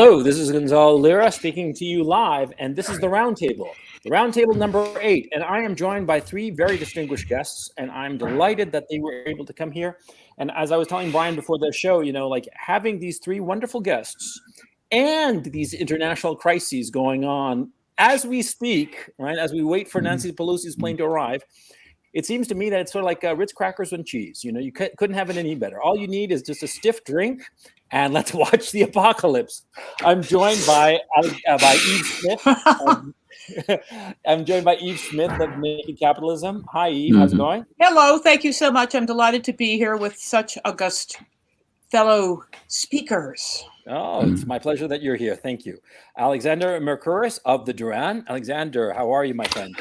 Hello, this is Gonzalo Lira speaking to you live, and this is the Roundtable number 8. And I am joined by 3 very distinguished guests, and I'm delighted that they were able to come here. And as I was telling Brian before the show, like having these 3 wonderful guests and these international crises going on as we speak, right, as we wait for Nancy Pelosi's plane to arrive, it seems to me that it's sort of like Ritz crackers and cheese. You couldn't have it any better. All you need is just a stiff drink, and let's watch the apocalypse. I'm joined by Yves Smith. I'm joined by Yves Smith of Naked Capitalism. Hi, Yves. How's it going? Hello. Thank you so much. I'm delighted to be here with such august fellow speakers. Oh, it's my pleasure that you're here. Thank you. Alexander Mercouris of the Duran. Alexander, how are you, my friend?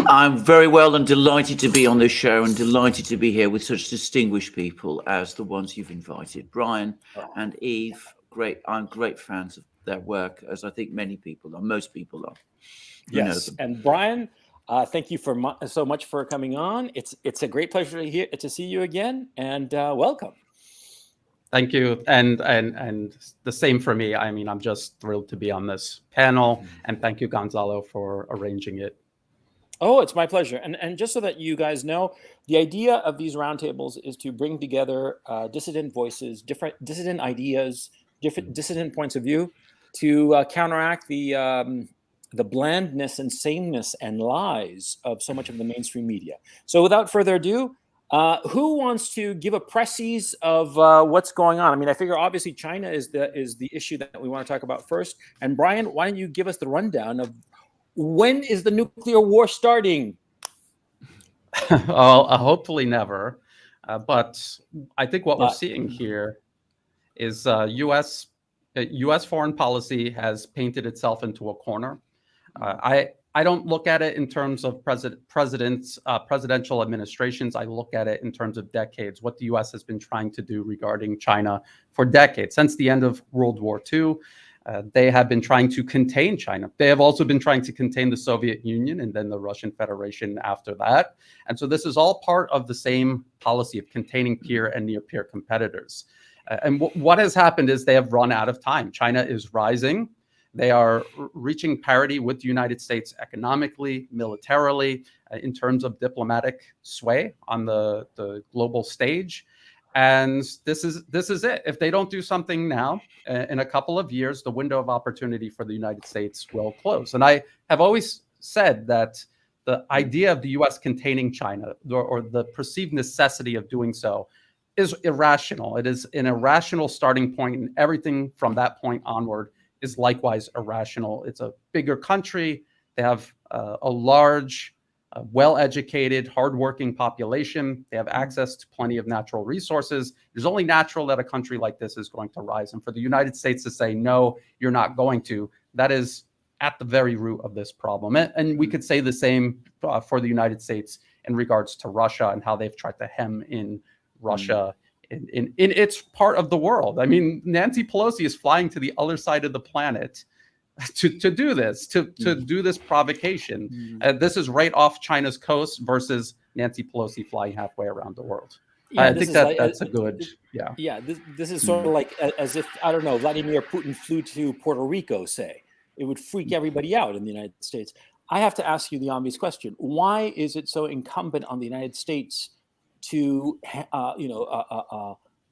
I'm very well and delighted to be on this show and delighted to be here with such distinguished people as the ones you've invited. Brian and Yves, I'm great fans of their work, as I think many people are, most people are. Yes, and Brian, thank you so much for coming on. It's a great pleasure to see you again, and welcome. Thank you, and the same for me. I mean, I'm just thrilled to be on this panel, and thank you, Gonzalo, for arranging it. Oh, it's my pleasure. And just so that you guys know, the idea of these roundtables is to bring together dissident voices, different dissident ideas, different dissident points of view, to counteract the blandness and sameness and lies of so much of the mainstream media. So without further ado, who wants to give a précis of what's going on? I mean, I figure obviously China is the issue that we want to talk about first. And Brian, why don't you give us the rundown of when is the nuclear war starting? Well, hopefully never. But I think what we're seeing here is U.S. foreign policy has painted itself into a corner. I don't look at it in terms of presidential administrations. I look at it in terms of decades, what the U.S. has been trying to do regarding China for decades. Since the end of World War II, they have been trying to contain China. They have also been trying to contain the Soviet Union and then the Russian Federation after that. And so this is all part of the same policy of containing peer and near-peer competitors. And what has happened is they have run out of time. China is rising. They are reaching parity with the United States economically, militarily, in terms of diplomatic sway on the global stage. And this is it. If they don't do something now, in a couple of years, the window of opportunity for the United States will close. And I have always said that the idea of the U.S. containing China or the perceived necessity of doing so is irrational. It is an irrational starting point, and everything from that point onward is likewise irrational. It's a bigger country. They have a large, well-educated, hardworking population. They have access to plenty of natural resources. It's only natural that a country like this is going to rise. And for the United States to say, no, you're not going to, that is at the very root of this problem. And we could say the same for the United States in regards to Russia and how they've tried to hem in Russia in its part of the world. I mean, Nancy Pelosi is flying to the other side of the planet to do this, to do this provocation. This is right off China's coast versus Nancy Pelosi flying halfway around the world. Yeah, I think that's a good, yeah. Yeah, this is sort of like as if, I don't know, Vladimir Putin flew to Puerto Rico, say. It would freak everybody out in the United States. I have to ask you the obvious question. Why is it so incumbent on the United States to,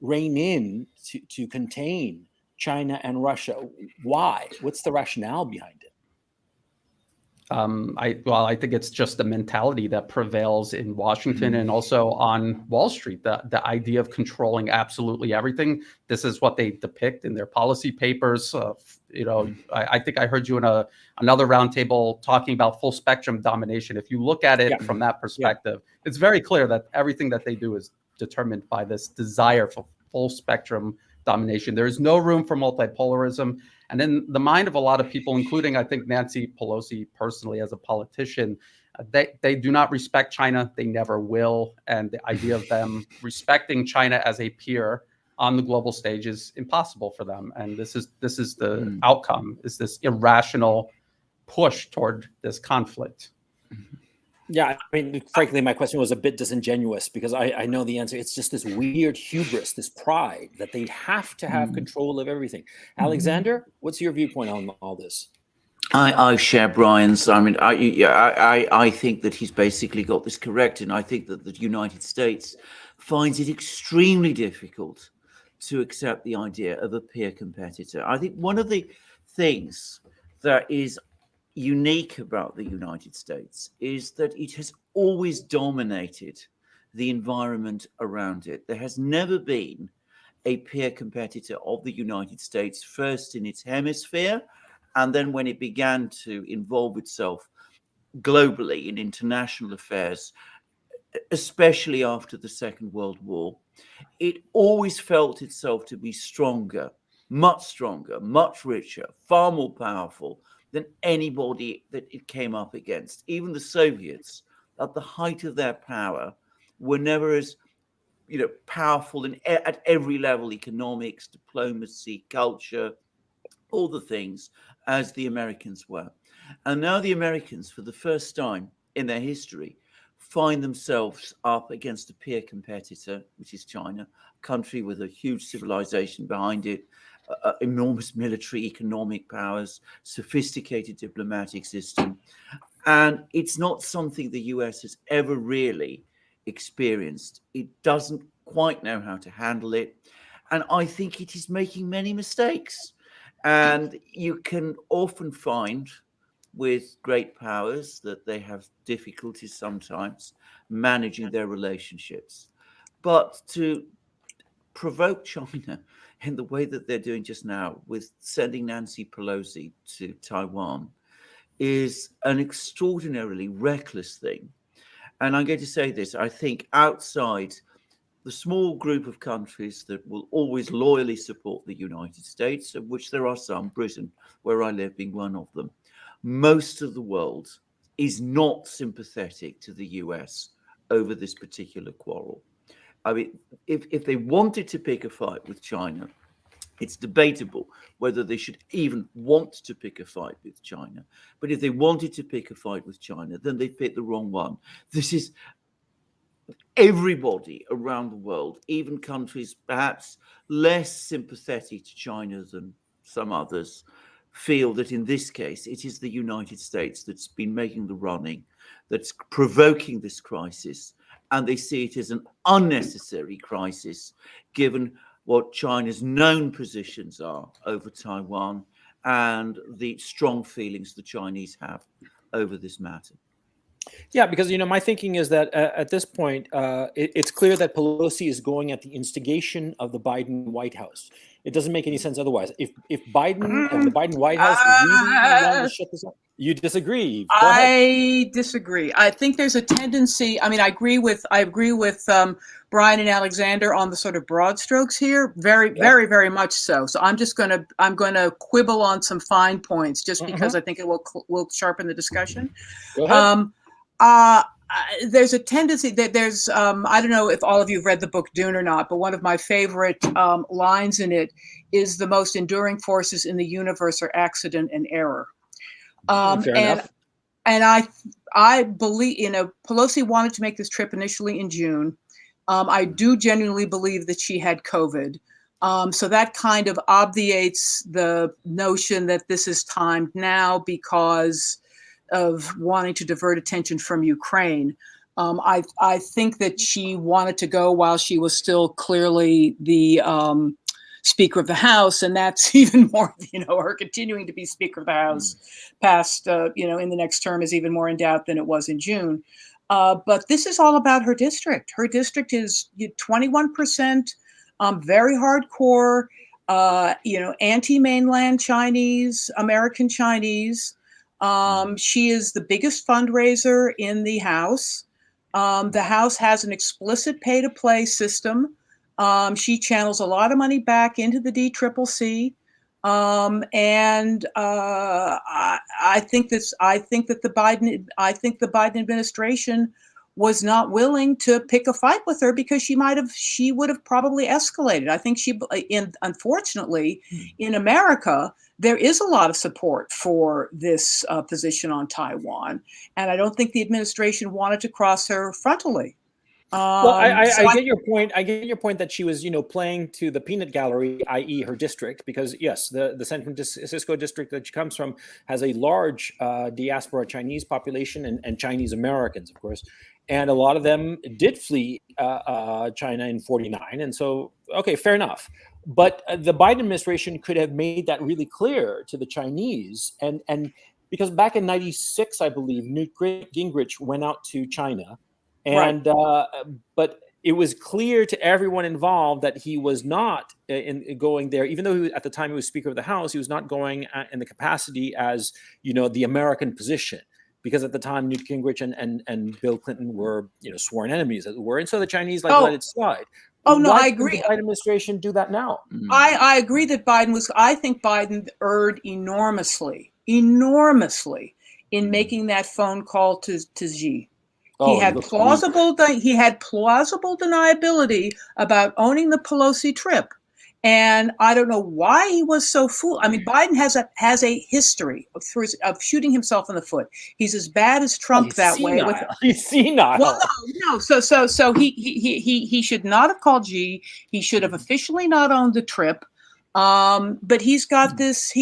rein in, to contain China and Russia? Why? What's the rationale behind it? I think it's just the mentality that prevails in Washington and also on Wall Street, the idea of controlling absolutely everything. This is what they depict in their policy papers. I think I heard you in another roundtable talking about full spectrum domination. If you look at it from that perspective, it's very clear that everything that they do is determined by this desire for full spectrum domination. There is no room for multipolarism. And in the mind of a lot of people, including, I think, Nancy Pelosi personally as a politician, they do not respect China. They never will. And the idea of them respecting China as a peer on the global stage is impossible for them. And this is the outcome, is this irrational push toward this conflict. Yeah, I mean, frankly, my question was a bit disingenuous because I know the answer. It's just this weird hubris, this pride that they'd have to have control of everything. Alexander, what's your viewpoint on all this? I share Brian's. I mean, I think that he's basically got this correct, and I think that the United States finds it extremely difficult to accept the idea of a peer competitor. I think one of the things that is unique about the United States is that it has always dominated the environment around it. There has never been a peer competitor of the United States, first in its hemisphere, and then when it began to involve itself globally in international affairs, especially after the Second World War, it always felt itself to be stronger, much richer, far more powerful than anybody that it came up against. Even the Soviets, at the height of their power, were never as powerful at every level, economics, diplomacy, culture, all the things, as the Americans were. And now the Americans, for the first time in their history, find themselves up against a peer competitor, which is China, a country with a huge civilization behind it, enormous military, economic powers, sophisticated diplomatic system. And it's not something the US has ever really experienced. It doesn't quite know how to handle it. And I think it is making many mistakes. And you can often find with great powers that they have difficulties sometimes managing their relationships. But to provoke China in the way that they're doing just now with sending Nancy Pelosi to Taiwan is an extraordinarily reckless thing. And I'm going to say this, I think outside the small group of countries that will always loyally support the United States, of which there are some, Britain, where I live, being one of them, most of the world is not sympathetic to the US over this particular quarrel. I mean, if they wanted to pick a fight with China, it's debatable whether they should even want to pick a fight with China. But if they wanted to pick a fight with China, then they picked the wrong one. This is everybody around the world, even countries perhaps less sympathetic to China than some others, feel that in this case, it is the United States that's been making the running, that's provoking this crisis. And they see it as an unnecessary crisis, given what China's known positions are over Taiwan and the strong feelings the Chinese have over this matter. Yeah, because my thinking is that at this point, it's clear that Pelosi is going at the instigation of the Biden White House. It doesn't make any sense otherwise. If Biden and the Biden White House really wanted to shut this up, you disagree. Go ahead. I disagree. I think there's a tendency. I mean, I agree with Brian and Alexander on the sort of broad strokes here. Very, very much so. So I'm gonna quibble on some fine points just because I think it will sharpen the discussion. Go ahead. There's a tendency that there's, I don't know if all of you have read the book Dune or not, but one of my favorite lines in it is the most enduring forces in the universe are accident and error. Fair enough. And I believe, Pelosi wanted to make this trip initially in June. I do genuinely believe that she had COVID. So that kind of obviates the notion that this is timed now because of wanting to divert attention from Ukraine. I think that she wanted to go while she was still clearly the Speaker of the House, and that's even more, her continuing to be Speaker of the House past, in the next term is even more in doubt than it was in June. But this is all about her district. Her district is 21%, very hardcore, anti-mainland Chinese, American Chinese. She is the biggest fundraiser in the House. The House has an explicit pay-to-play system. She channels a lot of money back into the DCCC. And I think the Biden administration was not willing to pick a fight with her because she would have probably escalated. I think unfortunately, in America, there is a lot of support for this position on Taiwan, and I don't think the administration wanted to cross her frontally. Well, I get your point. I get your point that she was, playing to the peanut gallery, i.e., her district, because yes, the San Francisco district that she comes from has a large diaspora Chinese population and Chinese Americans, of course, and a lot of them did flee China in '49, and so okay, fair enough. But the Biden administration could have made that really clear to the Chinese, and because back in '96, I believe Newt Gingrich went out to China. And but it was clear to everyone involved that he was not going there, even though at the time he was Speaker of the House. He was not going in the capacity as the American position, because at the time Newt Gingrich and Bill Clinton were sworn enemies, as it were, and so the Chinese let it slide. Oh no, Why I agree. The Biden administration do that now? I agree that I think Biden erred enormously in making that phone call to Xi. He had plausible deniability about owning the Pelosi trip, and I don't know why he was so fool. I mean, Biden has a history of shooting himself in the foot. He's as bad as Trump that way. He's senile. Well, no. So he should not have called Xi. He should have officially not owned the trip. But he's got this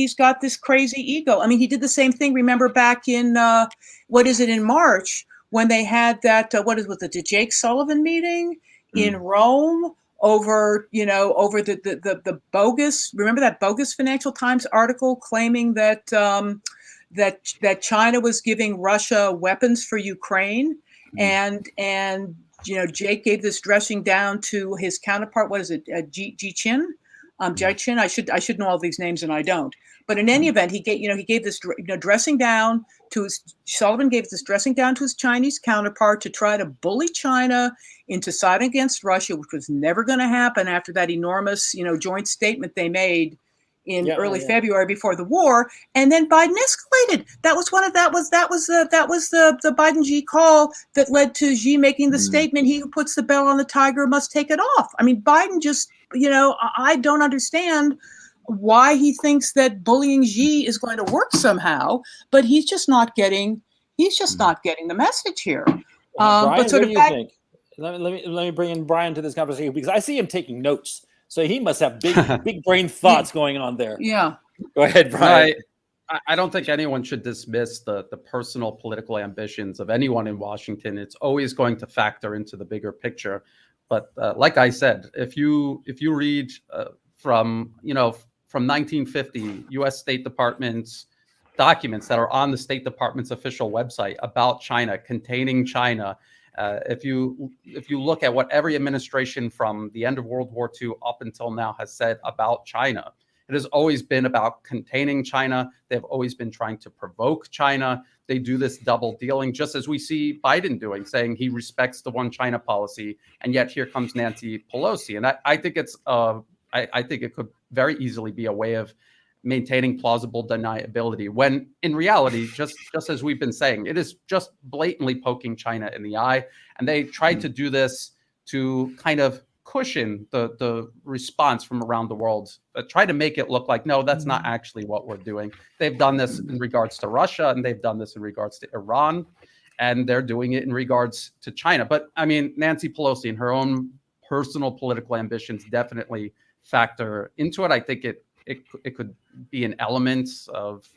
crazy ego. I mean, he did the same thing. Remember back in in March, when they had that, the Jake Sullivan meeting in Rome over the bogus, remember that bogus Financial Times article claiming that that China was giving Russia weapons for Ukraine, and Jake gave this dressing down to his counterpart. What is it, Ji Qin? Jai Chin. I should know all these names, and I don't. But in any event, he gave this dressing down to Sullivan gave this dressing down to his Chinese counterpart to try to bully China into siding against Russia, which was never going to happen after that enormous joint statement they made in early February before the war. And then Biden escalated. That was the Biden Xi call that led to Xi making the statement, "He who puts the bell on the tiger must take it off." I mean, Biden just I don't understand why he thinks that bullying Xi is going to work somehow, but he's just not getting the message here. Brian, but so what do you think? Let me bring in Brian to this conversation, because I see him taking notes, so he must have big brain thoughts going on there. Yeah, go ahead, Brian. I don't think anyone should dismiss the personal political ambitions of anyone in Washington. It's always going to factor into the bigger picture. But like I said, if you read from 1950 U.S. State Department's documents that are on the State Department's official website about China, containing China, if you look at what every administration from the end of World War II up until now has said about China, it has always been about containing China. They've always been trying to provoke China. They do this double dealing, just as we see Biden doing, saying he respects the one China policy, and yet here comes Nancy Pelosi. And I think it's I think it could very easily be a way of maintaining plausible deniability, when in reality, just as we've been saying, it is just blatantly poking China in the eye. And they tried to do this to kind of cushion the response from around the world, try to make it look like, no, that's not actually what we're doing. They've done this in regards to Russia, and they've done this in regards to Iran, and they're doing it in regards to China. But I mean, Nancy Pelosi and her own personal political ambitions definitely factor into it. I think it could be an element of,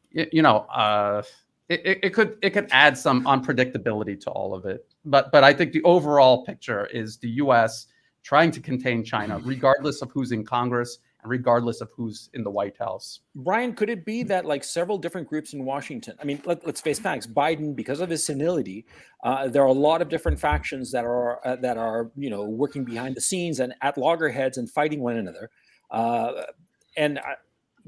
it could add some unpredictability to all of it. But I think the overall picture is the U.S. trying to contain China, regardless of who's in Congress and regardless of who's in the White House. Brian, could it be that like several different groups in Washington? I mean, let's face facts. Biden, because of his senility, there are a lot of different factions that are working behind the scenes and at loggerheads and fighting one another.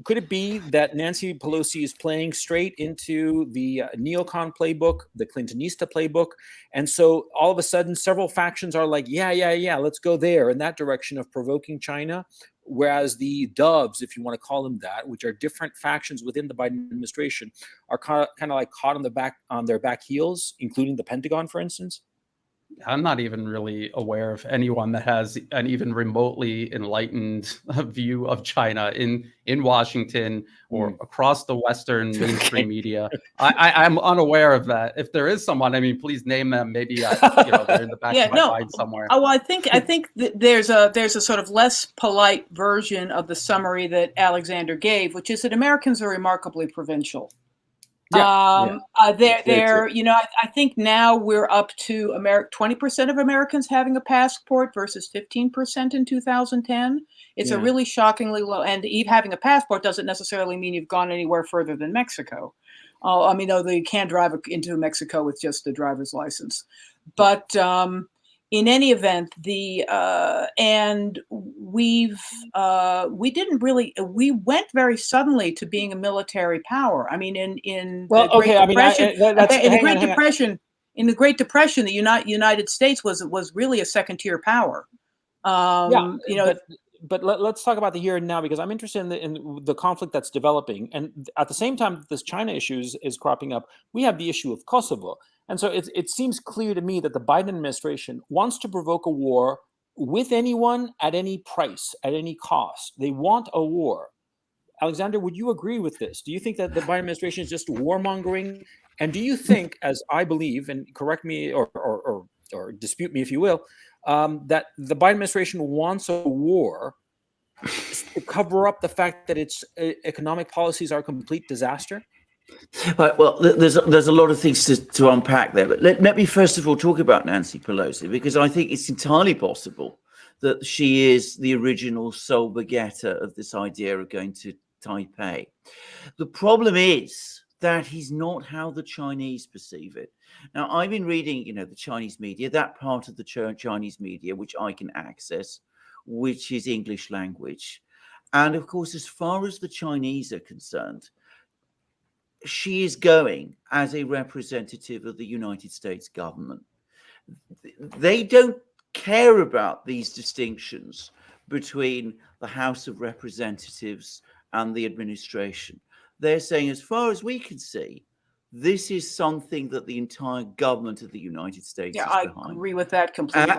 Could it be that Nancy Pelosi is playing straight into the neocon playbook, the Clintonista playbook? And so all of a sudden, several factions are like, yeah, let's go there in that direction of provoking China. whereas the doves, if you want to call them that, which are different factions within the Biden administration, are kind of like caught on their back heels, including the Pentagon, for instance? I'm not even really aware of anyone that has an even remotely enlightened view of China in Washington or across the Western mainstream media. I'm unaware of that. If there is someone, I mean, please name them. Maybe they're in the back of my mind somewhere. Oh, I think there's a sort of less polite version of the summary that Alexander gave, which is that Americans are remarkably provincial. I think now we're up to 20% of Americans having a passport versus 15% in 2010. It's a really shockingly low, and having a passport doesn't necessarily mean you've gone anywhere further than Mexico. Though you can't drive into Mexico with just a driver's license. But in any event, we went very suddenly to being a military power. I mean, in the Great Depression, the United States was really a second-tier power. But let's talk about the here and now, because I'm interested in the conflict that's developing. And at the same time that this China issue is cropping up, we have the issue of Kosovo. And so it seems clear to me that the Biden administration wants to provoke a war with anyone at any price, at any cost. They want a war. Alexander, would you agree with this? Do you think that the Biden administration is just warmongering? And do you think, as I believe, and correct me or dispute me if you will, that the Biden administration wants a war to cover up the fact that its economic policies are a complete disaster? Right, well, there's a lot of things to unpack there, but let me first of all talk about Nancy Pelosi, because I think it's entirely possible that she is the original sole begetter of this idea of going to Taipei. The problem is that is not how the Chinese perceive it. Now, I've been reading, the Chinese media, that part of the Chinese media which I can access, which is English language. And of course, as far as the Chinese are concerned, she is going as a representative of the United States government. They don't care about these distinctions between the House of Representatives and the administration. They're saying, as far as we can see, this is something that the entire government of the United States is behind. I agree with that completely.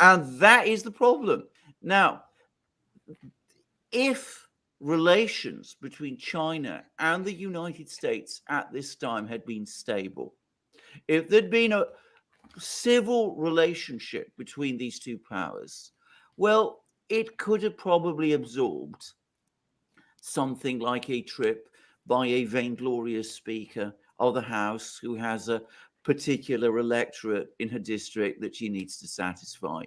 And that is the problem. Now, if relations between China and the United States at this time had been stable, if there'd been a civil relationship between these two powers, well, it could have probably absorbed something like a trip by a vainglorious speaker of the House who has a particular electorate in her district that she needs to satisfy.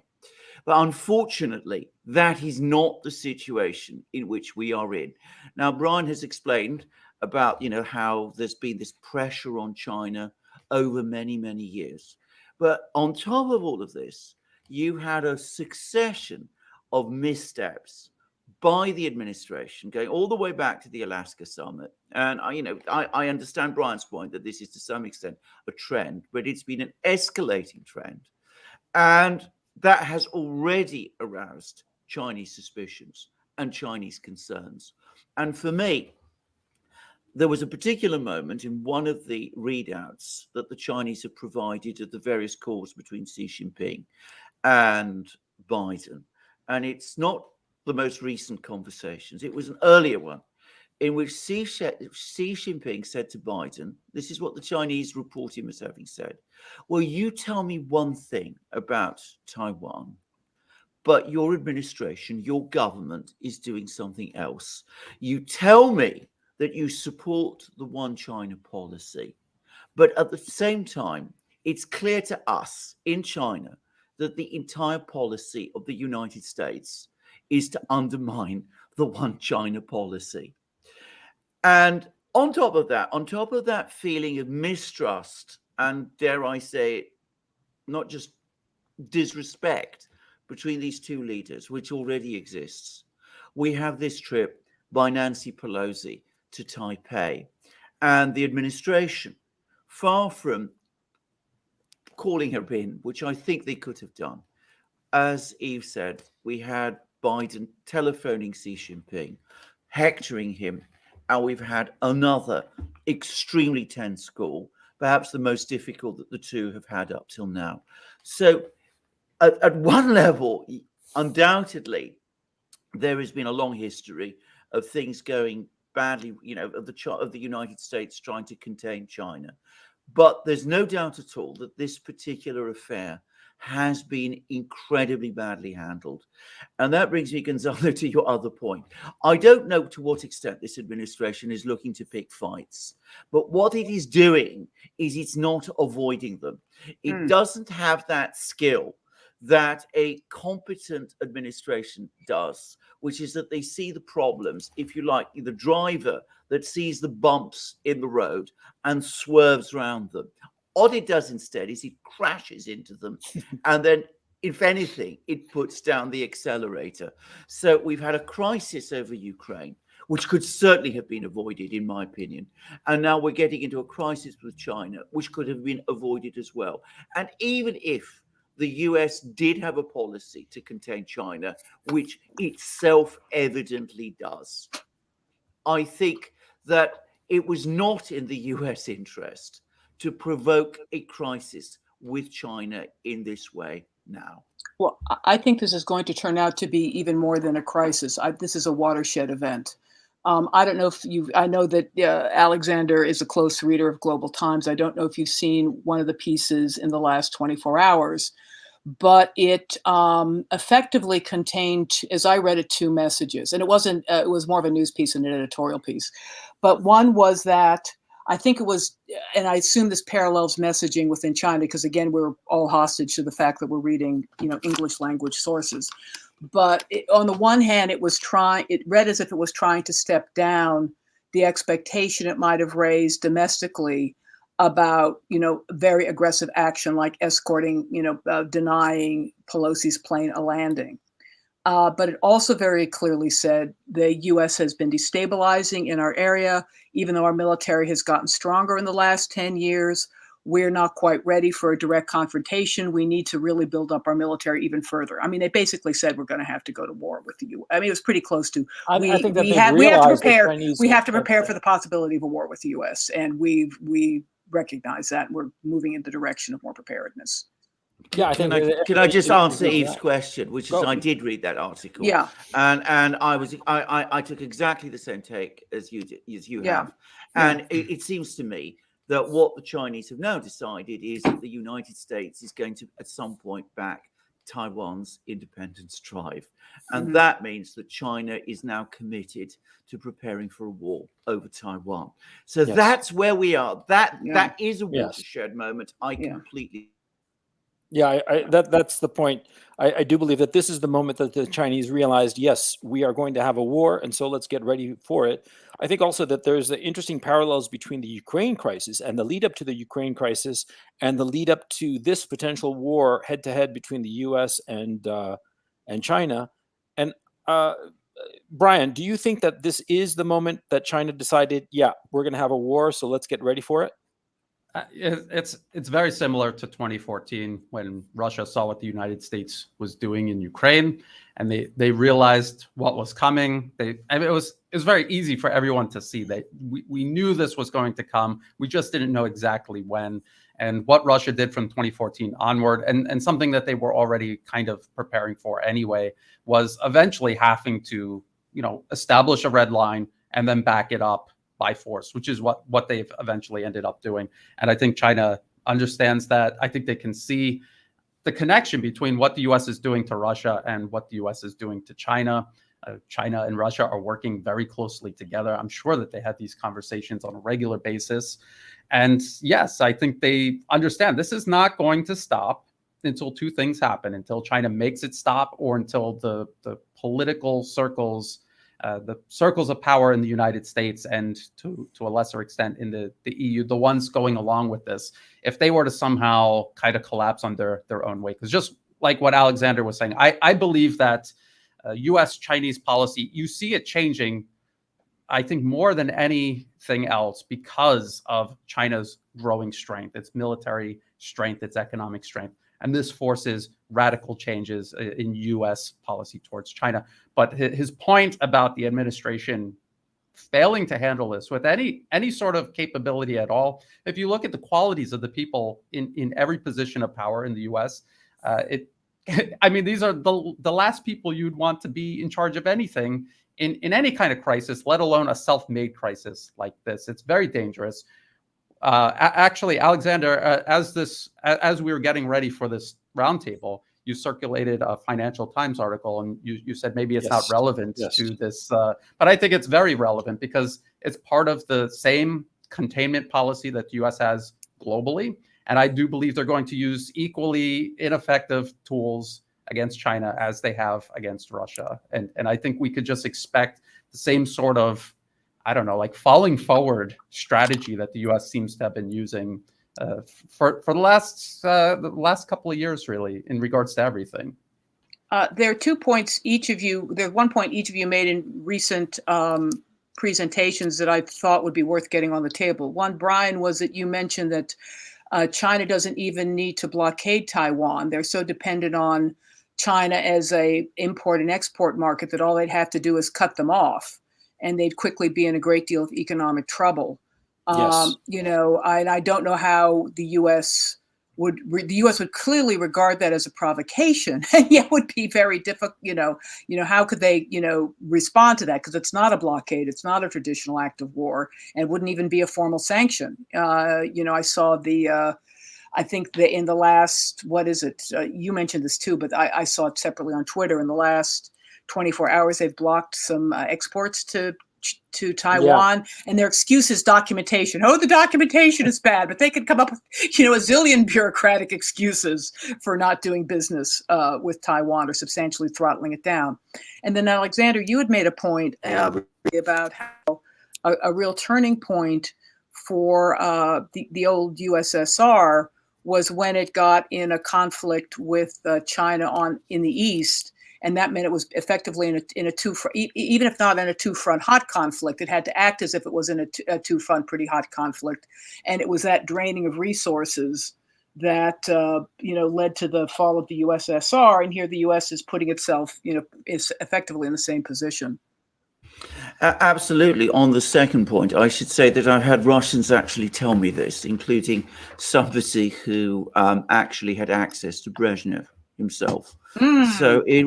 But unfortunately, that is not the situation in which we are in. Now, Brian has explained about, how there's been this pressure on China over many, many years. But on top of all of this, you had a succession of missteps by the administration going all the way back to the Alaska summit. And, I understand Brian's point that this is to some extent a trend, but it's been an escalating trend. And that has already aroused Chinese suspicions and Chinese concerns. And for me, there was a particular moment in one of the readouts that the Chinese have provided of the various calls between Xi Jinping and Biden. And it's not the most recent conversations. It was an earlier one in which Xi Jinping said to Biden, this is what the Chinese report him as having said, well, you tell me one thing about Taiwan, but your administration, your government is doing something else. You tell me that you support the one China policy, but at the same time, it's clear to us in China that the entire policy of the United States is to undermine the one China policy. And on top of that feeling of mistrust and, dare I say it, not just disrespect between these two leaders, which already exists, we have this trip by Nancy Pelosi to Taipei. And the administration, far from calling her in, which I think they could have done, as Yves said, we had Biden telephoning Xi Jinping, hectoring him, and we've had another extremely tense call, perhaps the most difficult that the two have had up till now. So at one level, undoubtedly, there has been a long history of things going badly, of the United States trying to contain China. But there's no doubt at all that this particular affair has been incredibly badly handled. And that brings me, Gonzalo, to your other point. I don't know to what extent this administration is looking to pick fights, but what it is doing is it's not avoiding them. It doesn't have that skill that a competent administration does, which is that they see the problems, if you like, the driver that sees the bumps in the road and swerves around them. What it does instead is it crashes into them, and then, if anything, it puts down the accelerator. So we've had a crisis over Ukraine, which could certainly have been avoided, in my opinion. And now we're getting into a crisis with China, which could have been avoided as well. And even if the US did have a policy to contain China, which it self-evidently does, I think that it was not in the US interest to provoke a crisis with China in this way now. Well, I think this is going to turn out to be even more than a crisis. This is a watershed event. I don't know if I know that Alexander is a close reader of Global Times. I don't know if you've seen one of the pieces in the last 24 hours, but it effectively contained, as I read it, two messages. And it wasn't, it was more of a news piece than an editorial piece. But one was that I think it was, and I assume this parallels messaging within China, because again, we're all hostage to the fact that we're reading, English language sources. But on the one hand, it read as if it was trying to step down the expectation it might have raised domestically about, very aggressive action like escorting, denying Pelosi's plane a landing. But it also very clearly said the U.S. has been destabilizing in our area, even though our military has gotten stronger in the last 10 years. We're not quite ready for a direct confrontation. We need to really build up our military even further. I mean, they basically said we're going to have to go to war with the U.S. I mean, it was pretty close to. I think that we have to prepare. We have to prepare okay. for the possibility of a war with the U.S. And we recognize that we're moving in the direction of more preparedness. Yeah, I think. Can I just answer Yves' question, which is I did read that article. Yeah, and I took exactly the same take as you have, and it seems to me that what the Chinese have now decided is that the United States is going to, at some point, back Taiwan's independence drive. And that means that China is now committed to preparing for a war over Taiwan. So that's where we are. That is a watershed moment. I completely. Yeah, that's the point. I do believe that this is the moment that the Chinese realized, yes, we are going to have a war, and so let's get ready for it. I think also that there's interesting parallels between the Ukraine crisis and the lead up to the Ukraine crisis and the lead up to this potential war head to head between the U.S. and China. And Brian, do you think that this is the moment that China decided, yeah, we're going to have a war, so let's get ready for it? It's very similar to 2014 when Russia saw what the United States was doing in Ukraine, and they realized what was coming. It was very easy for everyone to see that we knew this was going to come. We just didn't know exactly when. And what Russia did from 2014 onward, and something that they were already kind of preparing for anyway, was eventually having to establish a red line and then back it up by force, which is what they've eventually ended up doing. And I think China understands that. I think they can see the connection between what the U.S. is doing to Russia and what the U.S. is doing to China. China and Russia are working very closely together. I'm sure that they had these conversations on a regular basis. And yes, I think they understand this is not going to stop until two things happen, until China makes it stop or until the political circles, the circles of power in the United States and to a lesser extent in the EU, the ones going along with this, if they were to somehow kind of collapse under their own weight. Because just like what Alexander was saying, I believe that U.S.-Chinese policy, you see it changing, I think, more than anything else because of China's growing strength, its military strength, its economic strength. and this forces radical changes in U.S. policy towards China. But his point about the administration failing to handle this with any sort of capability at all, if you look at the qualities of the people in every position of power in the U.S., I mean, these are the last people you'd want to be in charge of anything in any kind of crisis, let alone a self-made crisis like this. It's very dangerous. Actually, Alexander, as we were getting ready for this roundtable, you circulated a Financial Times article, and you said maybe it's not relevant to this, but I think it's very relevant because it's part of the same containment policy that the U.S. has globally, and I do believe they're going to use equally ineffective tools against China as they have against Russia, and I think we could just expect the same sort of, I don't know, like falling forward strategy that the U.S. seems to have been using for the last couple of years, really, in regards to everything. There are 2 points each of you. There's one point each of you made in recent presentations that I thought would be worth getting on the table. One, Brian, was that you mentioned that China doesn't even need to blockade Taiwan. They're so dependent on China as a import and export market that all they'd have to do is cut them off, and they'd quickly be in a great deal of economic trouble. Yes. I don't know how the U.S. would clearly regard that as a provocation, and yet would be very difficult. How could they, respond to that? Because it's not a blockade, it's not a traditional act of war, and wouldn't even be a formal sanction. I saw I think that in the last, you mentioned this too, but I saw it separately on Twitter. In the last 24 hours, they've blocked some exports to Taiwan, and their excuse is documentation. Oh, the documentation is bad, but they could come up with, a zillion bureaucratic excuses for not doing business with Taiwan or substantially throttling it down. And then, Alexander, you had made a point about how a real turning point for the old USSR was when it got in a conflict with China in the East. And that meant it was effectively in a two-front, even if not in a two-front hot conflict, it had to act as if it was in a two-front pretty hot conflict. And it was that draining of resources that, led to the fall of the USSR. And here the US is putting itself, is effectively in the same position. Absolutely. On the second point, I should say that I've had Russians actually tell me this, including somebody who actually had access to Brezhnev himself. So it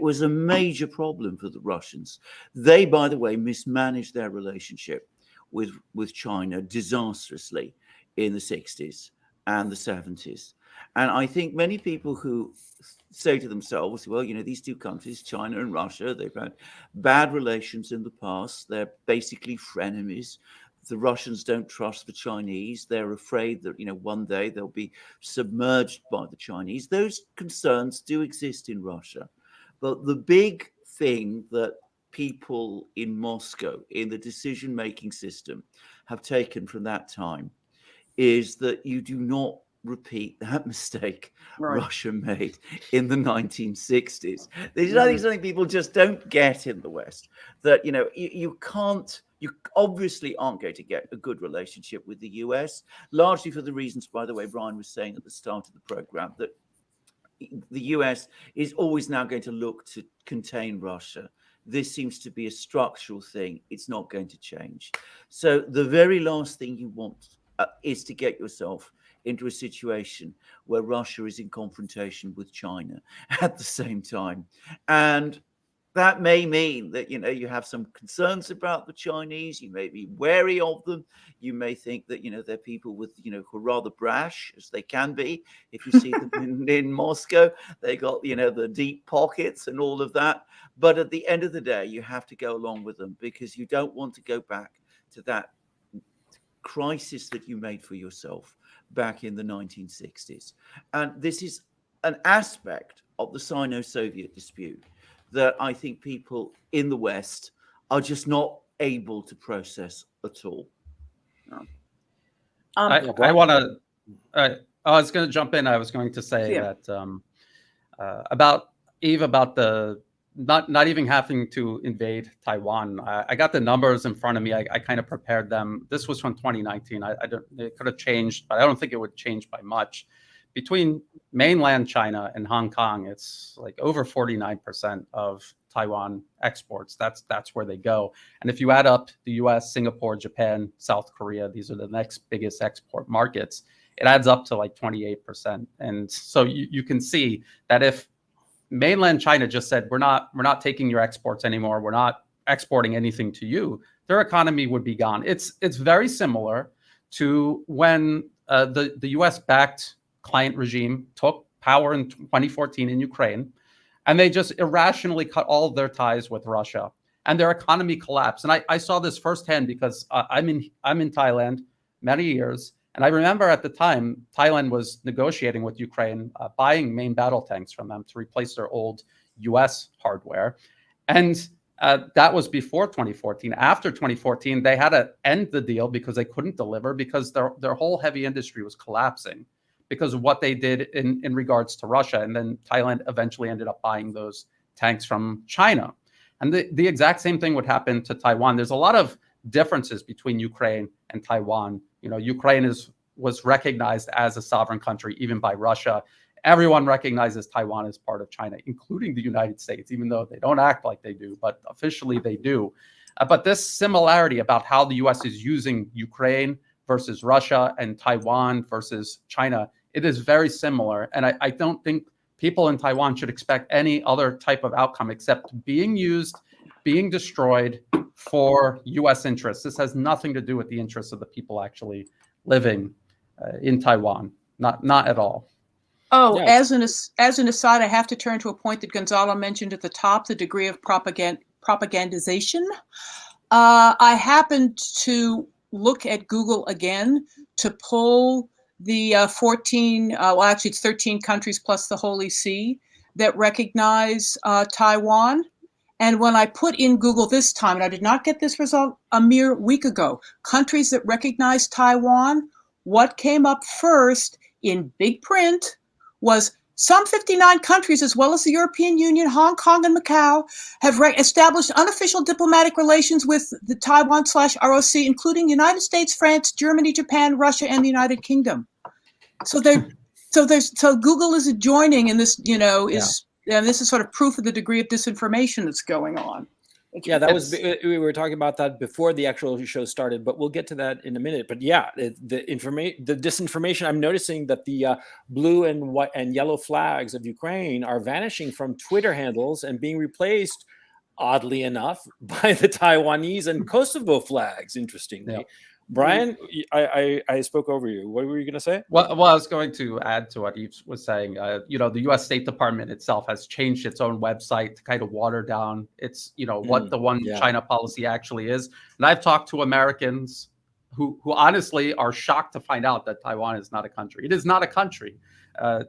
was a major problem for the Russians. They, by the way, mismanaged their relationship with China disastrously in the 60s and the 70s. And I think many people who say to themselves, well, these two countries, China and Russia, they've had bad relations in the past. They're basically frenemies. The Russians don't trust the Chinese. They're afraid that, one day they'll be submerged by the Chinese. Those concerns do exist in Russia. But the big thing that people in Moscow, in the decision-making system, have taken from that time is that you do not repeat that mistake Russia made in the 1960s. There's something people just don't get in the West, that, you obviously aren't going to get a good relationship with the US, largely for the reasons, by the way, Brian was saying at the start of the program, that the US is always now going to look to contain Russia. This seems to be a structural thing. It's not going to change. So the very last thing you want is to get yourself into a situation where Russia is in confrontation with China at the same time. And that may mean that, you have some concerns about the Chinese. You may be wary of them. You may think that, they're people with, who are rather brash, as they can be. If you see them in Moscow, they got, the deep pockets and all of that. But at the end of the day, you have to go along with them, because you don't want to go back to that crisis that you made for yourself back in the 1960s. And this is an aspect of the Sino-Soviet dispute that I think people in the West are just not able to process at all. I was going to jump in. I was going to say that about Eve, about the not even having to invade Taiwan. I got the numbers in front of me. I kind of prepared them. This was from 2019. It could have changed, but I don't think it would change by much. between mainland China and Hong Kong, it's like over 49% of Taiwan exports. That's where they go. And if you add up the US, Singapore, Japan, South Korea, these are the next biggest export markets, it adds up to like 28%. And so you can see that if mainland China just said, we're not taking your exports anymore, we're not exporting anything to you, their economy would be gone. It's very similar to when the US backed client regime took power in 2014 in Ukraine, and they just irrationally cut all of their ties with Russia, and their economy collapsed. And I saw this firsthand because I'm in Thailand many years, and I remember at the time Thailand was negotiating with Ukraine, buying main battle tanks from them to replace their old US hardware, and that was before 2014. After 2014, they had to end the deal because they couldn't deliver, because their whole heavy industry was collapsing because of what they did in regards to Russia. And then Thailand eventually ended up buying those tanks from China. And the exact same thing would happen to Taiwan. There's a lot of differences between Ukraine and Taiwan. You know, Ukraine was recognized as a sovereign country even by Russia. Everyone recognizes Taiwan as part of China, including the United States, even though they don't act like they do, but officially they do. But this similarity about how the US is using Ukraine versus Russia and Taiwan versus China, it is very similar. And I don't think people in Taiwan should expect any other type of outcome except being used, being destroyed for US interests. This has nothing to do with the interests of the people actually living in Taiwan, not at all. Oh, Yes. as an aside, I have to turn to a point that Gonzalo mentioned at the top, the degree of propagandization. I happened to look at Google again to pull the 14, well, actually it's 13 countries plus the Holy See that recognize Taiwan. And when I put in Google this time, and I did not get this result a mere week ago, countries that recognize Taiwan, what came up first in big print was some 59 countries, as well as the European Union, Hong Kong, and Macau, have established unofficial diplomatic relations with the Taiwan/ROC, including the United States, France, Germany, Japan, Russia, and the United Kingdom. So Google is adjoining, and this, and this is sort of proof of the degree of disinformation that's going on. Yeah, we were talking about that before the actual show started, but we'll get to that in a minute. But yeah, the disinformation. I'm noticing that the blue and white and yellow flags of Ukraine are vanishing from Twitter handles and being replaced, oddly enough, by the Taiwanese and Kosovo flags. Interestingly. Yeah. Brian, I spoke over you. What were you going to say? Well, I was going to add to what Yves was saying. The U.S. State Department itself has changed its own website to kind of water down its, what the one China policy actually is. And I've talked to Americans who honestly are shocked to find out that Taiwan is not a country. It is not a country.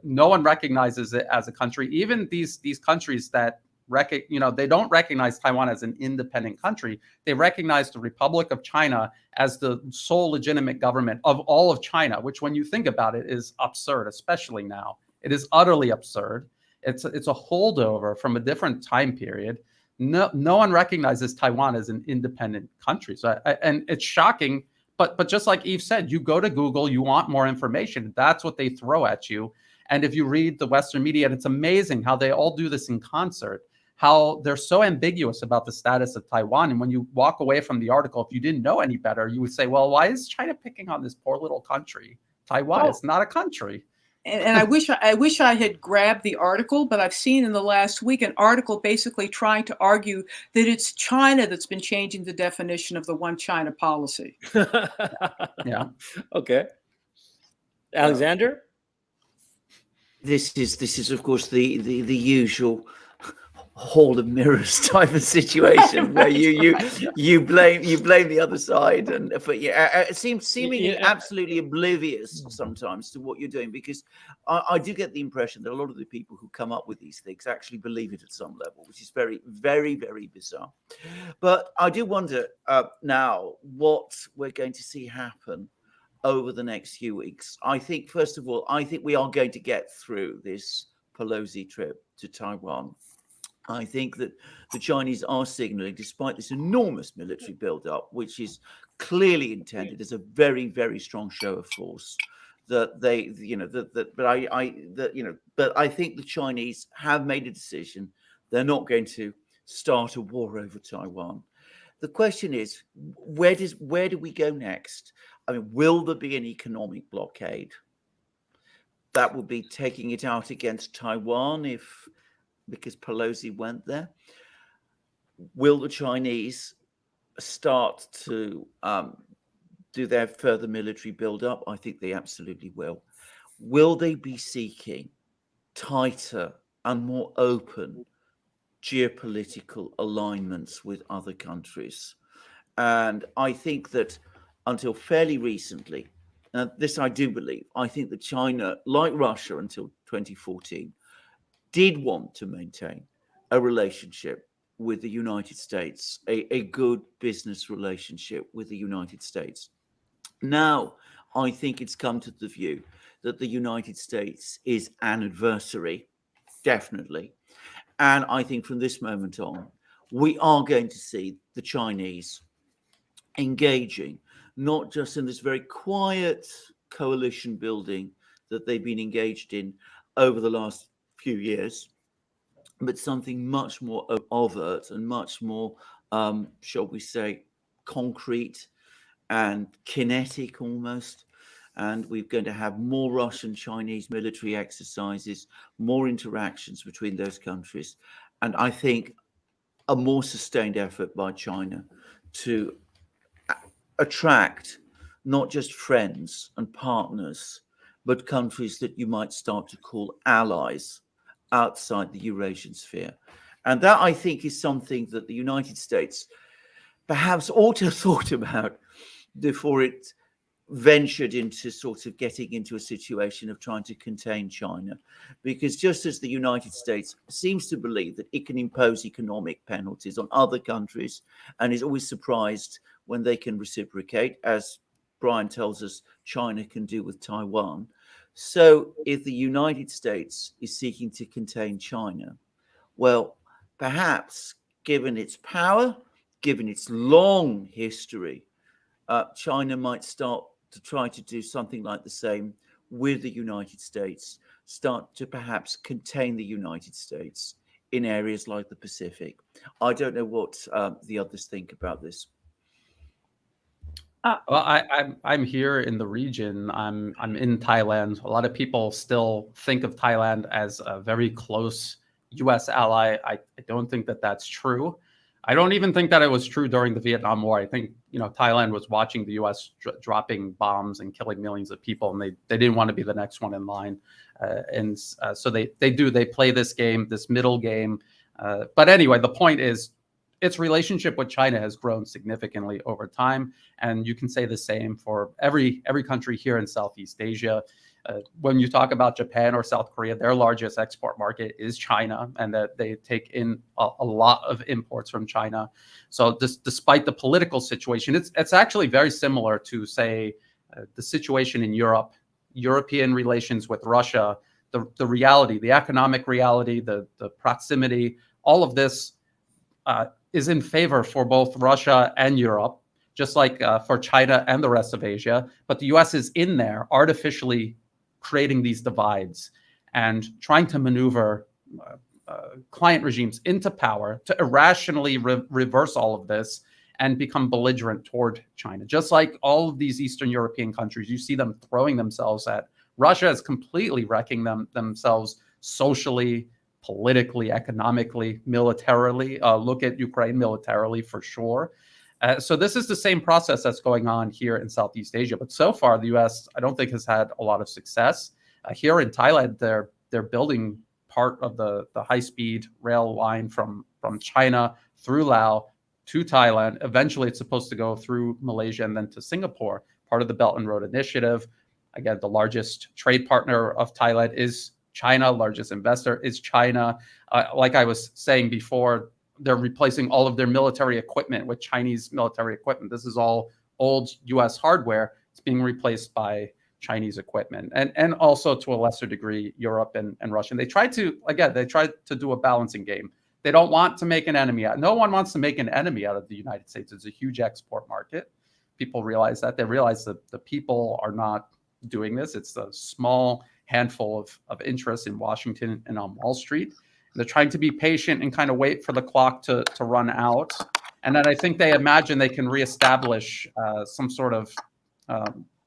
No one recognizes it as a country. Even these countries that they don't recognize Taiwan as an independent country. They recognize the Republic of China as the sole legitimate government of all of China, which when you think about it is absurd, especially now. It is utterly absurd. It's a holdover from a different time period. No one recognizes Taiwan as an independent country. So and it's shocking, but just like Yves said, you go to Google, you want more information. That's what they throw at you. And if you read the Western media, it's amazing how they all do this in concert. How they're so ambiguous about the status of Taiwan. And when you walk away from the article, if you didn't know any better, you would say, well, why is China picking on this poor little country? Taiwan is not a country. And I wish I had grabbed the article, but I've seen in the last week an article basically trying to argue that it's China that's been changing the definition of the one China policy. Yeah. Okay. Alexander? This is of course the usual hall of mirrors type of situation where you blame the other side, and it seems seemingly absolutely oblivious sometimes to what you're doing, because I do get the impression that a lot of the people who come up with these things actually believe it at some level, which is very, very, very bizarre. But I do wonder now what we're going to see happen over the next few weeks. I think, first of all, we are going to get through this Pelosi trip to Taiwan. I think that the Chinese are signaling, despite this enormous military buildup, which is clearly intended as a very, very strong show of force, that they, but I think the Chinese have made a decision. They're not going to start a war over Taiwan. The question is, where do we go next? I mean, will there be an economic blockade? That would be taking it out against Taiwan because Pelosi went there. Will the Chinese start to do their further military build-up? I think they absolutely will. Will they be seeking tighter and more open geopolitical alignments with other countries? And I think that until fairly recently, this I do believe, I think that China, like Russia until 2014, did want to maintain a relationship with the United States, a good business relationship with the United States. Now, I think it's come to the view that the United States is an adversary, definitely. And I think from this moment on, we are going to see the Chinese engaging, not just in this very quiet coalition building that they've been engaged in over the last few years, but something much more overt and much more, shall we say, concrete and kinetic almost. And we're going to have more Russian-Chinese military exercises, more interactions between those countries. And I think a more sustained effort by China to attract not just friends and partners, but countries that you might start to call allies outside the Eurasian sphere. And that, I think, is something that the United States perhaps ought to have thought about before it ventured into sort of getting into a situation of trying to contain China. Because just as the United States seems to believe that it can impose economic penalties on other countries and is always surprised when they can reciprocate, as Brian tells us China can do with Taiwan. So if the United States is seeking to contain China, well, perhaps given its power, given its long history, China might start to try to do something like the same with the United States, start to perhaps contain the United States in areas like the Pacific. I don't know what the others think about this. Well, I'm here in the region. I'm in Thailand. A lot of people still think of Thailand as a very close U.S. ally. I don't think that that's true. I don't even think that it was true during the Vietnam War. I think Thailand was watching the U.S. dropping bombs and killing millions of people, and they didn't want to be the next one in line. So they play this game, this middle game. But anyway, the point is, its relationship with China has grown significantly over time, and you can say the same for every country here in Southeast Asia. When you talk about Japan or South Korea, their largest export market is China, and that they take in a lot of imports from China. So despite the political situation, it's actually very similar to, say, the situation in Europe, European relations with Russia, the reality, the economic reality, the proximity, all of this is in favor for both Russia and Europe, just like for China and the rest of Asia. But the U.S. is in there artificially creating these divides and trying to maneuver client regimes into power to irrationally reverse all of this and become belligerent toward China. Just like all of these Eastern European countries, you see them throwing themselves at Russia is completely wrecking themselves socially, politically, economically, militarily. Look at Ukraine militarily for sure. So this is the same process that's going on here in Southeast Asia. But so far, the U.S., I don't think, has had a lot of success. Here in Thailand, they're building part of the high-speed rail line from China through Laos to Thailand. Eventually, it's supposed to go through Malaysia and then to Singapore, part of the Belt and Road Initiative. Again, the largest trade partner of Thailand is China, largest investor is China. Like I was saying before, they're replacing all of their military equipment with Chinese military equipment. This is all old U.S. hardware. It's being replaced by Chinese equipment, and also to a lesser degree, Europe and Russia. And they tried to do a balancing game. They don't want to make an enemy out. No one wants to make an enemy out of the United States. It's a huge export market. People realize that. They realize that the people are not doing this. It's a small handful of interests in Washington and on Wall Street. They're trying to be patient and kind of wait for the clock to run out. And then I think they imagine they can reestablish some sort of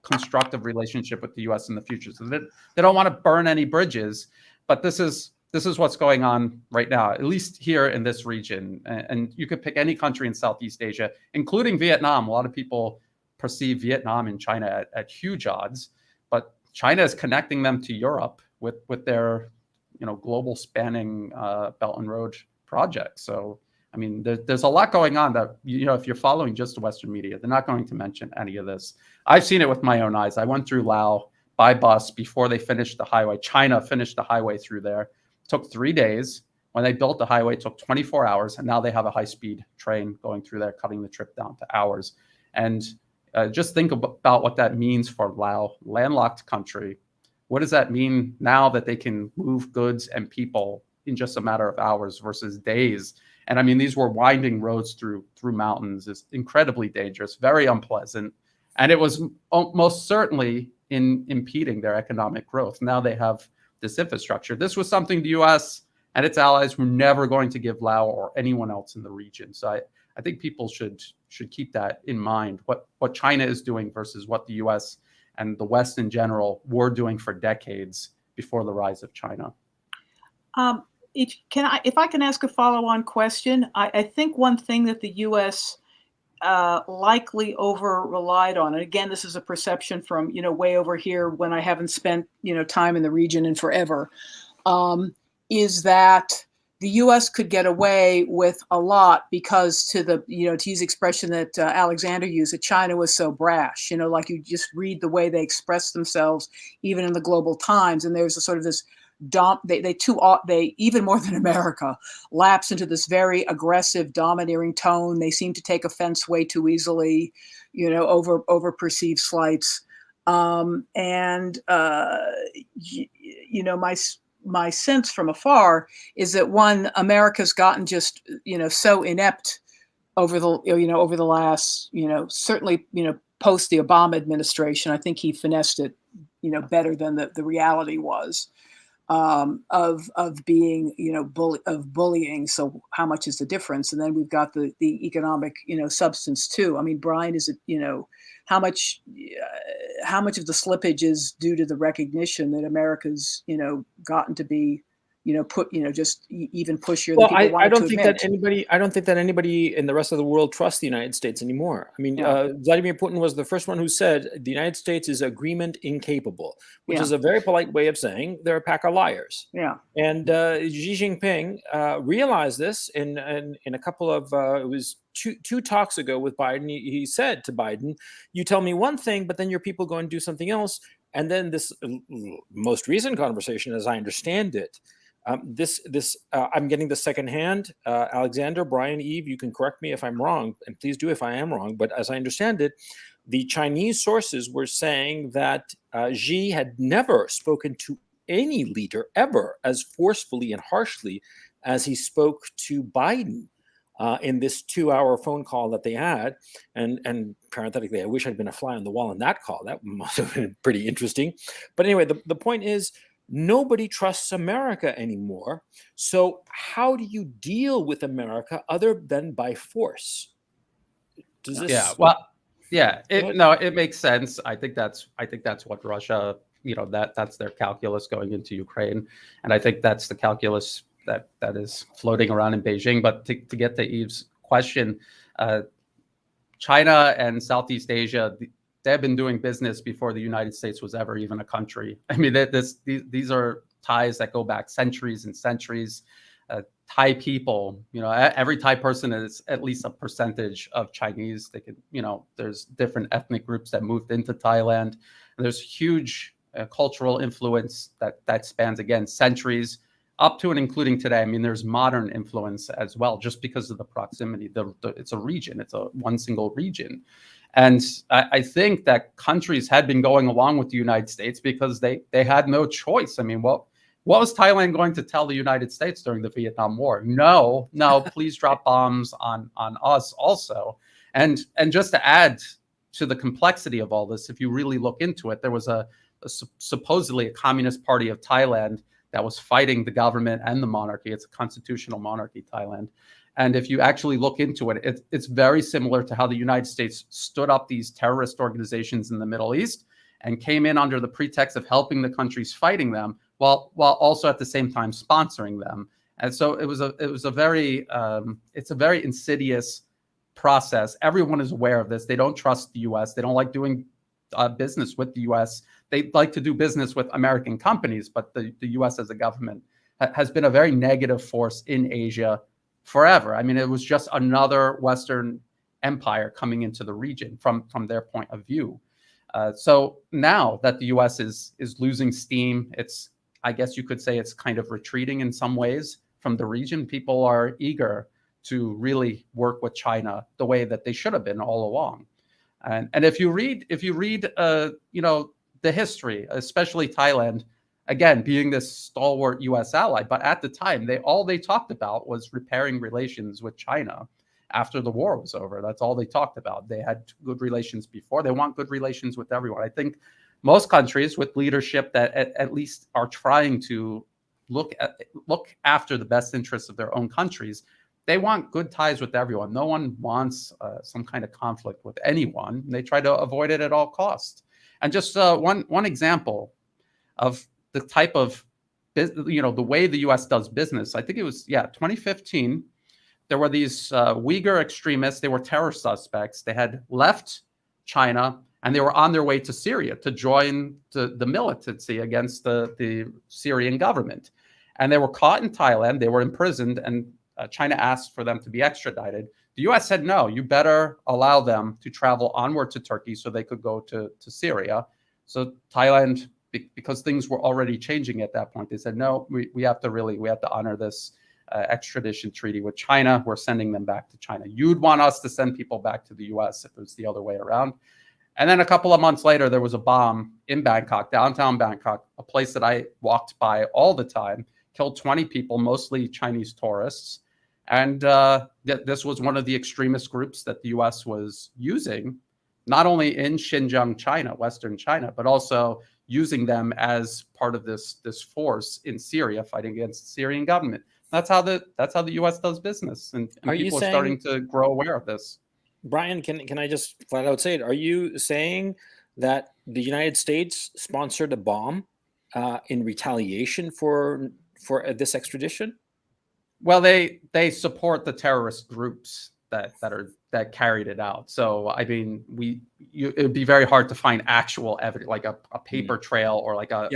constructive relationship with the U.S. in the future. So they don't want to burn any bridges, but this is what's going on right now, at least here in this region. And you could pick any country in Southeast Asia, including Vietnam. A lot of people perceive Vietnam and China at huge odds, but China is connecting them to Europe with their global spanning Belt and Road project. So, I mean, there's a lot going on that, if you're following just the Western media, they're not going to mention any of this. I've seen it with my own eyes. I went through Laos by bus before they finished the highway. China finished the highway through there. It took 3 days. When they built the highway, it took 24 hours. And now they have a high-speed train going through there, cutting the trip down to hours. And just think about what that means for Laos, landlocked country. What does that mean now that they can move goods and people in just a matter of hours versus days? And I mean, these were winding roads through mountains. It's incredibly dangerous, very unpleasant. And it was most certainly impeding their economic growth. Now they have this infrastructure. This was something the U.S. and its allies were never going to give Laos or anyone else in the region. So I think people should keep that in mind, what China is doing versus what the U.S. and the West in general were doing for decades before the rise of China. If I can ask a follow-on question, I think one thing that the U.S. Likely over-relied on, and again, this is a perception from way over here when I haven't spent time in the region in forever, is that the U.S. could get away with a lot because to use the expression that Alexander used, that China was so brash. Like you just read the way they express themselves, even in the Global Times, and there's a sort of this. They even more than America lapse into this very aggressive, domineering tone. They seem to take offense way too easily, over perceived slights. My sense from afar is that America's gotten just so inept over the last certainly post the Obama administration. I think he finessed it better than the reality was. Of being, bullying. So how much is the difference? And then we've got the economic, substance too. I mean, Brian, is it, how much of the slippage is due to the recognition that America's, gotten to be, just even pushier than people want to admit? I don't think that anybody in the rest of the world trusts the United States anymore. I mean, Vladimir Putin was the first one who said the United States is agreement incapable, which is a very polite way of saying they're a pack of liars. Yeah. And Xi Jinping realized this in a couple of it was two talks ago with Biden. He said to Biden, "You tell me one thing, but then your people go and do something else." And then this most recent conversation, as I understand it. I'm getting the secondhand. Alexander, Brian, Yves, you can correct me if I'm wrong, and please do if I am wrong. But as I understand it, the Chinese sources were saying that Xi had never spoken to any leader ever as forcefully and harshly as he spoke to Biden in this 2-hour phone call that they had. And parenthetically, I wish I'd been a fly on the wall in that call. That must have been pretty interesting. But anyway, the point is, nobody trusts America anymore. So how do you deal with America other than by force? Does this? Yeah. Well, yeah. It makes sense. I think that's what Russia. That's their calculus going into Ukraine, and I think that's the calculus that is floating around in Beijing. But to get to Yves' question, China and Southeast Asia. They've been doing business before the United States was ever even a country. I mean, these are ties that go back centuries and centuries. Thai people, every Thai person is at least a percentage of Chinese. They can, there's different ethnic groups that moved into Thailand. And there's huge cultural influence that spans, again, centuries up to and including today. I mean, there's modern influence as well, just because of the proximity. It's a region. It's one single region. And I think that countries had been going along with the United States because they had no choice. I mean, what was Thailand going to tell the United States during the Vietnam War? No, please drop bombs on us also. And just to add to the complexity of all this, if you really look into it, there was supposedly a Communist Party of Thailand that was fighting the government and the monarchy. It's a constitutional monarchy, Thailand. And if you actually look into it, it's very similar to how the United States stood up these terrorist organizations in the Middle East and came in under the pretext of helping the countries fighting them, while also at the same time sponsoring them. And so it's a very insidious process. Everyone is aware of this. They don't trust the U.S. They don't like doing business with the U.S. They like to do business with American companies, but the U.S. as a government has been a very negative force in Asia forever. I mean, it was just another Western empire coming into the region from their point of view. So now that the U.S. is losing steam, I guess you could say it's kind of retreating in some ways from the region. People are eager to really work with China the way that they should have been all along. And if you read the history, especially Thailand, again being this stalwart U.S. ally, but at the time all they talked about was repairing relations with China after the war was over. That's all they talked about. They had good relations before. They want good relations with everyone. I think most countries with leadership that at least are trying to look after the best interests of their own countries, they want good ties with everyone. No one wants some kind of conflict with anyone. They try to avoid it at all costs. And just one example of the type of, the way the U.S. does business. I think it was 2015. There were these Uyghur extremists. They were terror suspects. They had left China and they were on their way to Syria to join the militancy against the Syrian government. And they were caught in Thailand. They were imprisoned, and China asked for them to be extradited. The U.S. said, no, you better allow them to travel onward to Turkey so they could go to Syria. So Thailand, because things were already changing at that point, they said, no, we have to honor this extradition treaty with China. We're sending them back to China. You'd want us to send people back to the U.S. if it was the other way around. And then a couple of months later, there was a bomb in Bangkok, downtown Bangkok, a place that I walked by all the time, killed 20 people, mostly Chinese tourists. And this was one of the extremist groups that the U.S. was using, not only in Xinjiang, China, Western China, but also using them as part of this force in Syria fighting against the Syrian government. That's how the U.S. does business, and people are starting to grow aware of this. Brian, can I just flat out say it? Are you saying that the United States sponsored a bomb in retaliation for this extradition? Well, they support the terrorist groups that carried it out. So I mean, it would be very hard to find actual evidence, like a paper trail or like a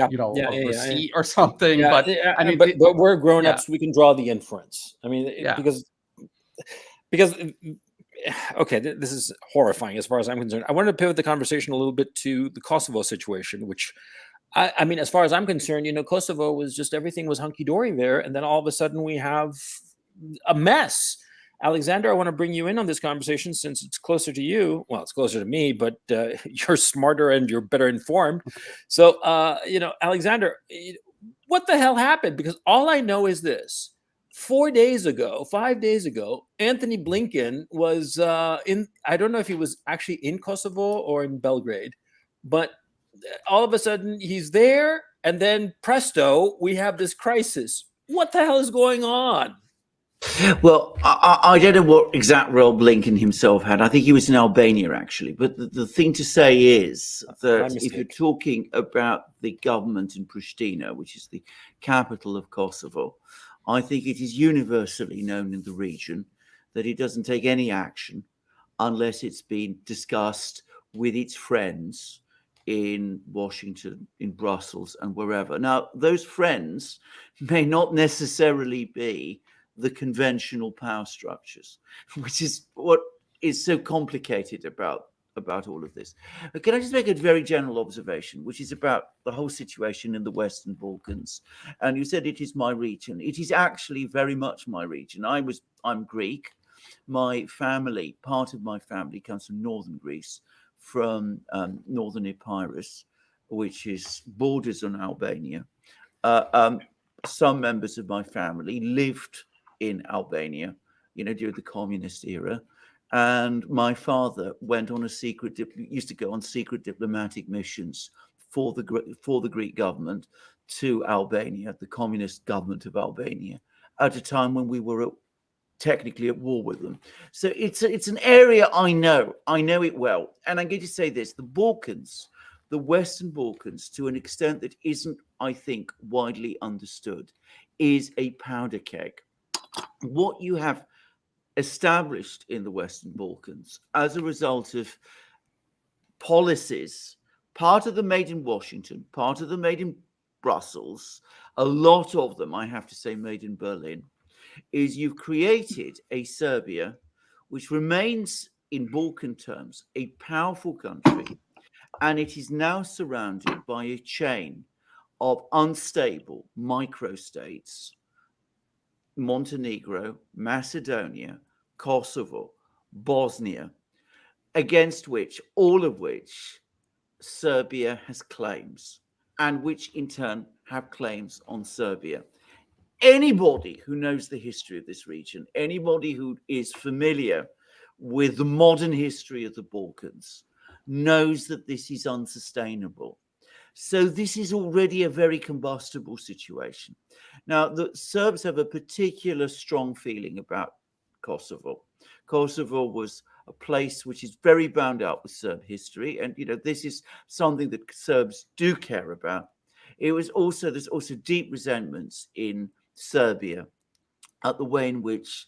receipt or something. Yeah, but yeah, I mean, but we're grown-ups. We can draw the inference. I mean, because okay, this is horrifying as far as I'm concerned. I wanted to pivot the conversation a little bit to the Kosovo situation, which I mean, as far as I'm concerned, Kosovo was just, everything was hunky-dory there. And then all of a sudden we have a mess. Alexander, I want to bring you in on this conversation since it's closer to you. Well, it's closer to me, but you're smarter and you're better informed. So, Alexander, what the hell happened? Because all I know is this. 5 days ago, Anthony Blinken was I don't know if he was actually in Kosovo or in Belgrade, but all of a sudden he's there, and then presto, we have this crisis. What the hell is going on? Well, I don't know what exact role Blinken himself had. I think he was in Albania, actually. But the thing to say is that if you're talking about the government in Pristina, which is the capital of Kosovo, I think it is universally known in the region that it doesn't take any action unless it's been discussed with its friends in Washington, in Brussels, and wherever. Now, those friends may not necessarily be the conventional power structures, which is what is so complicated about all of this. Can I just make a very general observation, which is about the whole situation in the Western Balkans? And you said it is my region. It is actually very much my region. I'm Greek. My family, part of my family, comes from northern Greece, from northern Epirus, which borders on Albania. Some members of my family lived in Albania, during the communist era. and my father went on used to go on secret diplomatic missions for the Greek government to Albania, the communist government of Albania, at a time when we were technically at war with them. So it's an area I know it well. And I'm going to say this: the Balkans, the Western Balkans, to an extent that isn't, I think, widely understood, is a powder keg. What you have established in the Western Balkans as a result of policies, part of them made in Washington, part of them made in Brussels, a lot of them, I have to say, made in Berlin, is you've created a Serbia which remains, in Balkan terms, a powerful country, and it is now surrounded by a chain of unstable microstates: Montenegro, Macedonia, Kosovo, Bosnia, against which, all of which, Serbia has claims, and which in turn have claims on Serbia. Anybody who knows the history of this region, anybody who is familiar with the modern history of the Balkans, knows that this is unsustainable. So this is already a very combustible situation. Now, the Serbs have a particular strong feeling about Kosovo. Kosovo was a place which is very bound up with Serb history, and this is something that Serbs do care about. There's also deep resentments in Serbia at the way in which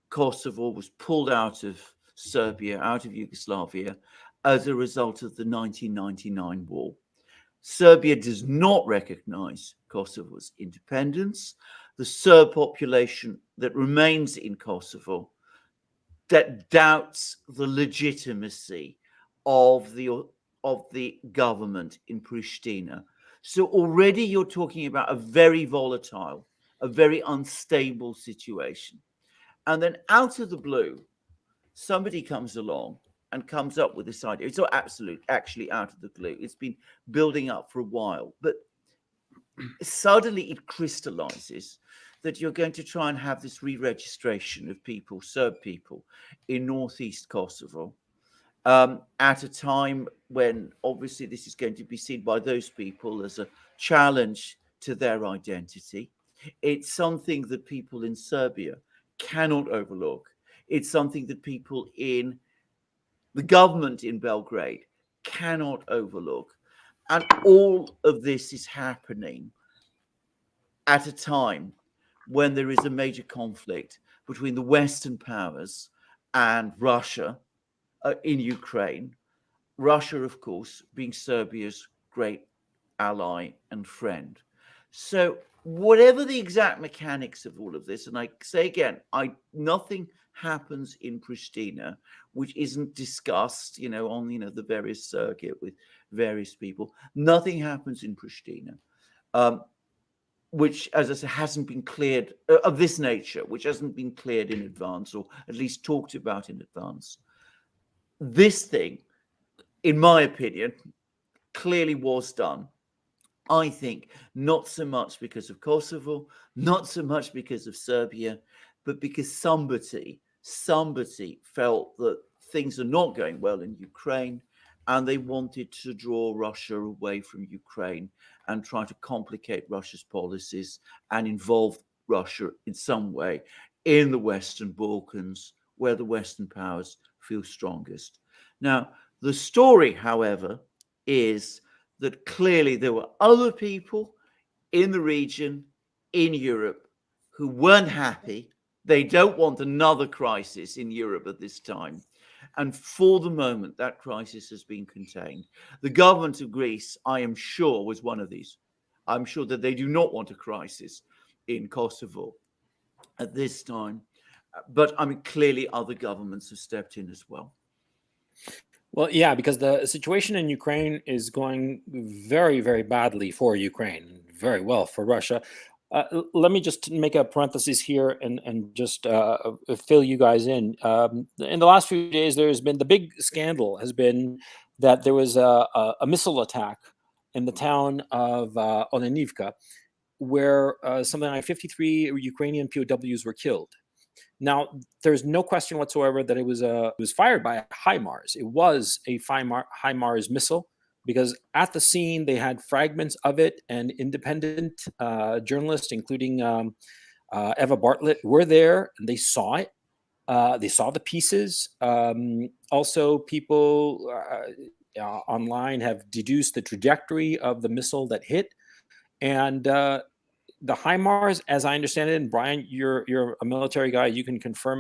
Kosovo was pulled out of Serbia, out of Yugoslavia, as a result of the 1999 war. Serbia does not recognize Kosovo's independence. The Serb population that remains in Kosovo that doubts the legitimacy of the government in Pristina. So already you're talking about a very volatile, a very unstable situation. And then out of the blue, somebody comes along and comes up with this idea. It's not actually out of the blue. It's been building up for a while, but suddenly it crystallizes that you're going to try and have this re-registration of people, Serb people, in northeast Kosovo, at a time when obviously this is going to be seen by those people as a challenge to their identity. It's something that people in Serbia cannot overlook. It's something that people in the government in Belgrade cannot overlook. And all of this is happening at a time when there is a major conflict between the Western powers and Russia in Ukraine. Russia, of course, being Serbia's great ally and friend. So whatever the exact mechanics of all of this, and I say again, nothing happens in Pristina which isn't discussed, on the various circuit with various people. Nothing happens in Pristina, which, as I said, hasn't been cleared of this nature, which hasn't been cleared in advance, or at least talked about in advance. This thing, in my opinion, clearly was done. I think not so much because of Kosovo, not so much because of Serbia, but because somebody felt that things are not going well in Ukraine, and they wanted to draw Russia away from Ukraine and try to complicate Russia's policies and involve Russia in some way in the Western Balkans, where the Western powers feel strongest. Now, the story, however, is that clearly there were other people in the region, in Europe, who weren't happy. They don't want another crisis in Europe at this time. And for the moment, that crisis has been contained. The government of Greece, I am sure, was one of these. I'm sure that they do not want a crisis in Kosovo at this time. But clearly other governments have stepped in as well. Well, yeah, because the situation in Ukraine is going very, very badly for Ukraine, very well for Russia. Let me just make a parenthesis here and just fill you guys in. In the last few days, there's been the big scandal has been that there was a missile attack in the town of Olenivka, where something like 53 Ukrainian POWs were killed. Now, there's no question whatsoever that it was fired by a HIMARS. It was a HIMARS missile, because at the scene they had fragments of it, and independent journalists, including Eva Bartlett, were there, and they saw it. They saw the pieces. Also, people online have deduced the trajectory of the missile that hit, and the HIMARS, as I understand it, and Brian, you're a military guy, you can confirm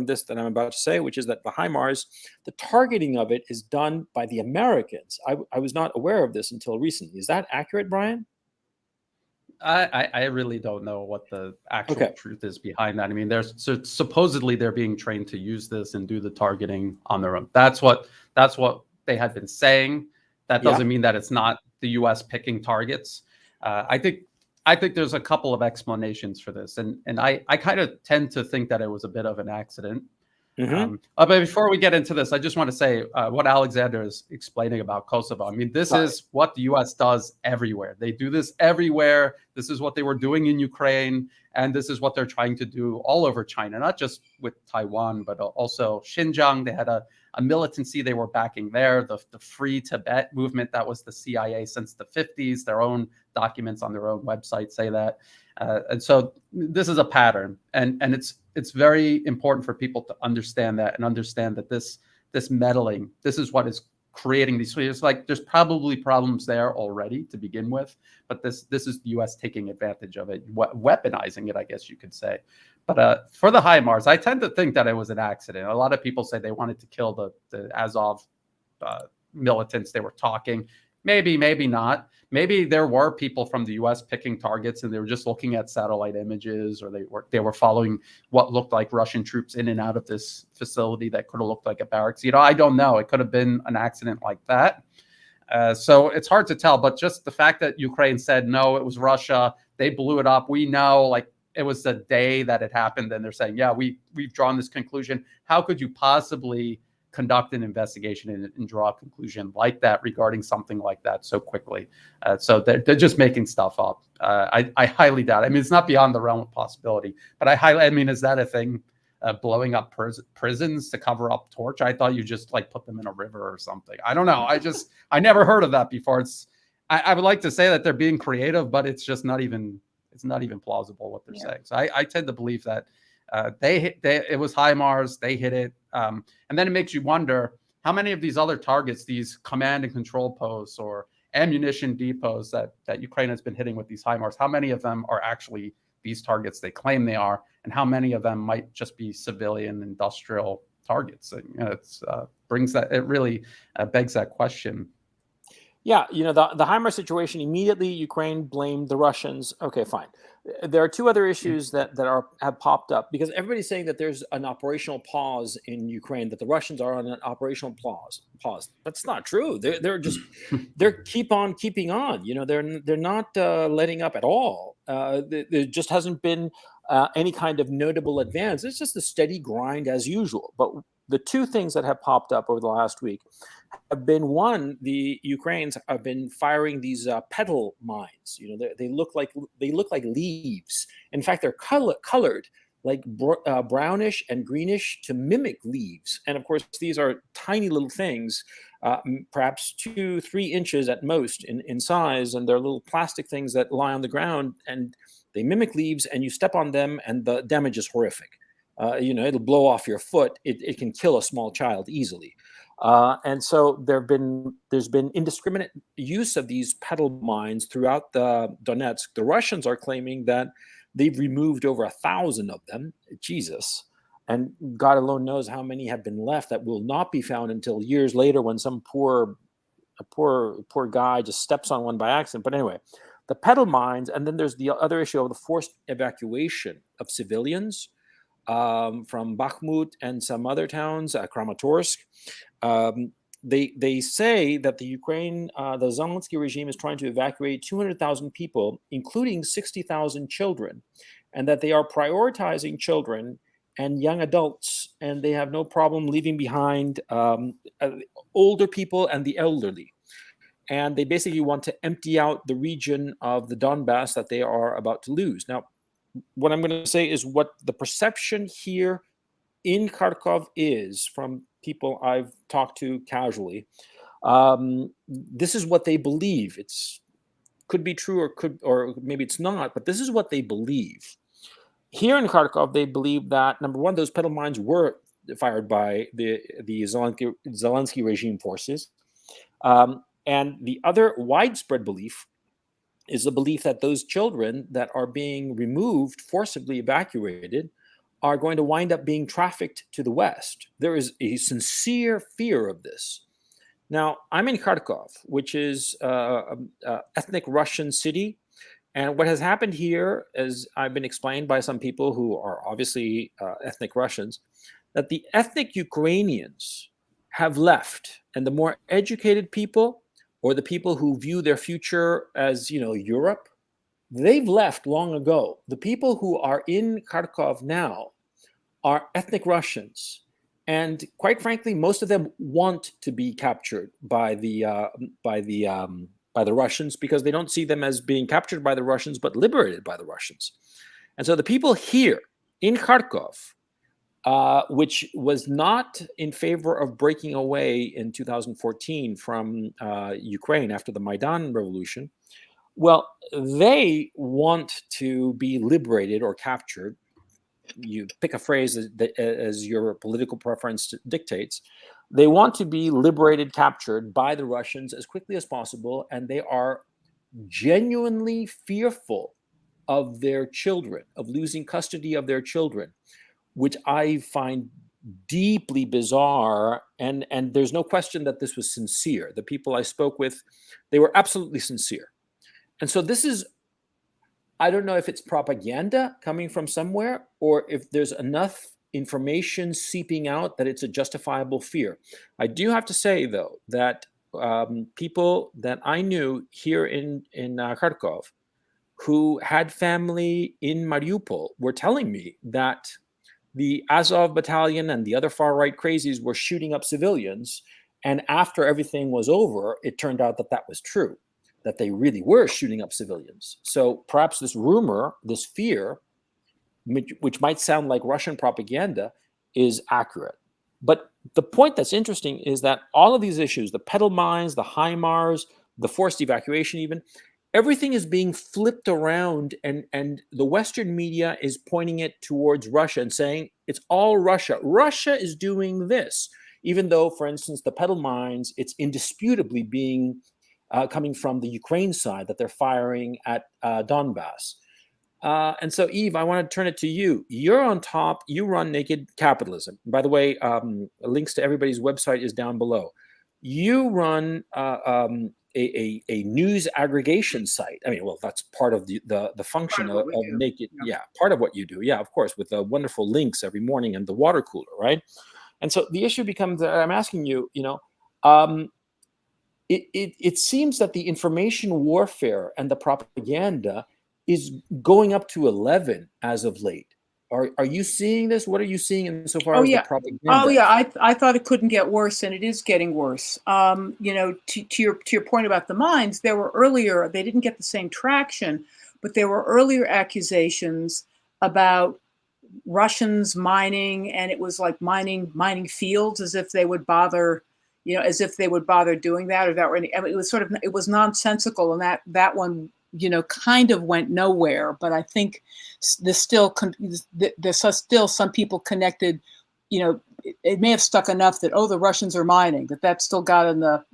this that I'm about to say, which is that the HIMARS, the targeting of it is done by the Americans. I was not aware of this until recently. Is that accurate, Brian? I really don't know what the actual truth is behind that. I mean, supposedly they're being trained to use this and do the targeting on their own. That's what they had been saying. That doesn't mean that it's not the U.S. picking targets. I think there's a couple of explanations for this, and I kind of tend to think that it was a bit of an accident. But before we get into this, I just want to say what Alexander is explaining about Kosovo. I mean, this is what the U.S. does everywhere. They do this everywhere. This is what they were doing in Ukraine, and this is what they're trying to do all over China, not just with Taiwan, but also Xinjiang. They had a militancy they were backing there, the Free Tibet movement. That was the CIA since the 50s. Their own documents on their own website say that. And so this is a pattern, and it's very important for people to understand that, and understand that this meddling, this is what is creating these. It's like there's probably problems there already to begin with, but this is the U.S. taking advantage of it, weaponizing it, I guess you could say. But for the HIMARS, I tend to think that it was an accident. A lot of people say they wanted to kill the Azov militants. They were talking. Maybe, maybe not. Maybe there were people from the U.S. picking targets, and they were just looking at satellite images, or they were following what looked like Russian troops in and out of this facility that could have looked like a barracks. I don't know. It could have been an accident like that. So it's hard to tell. But just the fact that Ukraine said no, it was Russia. They blew it up. We know, like, it was the day that it happened, and they're saying, yeah, we've drawn this conclusion. How could you possibly conduct an investigation and draw a conclusion like that regarding something like that so quickly? So they're just making stuff up. I highly doubt it. I mean, it's not beyond the realm of possibility, but I mean, is that a thing? Blowing up prisons to cover up torch? I thought you just like put them in a river or something. I don't know. I never heard of that before. I would like to say that they're being creative, but it's just not even plausible what they're saying. So I tend to believe that it was HIMARS. They hit it. And then it makes you wonder how many of these other targets, these command and control posts or ammunition depots that Ukraine has been hitting with these HIMARS, how many of them are actually these targets they claim they are, and how many of them might just be civilian industrial targets? It really begs that question. Yeah, the HIMARS situation, immediately Ukraine blamed the Russians. Okay, fine. There are two other issues that have popped up, because everybody's saying that there's an operational pause in Ukraine, that the Russians are on an operational pause. That's not true. They're keep on keeping on. They're not letting up at all. There just hasn't been any kind of notable advance. It's just a steady grind as usual. But the two things that have popped up over the last week have been, one, the Ukrainians have been firing these petal mines. They look like leaves. In fact, they're colored like brownish and greenish to mimic leaves. And of course, these are tiny little things, perhaps 2-3 inches at most in size, and they're little plastic things that lie on the ground, and they mimic leaves, and you step on them, and the damage is horrific. It'll blow off your foot. It can kill a small child easily. And so there's been indiscriminate use of these petal mines throughout the Donetsk. The Russians are claiming that they've removed over 1,000 of them. Jesus. And God alone knows how many have been left that will not be found until years later, when some poor guy just steps on one by accident. But anyway, the petal mines, and then there's the other issue of the forced evacuation of civilians from Bakhmut and some other towns, Kramatorsk. They say that the Zelensky regime is trying to evacuate 200,000 people, including 60,000 children, and that they are prioritizing children and young adults, and they have no problem leaving behind older people and the elderly. And they basically want to empty out the region of the Donbass that they are about to lose. Now, what I'm going to say is what the perception here in Kharkov is from people I've talked to casually. This is what they believe. It's could be true or maybe it's not, but this is what they believe. Here in Kharkov, they believe that, number one, those pedal mines were fired by the Zelensky regime forces. And the other widespread belief is the belief that those children that are being removed, forcibly evacuated, are going to wind up being trafficked to the West. There is a sincere fear of this. Now, I'm in Kharkov, which is an ethnic Russian city. And what has happened here, as I've been explained by some people who are obviously ethnic Russians, that the ethnic Ukrainians have left, and the more educated people, or the people who view their future as, Europe, they've left long ago. The people who are in Kharkov now are ethnic Russians. And quite frankly, most of them want to be captured by the Russians, because they don't see them as being captured by the Russians, but liberated by the Russians. And so the people here in Kharkov, which was not in favor of breaking away in 2014 from Ukraine after the Maidan revolution, well, they want to be liberated or captured. You pick a phrase as your political preference dictates. They want to be liberated, captured by the Russians as quickly as possible, and they are genuinely fearful of their children, of losing custody of their children, which I find deeply bizarre. And there's no question that this was sincere. The people I spoke with, they were absolutely sincere. And so this is, I don't know if it's propaganda coming from somewhere or if there's enough information seeping out that it's a justifiable fear. I do have to say, though, that people that I knew here in Kharkov who had family in Mariupol were telling me that the Azov battalion and the other far-right crazies were shooting up civilians. And after everything was over, it turned out that that was true, that they really were shooting up civilians. So perhaps this rumor, this fear, which might sound like Russian propaganda, is accurate. But the point that's interesting is that all of these issues, the pedal mines, the HIMARS, the forced evacuation even, everything is being flipped around, and the Western media is pointing it towards Russia and saying it's all Russia. Russia is doing this, even though, for instance, the pedal mines, it's indisputably being coming from the Ukraine side, that they're firing at Donbass. And so, Yves, I want to turn it to you. You're on top. You run Naked Capitalism. By the way, links to everybody's website is down below. You run a news aggregation site. I mean, well, that's part of the function of Naked. Yeah, part of what you do. Yeah, of course, with the wonderful links every morning and the water cooler, right? And so the issue becomes, I'm asking you, it seems that the information warfare and the propaganda is going up to 11 as of late. Are you seeing this? What are you seeing insofar as the propaganda? Oh yeah, I thought it couldn't get worse, and it is getting worse. To your point about the mines, there were earlier, they didn't get the same traction, but there were earlier accusations about Russians mining, and it was like mining fields, as if they would bother, doing that, or that were any, I mean, it was nonsensical, and that one, kind of went nowhere. But I think there's still some people connected. It may have stuck enough that, the Russians are mining, that still got in the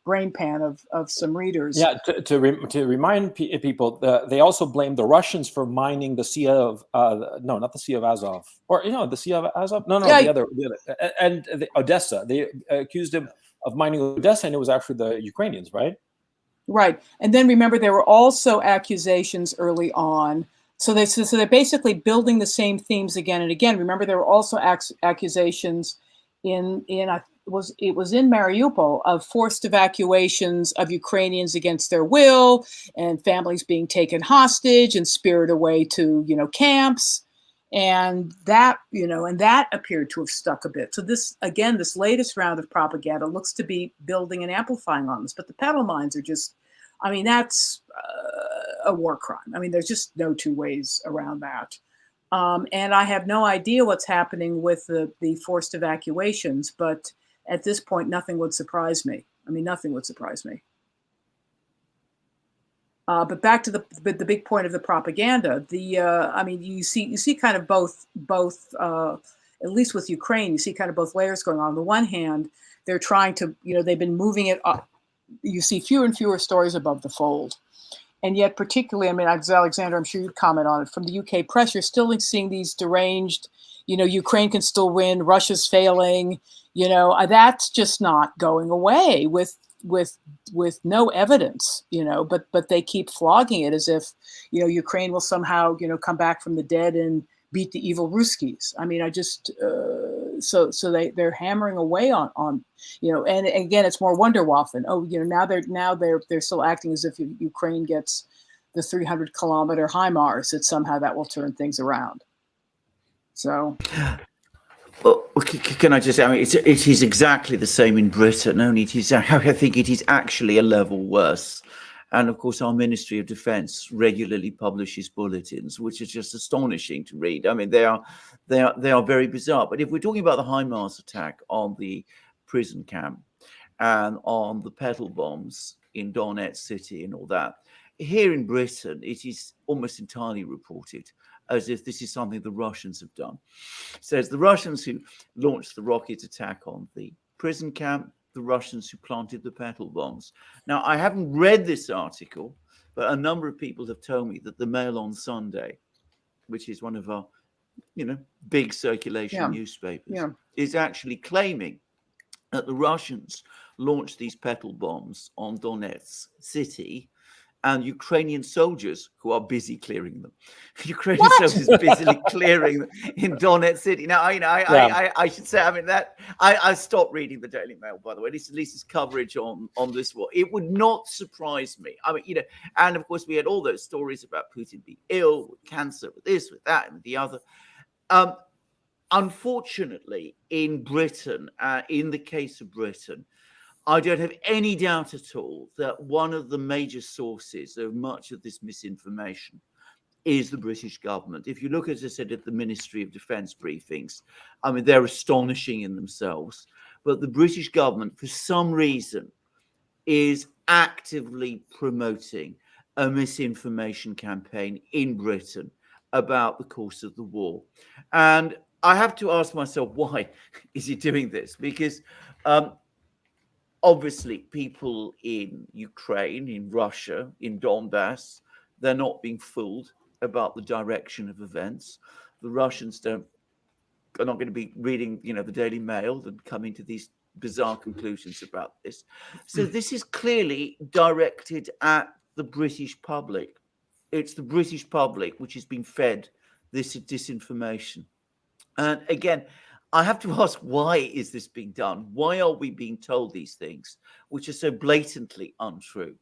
brain pan of some readers. Yeah, to remind people, they also blame the Russians for mining the Sea of no, not the Sea of Azov, or the Sea of Azov. No, yeah. the other, and Odessa. They accused him of mining Odessa, and it was actually the Ukrainians, right? Right, and then remember, there were also accusations early on. So they're basically building the same themes again and again. Remember, there were also accusations it was in Mariupol of forced evacuations of Ukrainians against their will, and families being taken hostage and spirited away to camps, and that appeared to have stuck a bit. So this latest round of propaganda looks to be building and amplifying on this. But the pedal mines are just, I mean, that's a war crime. I mean, there's just no two ways around that. And I have no idea what's happening with the forced evacuations, but at this point, nothing would surprise me. I mean, nothing would surprise me. But back to the big point of the propaganda. I mean, you see kind of both. At least with Ukraine, you see kind of both layers going on. On the one hand, they're trying to, they've been moving it up. You see fewer and fewer stories above the fold. And yet, particularly, I mean, Alexander, I'm sure you'd comment on it, from the UK press, you're still seeing these deranged, Ukraine can still win, Russia's failing, that's just not going away with no evidence, but they keep flogging it as if, Ukraine will somehow, come back from the dead and beat the evil Ruskies. I mean, I just, so they're hammering away on, and again, it's more Wunderwaffen. Oh, now they're still acting as if Ukraine gets the 300-kilometer HIMARS, that somehow that will turn things around. So. Well, can I just say, I mean, it is exactly the same in Britain, only I think it is actually a level worse. And of course, our Ministry of Defence regularly publishes bulletins, which is just astonishing to read. I mean, they are very bizarre. But if we're talking about the HIMARS attack on the prison camp and on the petal bombs in Donetsk city and all that, here in Britain, it is almost entirely reported as if this is something the Russians have done. So it's the Russians who launched the rocket attack on the prison camp, the Russians who planted the petal bombs. Now, I haven't read this article, but a number of people have told me that the Mail on Sunday, which is one of our, big circulation newspapers, is actually claiming that the Russians launched these petal bombs on Donetsk city, and Ukrainian soldiers who are busy clearing them. Ukrainian soldiers busily clearing them in Donetsk city. Now, I should say, I mean, that I stopped reading the Daily Mail, by the way. At least its coverage on this war. It would not surprise me. I mean, and of course we had all those stories about Putin being ill with cancer, with this, with that, and with the other. Unfortunately, in Britain, in the case of Britain, I don't have any doubt at all that one of the major sources of much of this misinformation is the British government. If you look, as I said, at the Ministry of Defence briefings, I mean, they're astonishing in themselves. But the British government, for some reason, is actively promoting a misinformation campaign in Britain about the course of the war. And I have to ask myself, why is he doing this? Because obviously, people in Ukraine, in Russia, in Donbass, they're not being fooled about the direction of events. The Russians are not going to be reading, the Daily Mail and coming to these bizarre conclusions about this. So this is clearly directed at the British public. It's the British public which is being fed this disinformation. And again, I have to ask, why is this being done? Why are we being told these things, which are so blatantly untrue?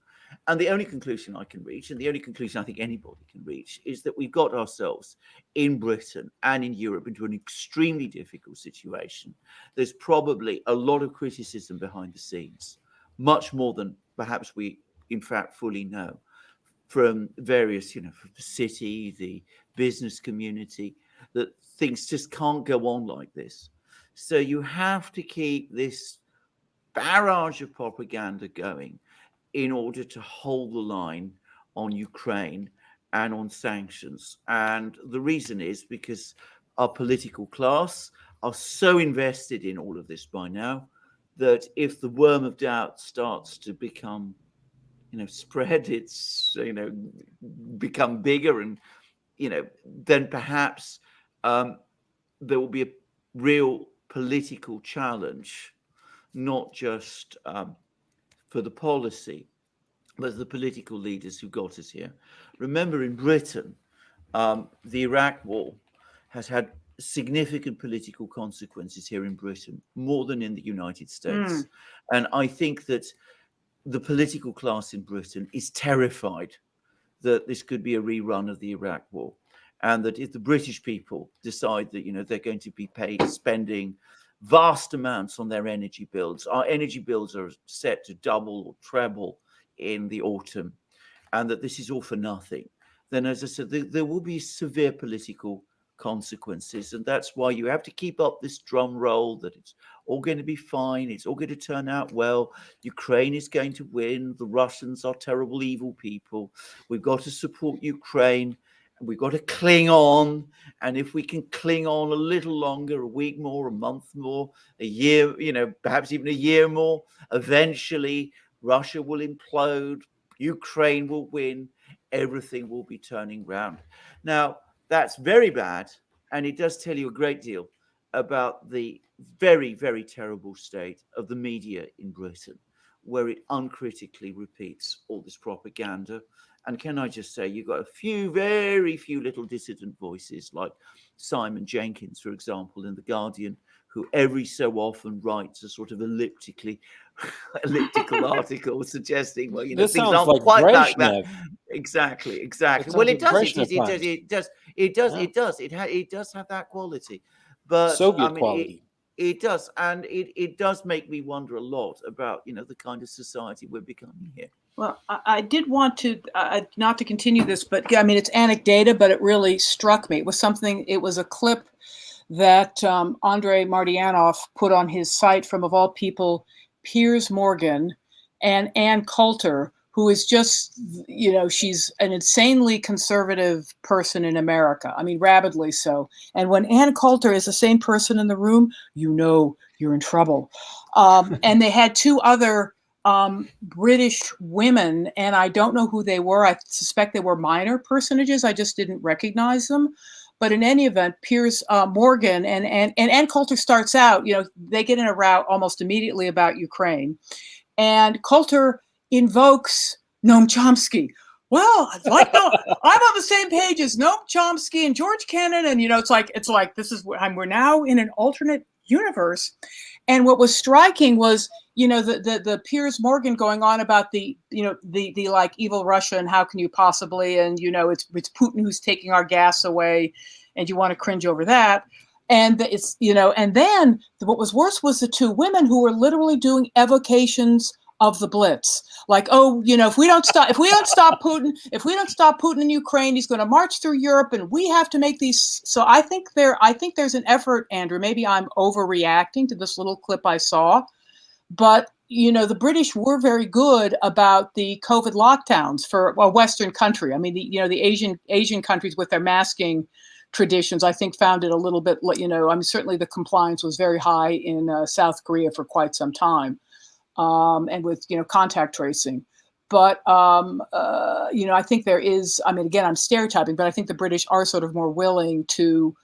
And the only conclusion I can reach, and the only conclusion I think anybody can reach, is that we've got ourselves in Britain and in Europe into an extremely difficult situation. There's probably a lot of criticism behind the scenes, much more than perhaps we, in fact, fully know, from various, from the city, the business community, that things just can't go on like this. So you have to keep this barrage of propaganda going in order to hold the line on Ukraine and on sanctions. And the reason is because our political class are so invested in all of this by now that if the worm of doubt starts to become, spread, it's, become bigger and, then perhaps there will be a real political challenge, not just for the policy, but the political leaders who got us here. Remember, in Britain, the Iraq war has had significant political consequences here in Britain, more than in the United States. And I think that the political class in Britain is terrified that this could be a rerun of the Iraq war. And that if the British people decide that, they're going to be spending vast amounts on their energy bills, our energy bills are set to double or treble in the autumn. and that this is all for nothing, then, as I said, there will be severe political consequences. And that's why you have to keep up this drum roll that it's all going to be fine. It's all going to turn out well. Ukraine is going to win. The Russians are terrible, evil people. We've got to support Ukraine. We've got to cling on. And if we can cling on a little longer, a week more, a month more, a year, perhaps even a year more, eventually Russia will implode. Ukraine will win. Everything will be turning round. Now, that's very bad. And it does tell you a great deal about the very, very terrible state of the media in Britain, where it uncritically repeats all this propaganda. And can I just say, you've got very few little dissident voices like Simon Jenkins, for example, in The Guardian, who every so often writes a sort of elliptical article suggesting, well, This things sounds aren't like quite like that. Brezhnev. Exactly. It Well, sounds it like does. Brezhnev times. It does. Yeah. It does have that quality. But Soviet quality. It does, and it does make me wonder a lot about the kind of society we're becoming here. Well, I did want to, not to continue this, but I mean, it's anecdata, but it really struck me. It was a clip that Andrei Martyanov put on his site from, of all people, Piers Morgan and Ann Coulter, who is just, she's an insanely conservative person in America. I mean, rabidly so. And when Ann Coulter is the same person in the room, you're in trouble. And they had two other British women, and I don't know who they were. I suspect they were minor personages. I just didn't recognize them. But in any event, Piers Morgan and Ann Coulter starts out, they get in a row almost immediately about Ukraine. And Coulter invokes Noam Chomsky. Well, I'm on the same page as Noam Chomsky and George Kennan. And, it's like we're now in an alternate universe. And what was striking was, the Piers Morgan going on about the like evil Russia and how can you possibly, and, it's Putin who's taking our gas away and you want to cringe over that. And and then what was worse was the two women who were literally doing evocations of the Blitz. Like, if we don't stop Putin in Ukraine, he's going to march through Europe, and we have to make these. So I think there's an effort, Andrew. Maybe I'm overreacting to this little clip I saw, but the British were very good about the COVID lockdowns for a Western country. I mean, the Asian countries with their masking traditions, I think, found it a little bit. Certainly the compliance was very high in South Korea for quite some time. And with contact tracing, but I think there is. I mean, again, I'm stereotyping, but I think the British are sort of more willing to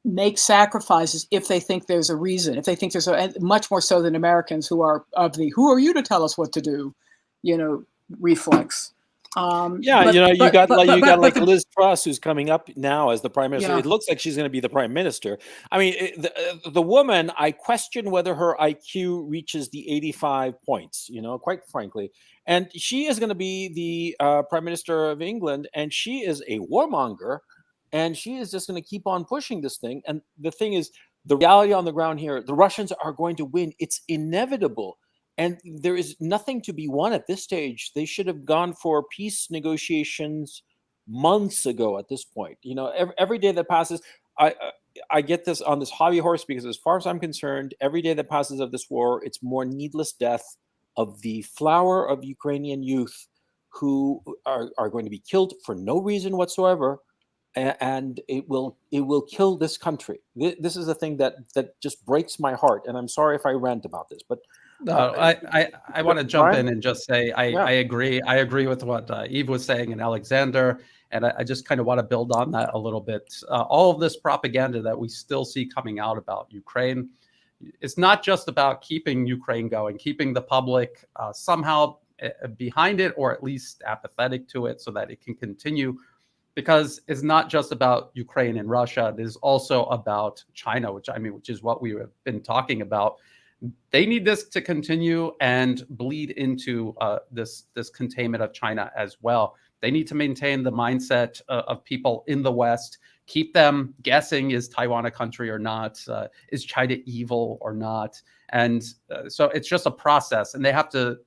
make sacrifices if they think there's a reason. If they think there's much more so than Americans, who are of the "who are you to tell us what to do," reflex. You got Liz Truss, who's coming up now as the prime minister. Yeah. It looks like she's going to be the prime minister. I mean, the woman, I question whether her IQ reaches the 85 points, quite frankly. And she is going to be the prime minister of England, and she is a warmonger, and she is just going to keep on pushing this thing. And the thing is, the reality on the ground here, the Russians are going to win. It's inevitable. And there is nothing to be won at this stage. They should have gone for peace negotiations months ago at this point. Every day that passes, I get this on this hobby horse, because as far as I'm concerned, every day that passes of this war, it's more needless death of the flower of Ukrainian youth who are going to be killed for no reason whatsoever. And it will kill this country. This is the thing that just breaks my heart. And I'm sorry if I rant about this, but I want to jump in and just say I agree. I agree with what Yves was saying and Alexander, and I just kind of want to build on that a little bit. All of this propaganda that we still see coming out about Ukraine, it's not just about keeping Ukraine going, keeping the public somehow behind it, or at least apathetic to it, so that it can continue. Because it's not just about Ukraine and Russia. It is also about China, which is what we have been talking about. They need this to continue and bleed into this containment of China as well. They need to maintain the mindset of people in the West, keep them guessing, is Taiwan a country or not? Is China evil or not? And so it's just a process, and they have to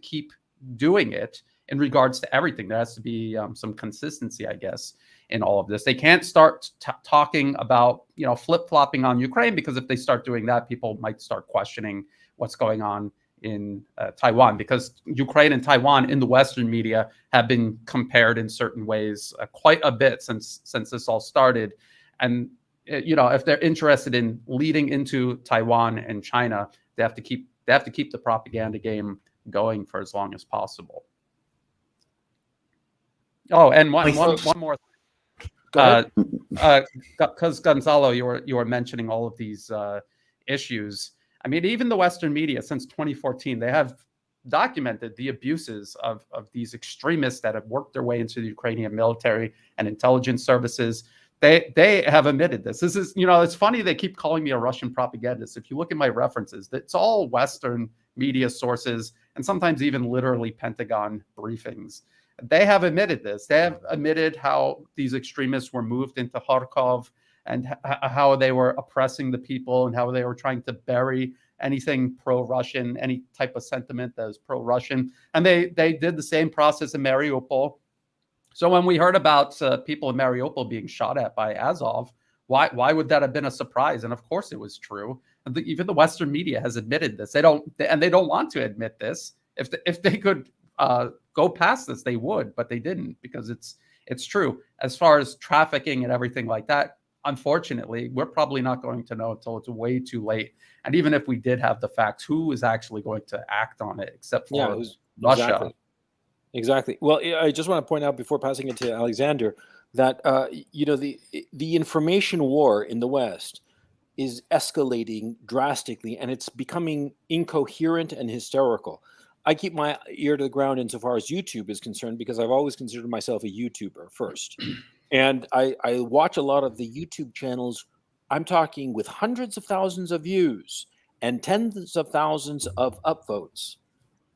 keep doing it in regards to everything. There has to be some consistency, I guess, in all of this. They can't start talking about, flip-flopping on Ukraine, because if they start doing that, people might start questioning what's going on in Taiwan, because Ukraine and Taiwan in the Western media have been compared in certain ways quite a bit since this all started. And if they're interested in leading into Taiwan and China, they have to keep the propaganda game going for as long as possible. Oh, and one more. Because Gonzalo, you were mentioning all of these issues. I mean, even the Western media since 2014, they have documented the abuses of these extremists that have worked their way into the Ukrainian military and intelligence services. They have admitted this. This is, it's funny they keep calling me a Russian propagandist. If you look at my references, it's all Western media sources, and sometimes even literally Pentagon briefings. They have admitted this. They have admitted how these extremists were moved into Kharkov, and how they were oppressing the people, and how they were trying to bury anything pro-Russian, any type of sentiment that was pro-Russian. And they did the same process in Mariupol. So when we heard about people in Mariupol being shot at by Azov, why would that have been a surprise? And of course it was true. And even the Western media has admitted this. They don't want to admit this. If they could go past this, they would, but they didn't, because it's true. As far as trafficking and everything like that, unfortunately, we're probably not going to know until it's way too late. And even if we did have the facts, who is actually going to act on it except for Russia? Exactly. Well, I just want to point out before passing it to Alexander that the information war in the West is escalating drastically, and it's becoming incoherent and hysterical. I keep my ear to the ground insofar as YouTube is concerned, because I've always considered myself a YouTuber first. And I watch a lot of the YouTube channels, I'm talking with hundreds of thousands of views and tens of thousands of upvotes.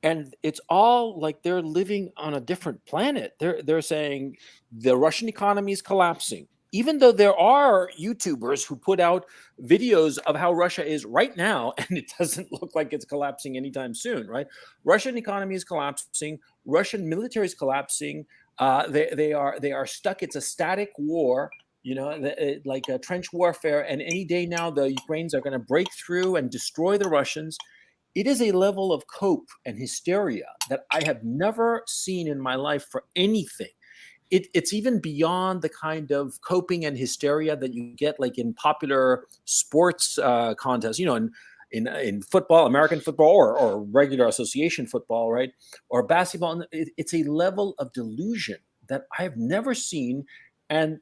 And it's all like they're living on a different planet. They're saying the Russian economy is collapsing, even though there are YouTubers who put out videos of how Russia is right now, and it doesn't look like it's collapsing anytime soon, right? Russian economy is collapsing. Russian military is collapsing. They are stuck. It's a static war, like a trench warfare. And any day now, the Ukrainians are going to break through and destroy the Russians. It is a level of cope and hysteria that I have never seen in my life for anything. It's even beyond the kind of coping and hysteria that you get like in popular sports contests, in football, American football, or regular association football, right? Or basketball. It's a level of delusion that I have never seen. And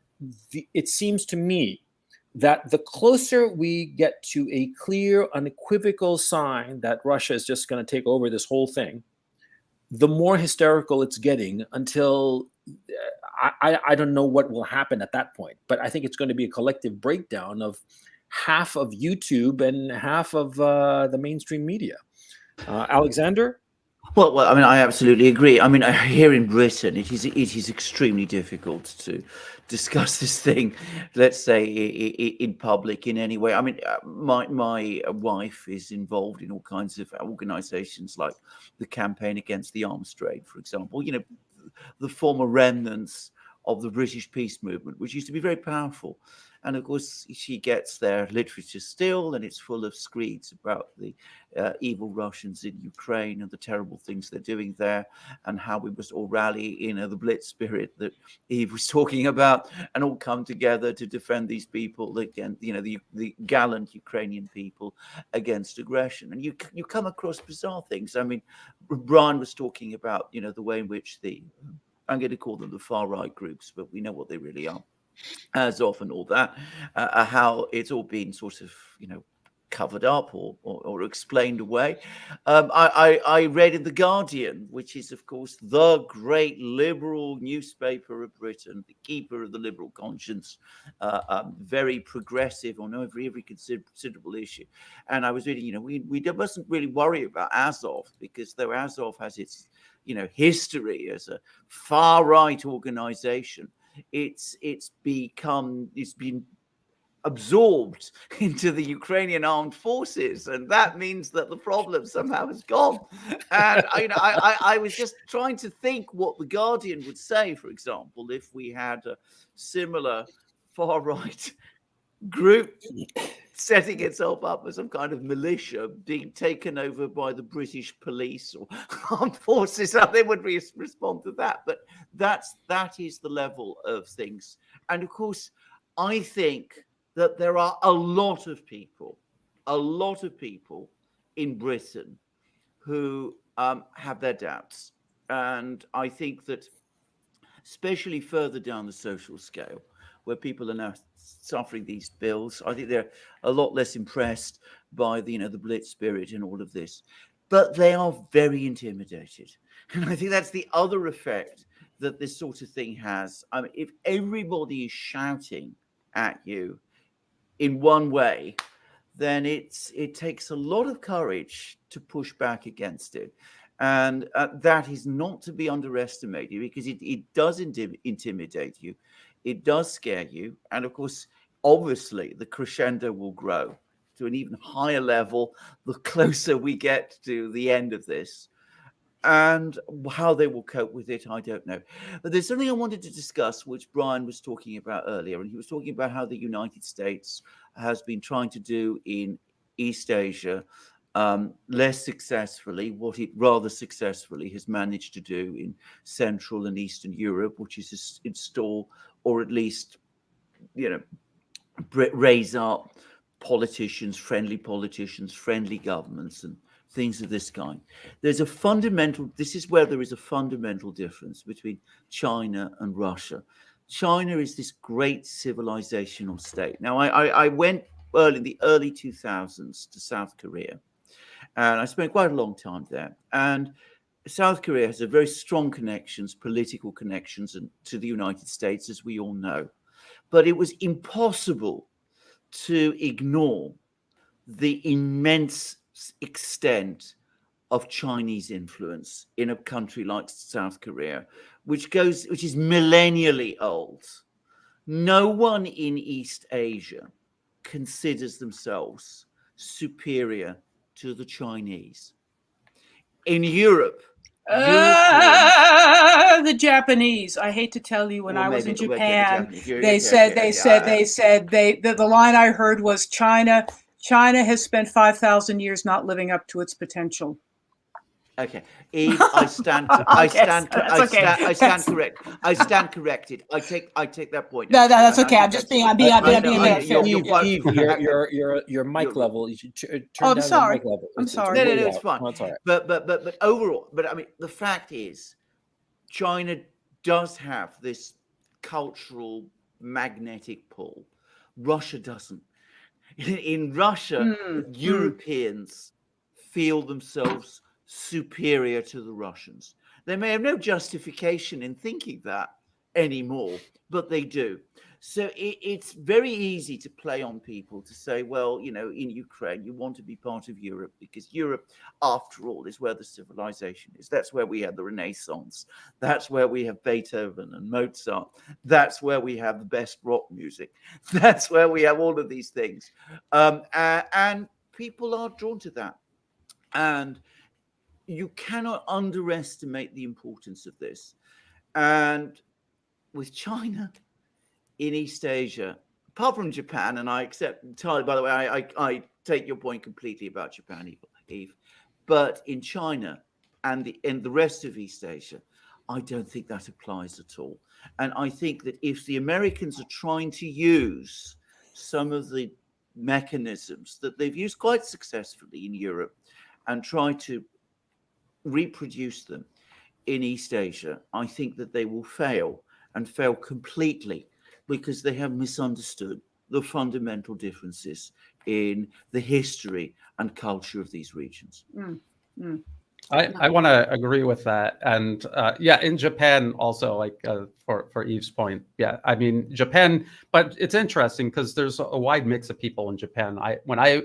it seems to me that the closer we get to a clear, unequivocal sign that Russia is just going to take over this whole thing, the more hysterical it's getting, until I don't know what will happen at that point. But I think it's going to be a collective breakdown of half of YouTube and half of the mainstream media. Alexander? Well, I mean, I absolutely agree. I mean, here in Britain, it is extremely difficult to discuss this thing, let's say, in public in any way. I mean, my wife is involved in all kinds of organizations, like the Campaign Against the Arms Trade, for example, the former remnants of the British peace movement, which used to be very powerful. And of course, she gets their literature still, and it's full of screeds about the evil Russians in Ukraine and the terrible things they're doing there, and how we must all rally in the Blitz spirit that Yves was talking about, and all come together to defend these people against, the gallant Ukrainian people against aggression. And you come across bizarre things. I mean, Brian was talking about, the way in which I'm going to call them the far right groups, but we know what they really are, as often all that, how it's all been sort of, covered up or explained away. I read in The Guardian, which is, of course, the great liberal newspaper of Britain, the keeper of the liberal conscience, very progressive on every considerable issue. And I was reading, we mustn't really worry about Azov, because though Azov has its, history as a far right organization, it's been absorbed into the Ukrainian armed forces, and that means that the problem somehow has gone. And I was just trying to think what the Guardian would say, for example, if we had a similar far-right group setting itself up as some kind of militia being taken over by the British police or armed forces, how they would respond to that. But that is the level of things. And of course, I think that there are a lot of people in Britain who have their doubts. And I think that especially further down the social scale, where people are now suffering these bills, I think they're a lot less impressed by the Blitz spirit and all of this. But they are very intimidated. And I think that's the other effect that this sort of thing has. I mean, if everybody is shouting at you in one way, then it takes a lot of courage to push back against it. And that is not to be underestimated, because it does intimidate you. It does scare you. And of course, obviously, the crescendo will grow to an even higher level the closer we get to the end of this. And how they will cope with it, I don't know. But there's something I wanted to discuss, which Brian was talking about earlier. And he was talking about how the United States has been trying to do in East Asia less successfully, what it rather successfully has managed to do in Central and Eastern Europe, which is install, or at least, raise up friendly politicians, friendly governments, and things of this kind. This is where there is a fundamental difference between China and Russia. China is this great civilizational state. Now, I went in the early 2000s to South Korea, and I spent quite a long time there. And South Korea has a very strong political connections to the United States, as we all know. But it was impossible to ignore the immense extent of Chinese influence in a country like South Korea, which is millennially old. No one in East Asia considers themselves superior to the Chinese. In Europe, the Japanese. I hate to tell you, when I was in Japan, the line I heard was China has spent 5,000 years not living up to its potential. Okay, Eve, I stand corrected. I take that point. No, that's okay. I'm being your mic level. You should turn down the mic level. I'm sorry. No, it's fine. No, it's all right. But overall, I mean, the fact is, China does have this cultural magnetic pull. Russia doesn't. In Russia, Europeans feel themselves superior to the Russians. They may have no justification in thinking that anymore, but they do. So it's very easy to play on people to say, well, in Ukraine, you want to be part of Europe because Europe, after all, is where the civilization is. That's where we have the Renaissance. That's where we have Beethoven and Mozart. That's where we have the best rock music. That's where we have all of these things. And people are drawn to that. And you cannot underestimate the importance of this. And with China in East Asia, apart from Japan, and I accept entirely, by the way, I take your point completely about Japan, Eve, but in China and in the rest of East Asia, I don't think that applies at all. And I think that if the Americans are trying to use some of the mechanisms that they've used quite successfully in Europe and try to reproduce them in East Asia, I think that they will fail and fail completely, because they have misunderstood the fundamental differences in the history and culture of these regions. I want to agree with that. And in Japan also, like for Yves' point, I mean, Japan, but it's interesting because there's a wide mix of people in Japan. When I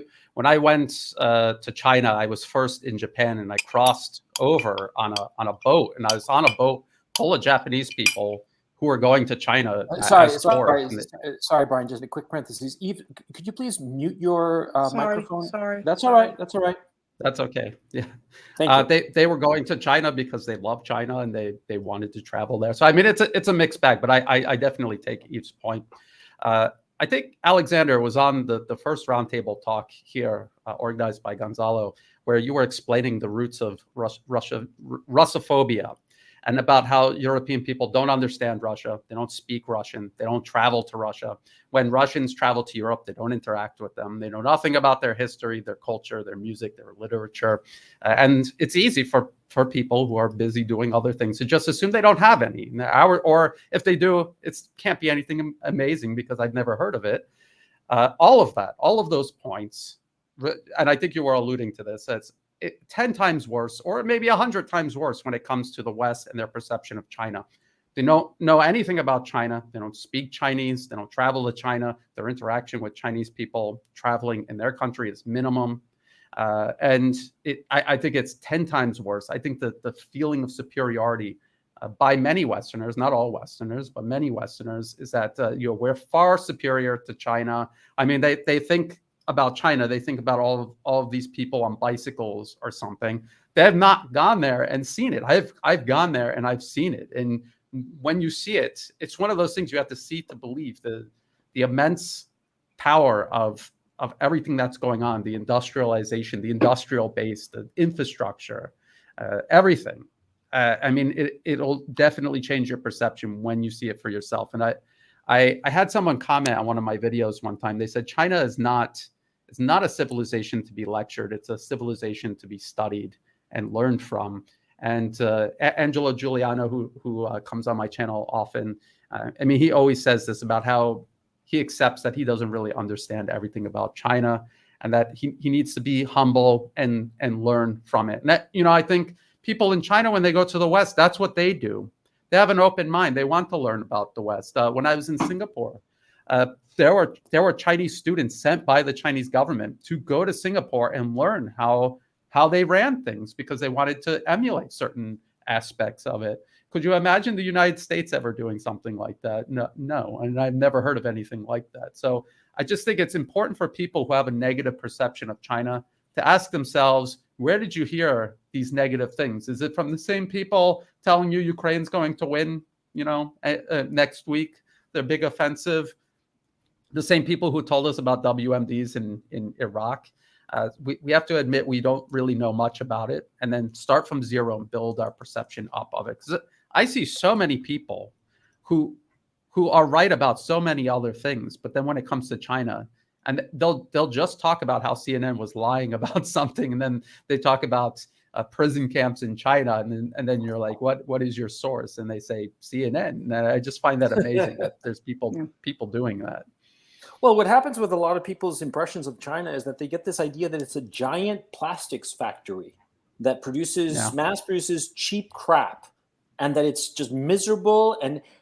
went to China, I was first in Japan, and I crossed over on a boat, and I was on a boat full of Japanese people who who are going to China Sorry, as tourists. sorry, Brian. Just a quick parenthesis. Eve, could you please mute your microphone? Sorry. That's all right. That's all right. That's okay. Yeah. Thank you. They were going to China because they love China and they wanted to travel there. So I mean, it's a mixed bag, but I definitely take Eve's point. I think Alexander was on the first roundtable talk here, organized by Gonzalo, where you were explaining the roots of Russophobia, and about how European people don't understand Russia. They don't speak Russian. They don't travel to Russia. When Russians travel to Europe, they don't interact with them. They know nothing about their history, their culture, their music, their literature. And it's easy for people who are busy doing other things to just assume they don't have any. Or if they do, it can't be anything amazing because I've never heard of it. All of that, all of those points, and I think you were alluding to this, it's 10 times worse, or maybe 100 times worse when it comes to the West and their perception of China. They don't know anything about China. They don't speak Chinese. They don't travel to China. Their interaction with Chinese people traveling in their country is minimum. And I think it's 10 times worse. I think that the feeling of superiority by many Westerners, not all Westerners, but many Westerners, is that we're far superior to China. I mean, they think about China, they think about all of these people on bicycles or something. They have not gone there and seen it. I've gone there and I've seen it. And when you see it, it's one of those things you have to see to believe. The immense power of everything that's going on, the industrialization, the industrial base, the infrastructure, everything. I mean, it'll definitely change your perception when you see it for yourself. And I had someone comment on one of my videos one time. They said China is not a civilization to be lectured. It's a civilization to be studied and learned from. And Angelo Giuliano, who comes on my channel often, I mean, he always says this about how he accepts that he doesn't really understand everything about China, and that he needs to be humble and learn from it. And that, I think people in China, when they go to the West, that's what they do. They have an open mind. They want to learn about the West. When I was in Singapore, there were Chinese students sent by the Chinese government to go to Singapore and learn how they ran things because they wanted to emulate certain aspects of it. Could you imagine the United States ever doing something like that? No, and I've never heard of anything like that. So I just think it's important for people who have a negative perception of China to ask themselves, where did you hear these negative things? Is it from the same people telling you Ukraine's going to win, next week, their big offensive? The same people who told us about WMDs in Iraq. We have to admit we don't really know much about it, and then start from zero and build our perception up of it. Because I see so many people who are right about so many other things, but then when it comes to China, and they'll just talk about how CNN was lying about something, and then they talk about prison camps in China, and then you're like, what is your source? And they say CNN. And I just find that amazing that there's people doing that. Well, what happens with a lot of people's impressions of China is that they get this idea that it's a giant plastics factory that mass produces cheap crap, and that it's just miserable.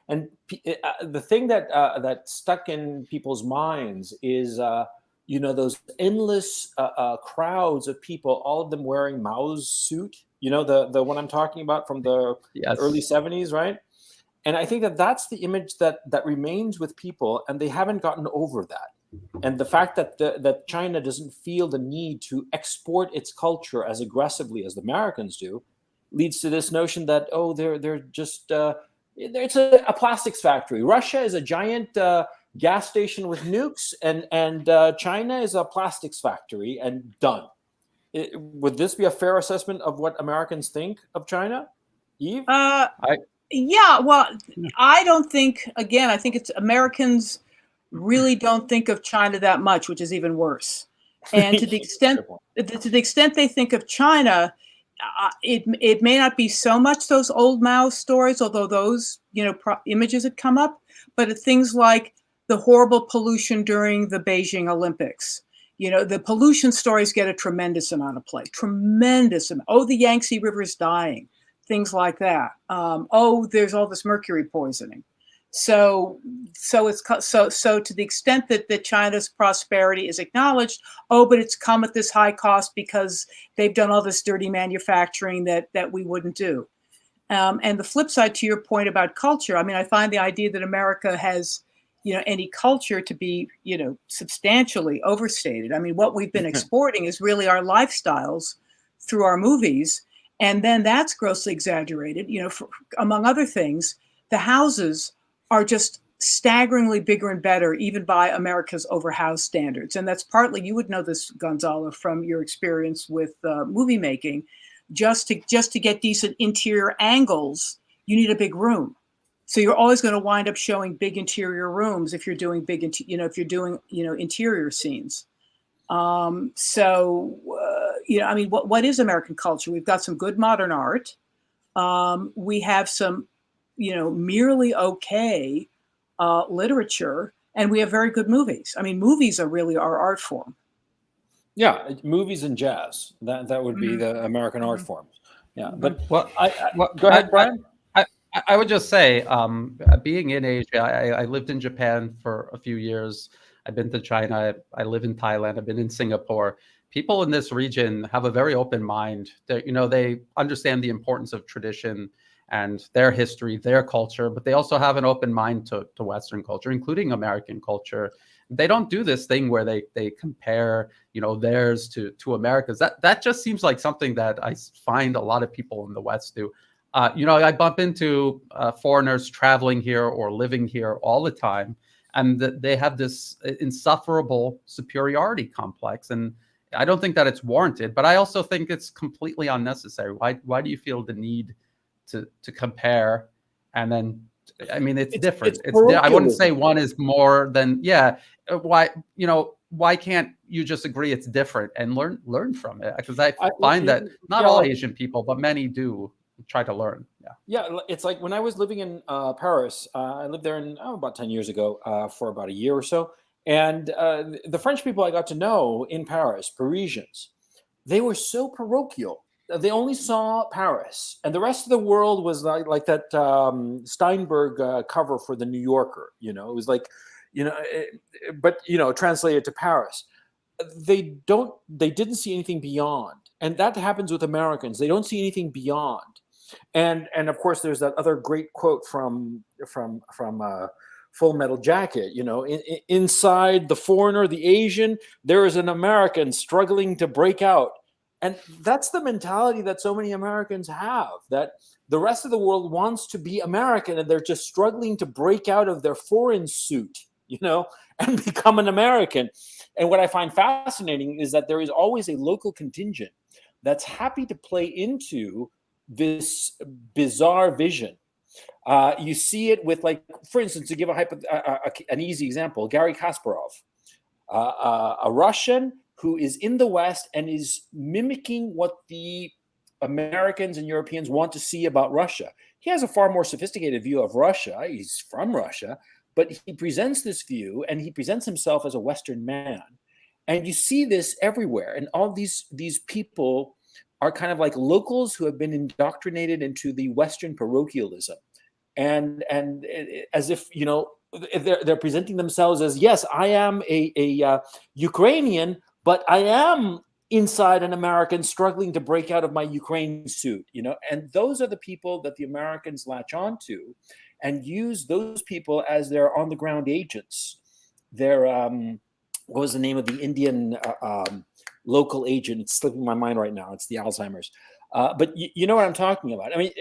And the thing that stuck in people's minds is, those endless crowds of people, all of them wearing Mao's suit. The one I'm talking about from the early 70s, right? And I think that that's the image that remains with people, and they haven't gotten over that. And the fact that China doesn't feel the need to export its culture as aggressively as the Americans do leads to this notion that, they're just it's a plastics factory. Russia is a giant gas station with nukes, and China is a plastics factory, and done. Would this be a fair assessment of what Americans think of China, Yves? Yeah, well, I don't think, again, I think it's Americans really don't think of China that much, which is even worse. And to the extent they think of China, it may not be so much those old Mao stories, although those, images had come up, but things like the horrible pollution during the Beijing Olympics. The pollution stories get a tremendous amount of play, tremendous amount. Oh, the Yangtze River is dying. Things like that. There's all this mercury poisoning. So to the extent that China's prosperity is acknowledged, but it's come at this high cost because they've done all this dirty manufacturing that we wouldn't do. And the flip side to your point about culture, I mean, I find the idea that America has, any culture to be, substantially overstated. I mean, what we've been exporting is really our lifestyles through our movies. And then that's grossly exaggerated. Among other things, the houses are just staggeringly bigger and better, even by America's overhoused standards. And that's partly, you would know this, Gonzalo, from your experience with movie making. Just to get decent interior angles, you need a big room. So you're always going to wind up showing big interior rooms if you're doing interior scenes. I mean, what is American culture? We've got some good modern art. We have some, merely okay literature, and we have very good movies. I mean, movies are really our art form. Yeah, movies and jazz. That would be the American art forms. Yeah, but Well, go ahead, Brian. I would just say, being in Asia, I lived in Japan for a few years. I've been to China. I live in Thailand. I've been in Singapore. People in this region have a very open mind. They understand the importance of tradition and their history, their culture, but they also have an open mind to Western culture, including American culture. They don't do this thing where they compare, theirs to America's. That just seems like something that I find a lot of people in the West do. I bump into foreigners traveling here or living here all the time, and they have this insufferable superiority complex. And I don't think that it's warranted, but I also think it's completely unnecessary. Why do you feel the need to compare? And then, I mean, it's different. I wouldn't say one is more than, why can't you just agree it's different and learn from it? Because I find that not all Asian people, but many do try to learn. Yeah, it's like when I was living in Paris, I lived there about 10 years ago for about a year or so. And the French people I got to know in Paris, Parisians, they were so parochial. They only saw Paris, and the rest of the world was like that Steinberg cover for the New Yorker. It was like, but translated to Paris. They didn't see anything beyond, and that happens with Americans. They don't see anything beyond. And of course, there's that other great quote from Full Metal Jacket. Inside the foreigner, the Asian, there is an American struggling to break out. And that's the mentality that so many Americans have, that the rest of the world wants to be American, and they're just struggling to break out of their foreign suit, and become an American. And what I find fascinating is that there is always a local contingent that's happy to play into this bizarre vision. You see it with, like, for instance, to give an easy example, Garry Kasparov, a Russian who is in the West and is mimicking what the Americans and Europeans want to see about Russia. He has a far more sophisticated view of Russia. He's from Russia, but he presents this view, and he presents himself as a Western man. And you see this everywhere. And all these people are kind of like locals who have been indoctrinated into the Western parochialism. And as if, they're presenting themselves as, yes, I am a Ukrainian, but I am inside an American struggling to break out of my Ukraine suit, and those are the people that the Americans latch onto and use those people as their on the ground agents. They're, what was the name of the Indian local agent? It's slipping my mind right now. It's the Alzheimer's. But you know what I'm talking about. I mean,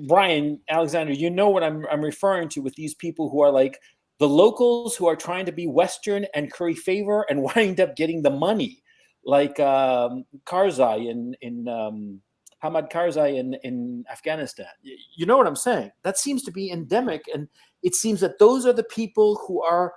Brian, Alexander, you know what I'm referring to with these people who are like the locals who are trying to be Western and curry favor and wind up getting the money, like Karzai in Hamid Karzai in Afghanistan. You know what I'm saying? That seems to be endemic, and it seems that those are the people who are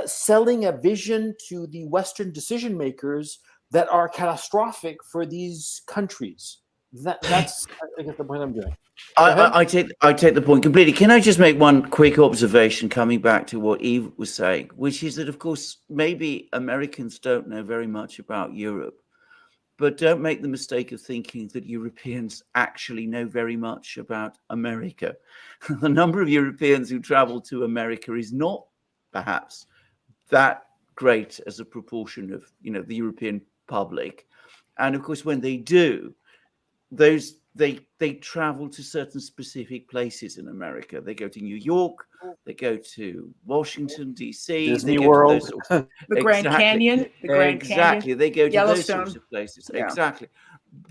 selling a vision to the Western decision makers that are catastrophic for these countries. That's I guess the point I'm doing. I take the point completely. Can I just make one quick observation coming back to what Yves was saying, which is that, of course, maybe Americans don't know very much about Europe, but don't make the mistake of thinking that Europeans actually know very much about America. The number of Europeans who travel to America is not perhaps that great as a proportion of, the European public. And of course, when they do, those they travel to certain specific places in America. They go to New York, they go to Washington D.C., Disney they go World. to those sorts of, The Grand Canyon, exactly. They go to those Yellowstone. sorts of places. Yeah. Exactly.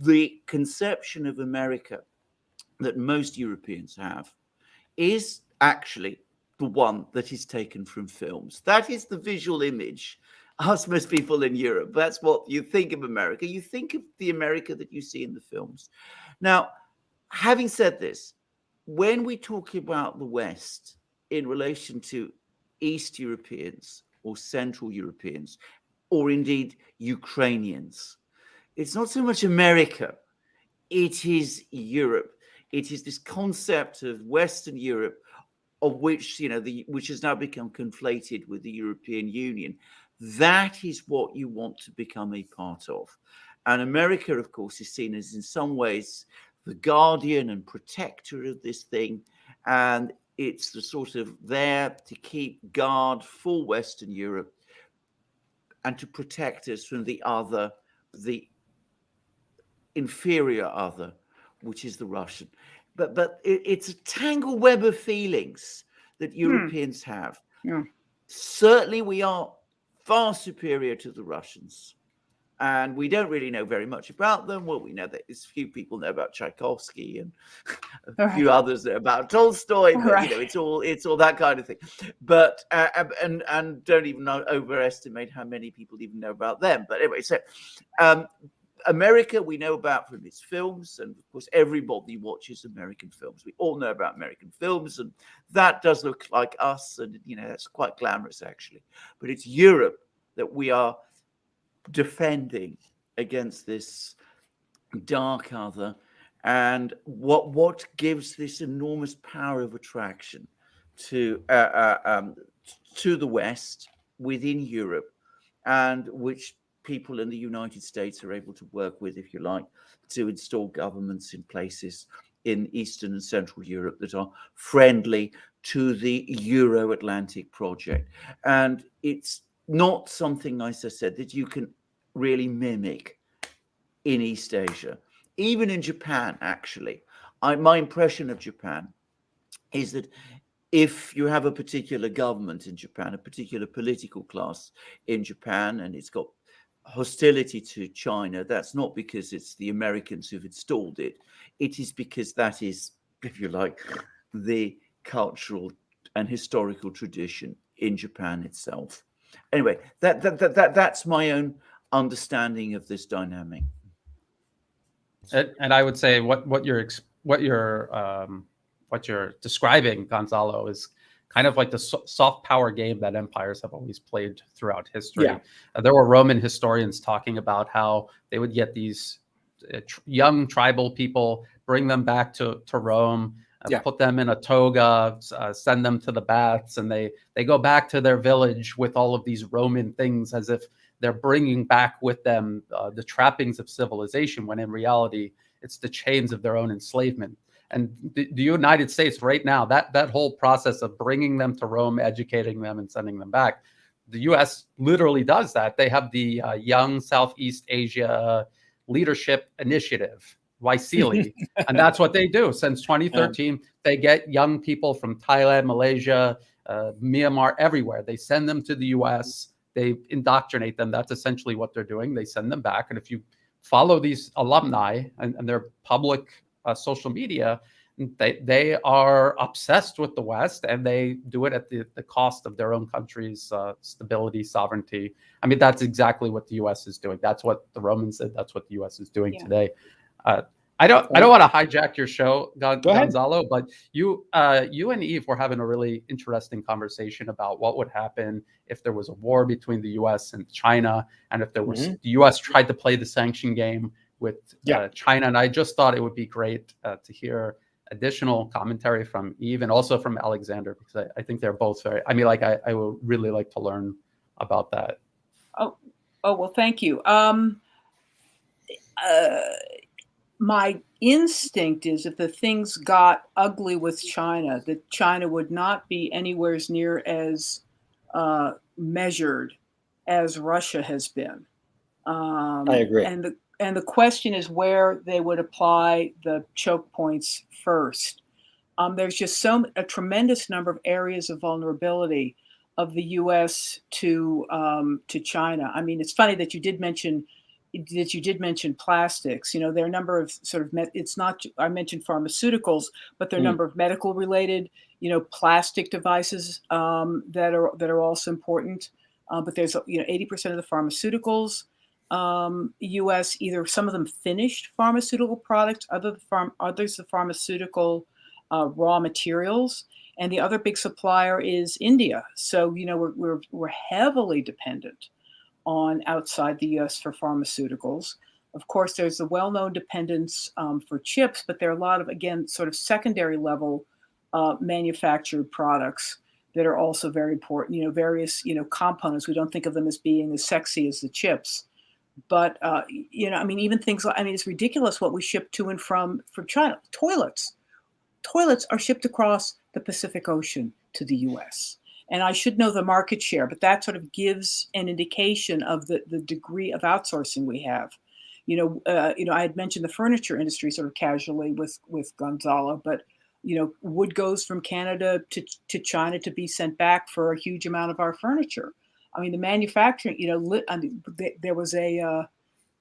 The conception of America that most Europeans have is actually the one that is taken from films. That is the visual image. Us, most people in Europe, that's what you think of America. You think of the America that you see in the films. Now, having said this, when we talk about the West in relation to East Europeans or Central Europeans, or indeed Ukrainians, it's not so much America, it is Europe. It is this concept of Western Europe, of which, which has now become conflated with the European Union. That is what you want to become a part of. And America, of course, is seen as in some ways the guardian and protector of this thing. And it's the sort of there to keep guard for Western Europe and to protect us from the other, the inferior other, which is the Russian. But it's a tangled web of feelings that Europeans have. Yeah. Certainly, we are far superior to the Russians, and we don't really know very much about them. Well, we know that a few people know about Tchaikovsky, and a few others know about Tolstoy. But it's all that kind of thing. But and don't even overestimate how many people even know about them. But anyway, so. America, we know about from its films, and of course, everybody watches American films. We all know about American films, and that does look like us, and that's quite glamorous, actually. But it's Europe that we are defending against this dark other, and what gives this enormous power of attraction to the West within Europe, and which people in the United States are able to work with, if you like, to install governments in places in Eastern and Central Europe that are friendly to the Euro-Atlantic project. And it's not something, as I said, that you can really mimic in East Asia. Even in Japan, actually. My impression of Japan is that if you have a particular government in Japan, a particular political class in Japan, and it's got hostility to China, that's not because it's the Americans who've installed it. It is because that is, if you like, the cultural and historical tradition in Japan itself. Anyway, that's my own understanding of this dynamic. And I would say what you're describing, Gonzalo, is kind of like the soft power game that empires have always played throughout history. Yeah. There were Roman historians talking about how they would get these young tribal people, bring them back to Rome, put them in a toga, send them to the baths, and they go back to their village with all of these Roman things as if they're bringing back with them the trappings of civilization, when in reality, it's the chains of their own enslavement. And the United States right now, that whole process of bringing them to Rome, educating them, and sending them back, the U.S. literally does that. They have the Young Southeast Asia Leadership Initiative, YSEALI, and that's what they do. Since 2013, they get young people from Thailand, Malaysia, Myanmar, everywhere. They send them to the U.S., they indoctrinate them. That's essentially what they're doing. They send them back. And if you follow these alumni and their public social media, they are obsessed with the West, and they do it at the cost of their own country's stability, sovereignty. I mean, that's exactly what the U.S. is doing. That's what the Romans did. That's what the U.S. is doing today. I don't want to hijack your show, Gonzalo, but you and Yves were having a really interesting conversation about what would happen if there was a war between the U.S. and China, and if there was the U.S. tried to play the sanction game with China. And I just thought it would be great to hear additional commentary from Yves and also from Alexander, because I think they're both very, I would really like to learn about that. Oh, well, thank you. My instinct is if the things got ugly with China, that China would not be anywhere near as measured as Russia has been. I agree. And and the question is where they would apply the choke points first. There's just a tremendous number of areas of vulnerability of the U.S. to China. I mean, it's funny that you did mention plastics. You know, there are a number of sort of it's not. I mentioned pharmaceuticals, but there are a number of medical related, plastic devices that are also important. But there's 80% of the pharmaceuticals. U.S. either some of them finished pharmaceutical products, others the pharmaceutical raw materials, and the other big supplier is India. So we're heavily dependent on outside the U.S. for pharmaceuticals. Of course, there's the well-known dependence for chips, but there are a lot of, again, sort of secondary level manufactured products that are also very important. Various components. We don't think of them as being as sexy as the chips. But, even things like, it's ridiculous what we ship to and from China. Toilets are shipped across the Pacific Ocean to the U.S. And I should know the market share, but that sort of gives an indication of the degree of outsourcing we have. I had mentioned the furniture industry sort of casually with Gonzalo, but, wood goes from Canada to China to be sent back for a huge amount of our furniture. I mean, the manufacturing, there was a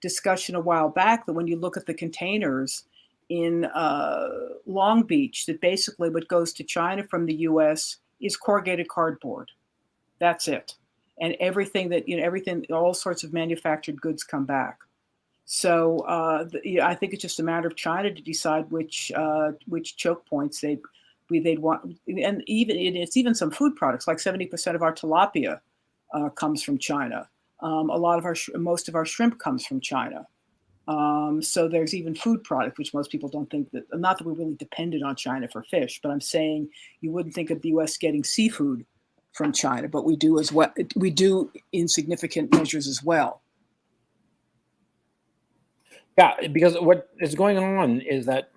discussion a while back that when you look at the containers in Long Beach, that basically what goes to China from the U.S. is corrugated cardboard. That's it. And everything all sorts of manufactured goods come back. So I think it's just a matter of China to decide which choke points they'd want. And it's even some food products, like 70% of our tilapia comes from China. Most of our shrimp comes from China. So there's even food product, which most people don't think that, not that we're really dependent on China for fish, but I'm saying you wouldn't think of the U.S. getting seafood from China, but we do as well. We do in significant measures as well. Yeah, because what is going on is that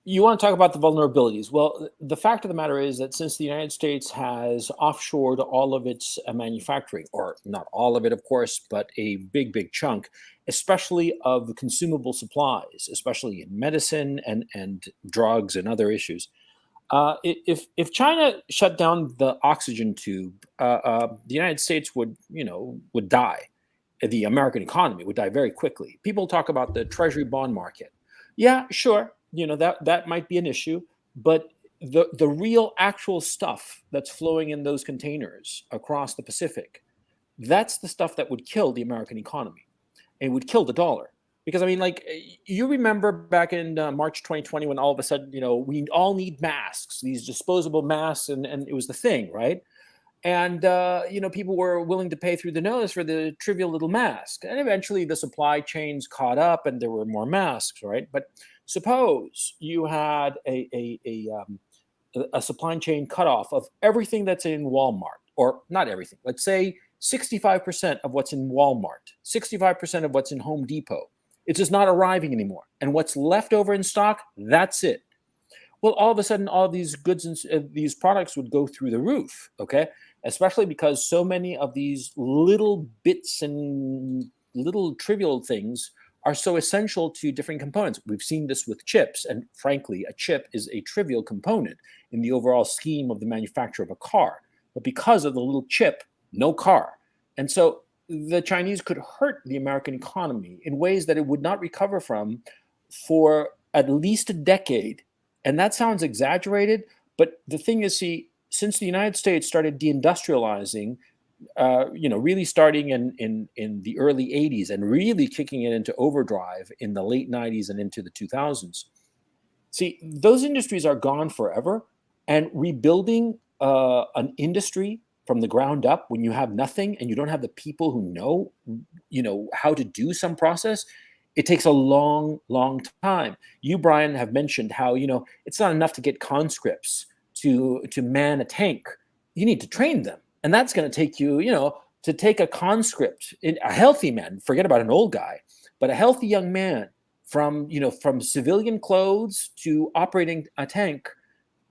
you want to talk about the vulnerabilities. Well, the fact of the matter is that since the United States has offshored all of its manufacturing, or not all of it, of course, but a big chunk, especially of consumable supplies, especially in medicine and drugs and other issues. If China shut down the oxygen tube, the United States would die. The American economy would die very quickly. People talk about the treasury bond market. Yeah, sure. That might be an issue, but the real actual stuff that's flowing in those containers across the Pacific, that's the stuff that would kill the American economy and would kill the dollar. Because you remember back in March 2020 when all of a sudden, we all need masks, these disposable masks, and it was the thing, right? And, people were willing to pay through the nose for the trivial little mask. And eventually the supply chains caught up and there were more masks, right? But suppose you had a supply chain cutoff of everything that's in Walmart, or not everything. Let's say 65% of what's in Walmart, 65% of what's in Home Depot. It's just not arriving anymore. And what's left over in stock, that's it. Well, all of a sudden, all these goods and these products would go through the roof, okay? Especially because so many of these little bits and little trivial things are so essential to different components. We've seen this with chips, and frankly, a chip is a trivial component in the overall scheme of the manufacture of a car. But because of the little chip, no car. And so the Chinese could hurt the American economy in ways that it would not recover from for at least a decade. And that sounds exaggerated, but the thing is, since the United States started deindustrializing, really starting in the early 80s and really kicking it into overdrive in the late 90s and into the 2000s, those industries are gone forever. And rebuilding an industry from the ground up when you have nothing and you don't have the people who know how to do some process, it takes a long time. You, Brian, have mentioned how it's not enough to get conscripts to man a tank. You need to train them, and that's going to take you to take a conscript, a healthy man, forget about an old guy, but a healthy young man from civilian clothes to operating a tank.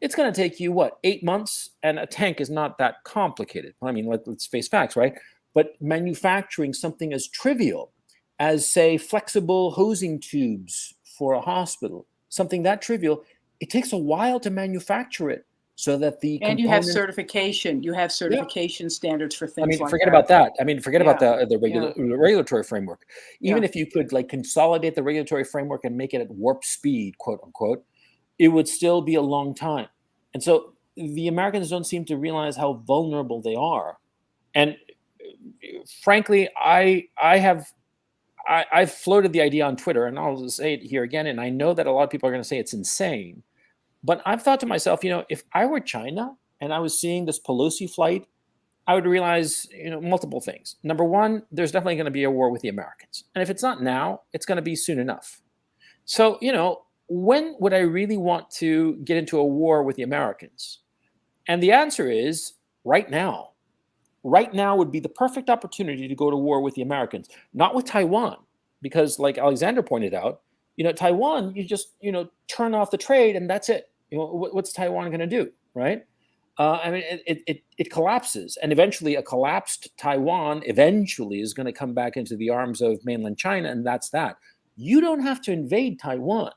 It's going to take you 8 months, and a tank is not that complicated. I mean, let's face facts, right? But manufacturing something as trivial as, say, flexible hosing tubes for a hospital, something that trivial, it takes a while to manufacture it so that the And you have components. certification. You have Yeah. certification standards for I things mean, like forget that. about that. I mean, forget about Yeah. the regulatory framework. Even Yeah. if you could like consolidate the regulatory framework and make it at warp speed, quote unquote, it would still be a long time. And so the Americans don't seem to realize how vulnerable they are. And frankly, I've floated the idea on Twitter, and I'll just say it here again. And I know that a lot of people are going to say it's insane, but I've thought to myself, if I were China and I was seeing this Pelosi flight, I would realize, multiple things. Number one, there's definitely going to be a war with the Americans. And if it's not now, it's going to be soon enough. So, when would I really want to get into a war with the Americans? And the answer is right now. Right now would be the perfect opportunity to go to war with the Americans, not with Taiwan, because like Alexander pointed out, Taiwan, you just, turn off the trade and that's it. What's Taiwan going to do, right? I mean, it collapses, and eventually a collapsed Taiwan eventually is going to come back into the arms of mainland China, and that's that. You don't have to invade Taiwan.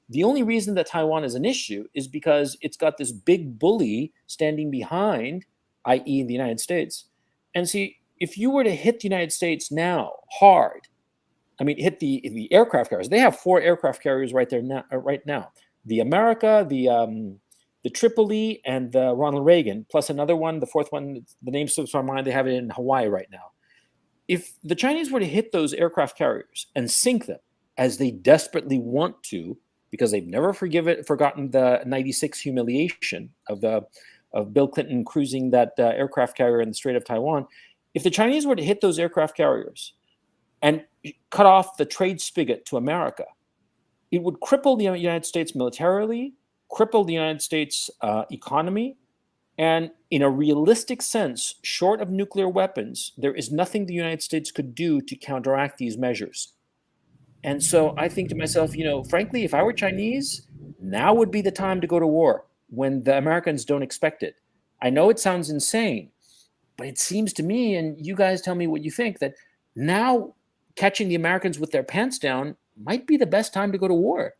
The only reason that Taiwan is an issue is because it's got this big bully standing behind, i.e. the United States. And see, if you were to hit the United States now hard, I mean, hit the aircraft carriers. They have 4 aircraft carriers right there now. Right now, the America, the Tripoli, and the Ronald Reagan, plus another one, the 4th one. The name slips my mind. They have it in Hawaii right now. If the Chinese were to hit those aircraft carriers and sink them, as they desperately want to, because they've never forgotten the '96 humiliation of Bill Clinton cruising that aircraft carrier in the Strait of Taiwan, if the Chinese were to hit those aircraft carriers and cut off the trade spigot to America, it would cripple the United States militarily, cripple the United States economy, and in a realistic sense, short of nuclear weapons, there is nothing the United States could do to counteract these measures. And so I think to myself, frankly, if I were Chinese, now would be the time to go to war when the Americans don't expect it. I know it sounds insane, but it seems to me, and you guys tell me what you think, that now catching the Americans with their pants down might be the best time to go to war.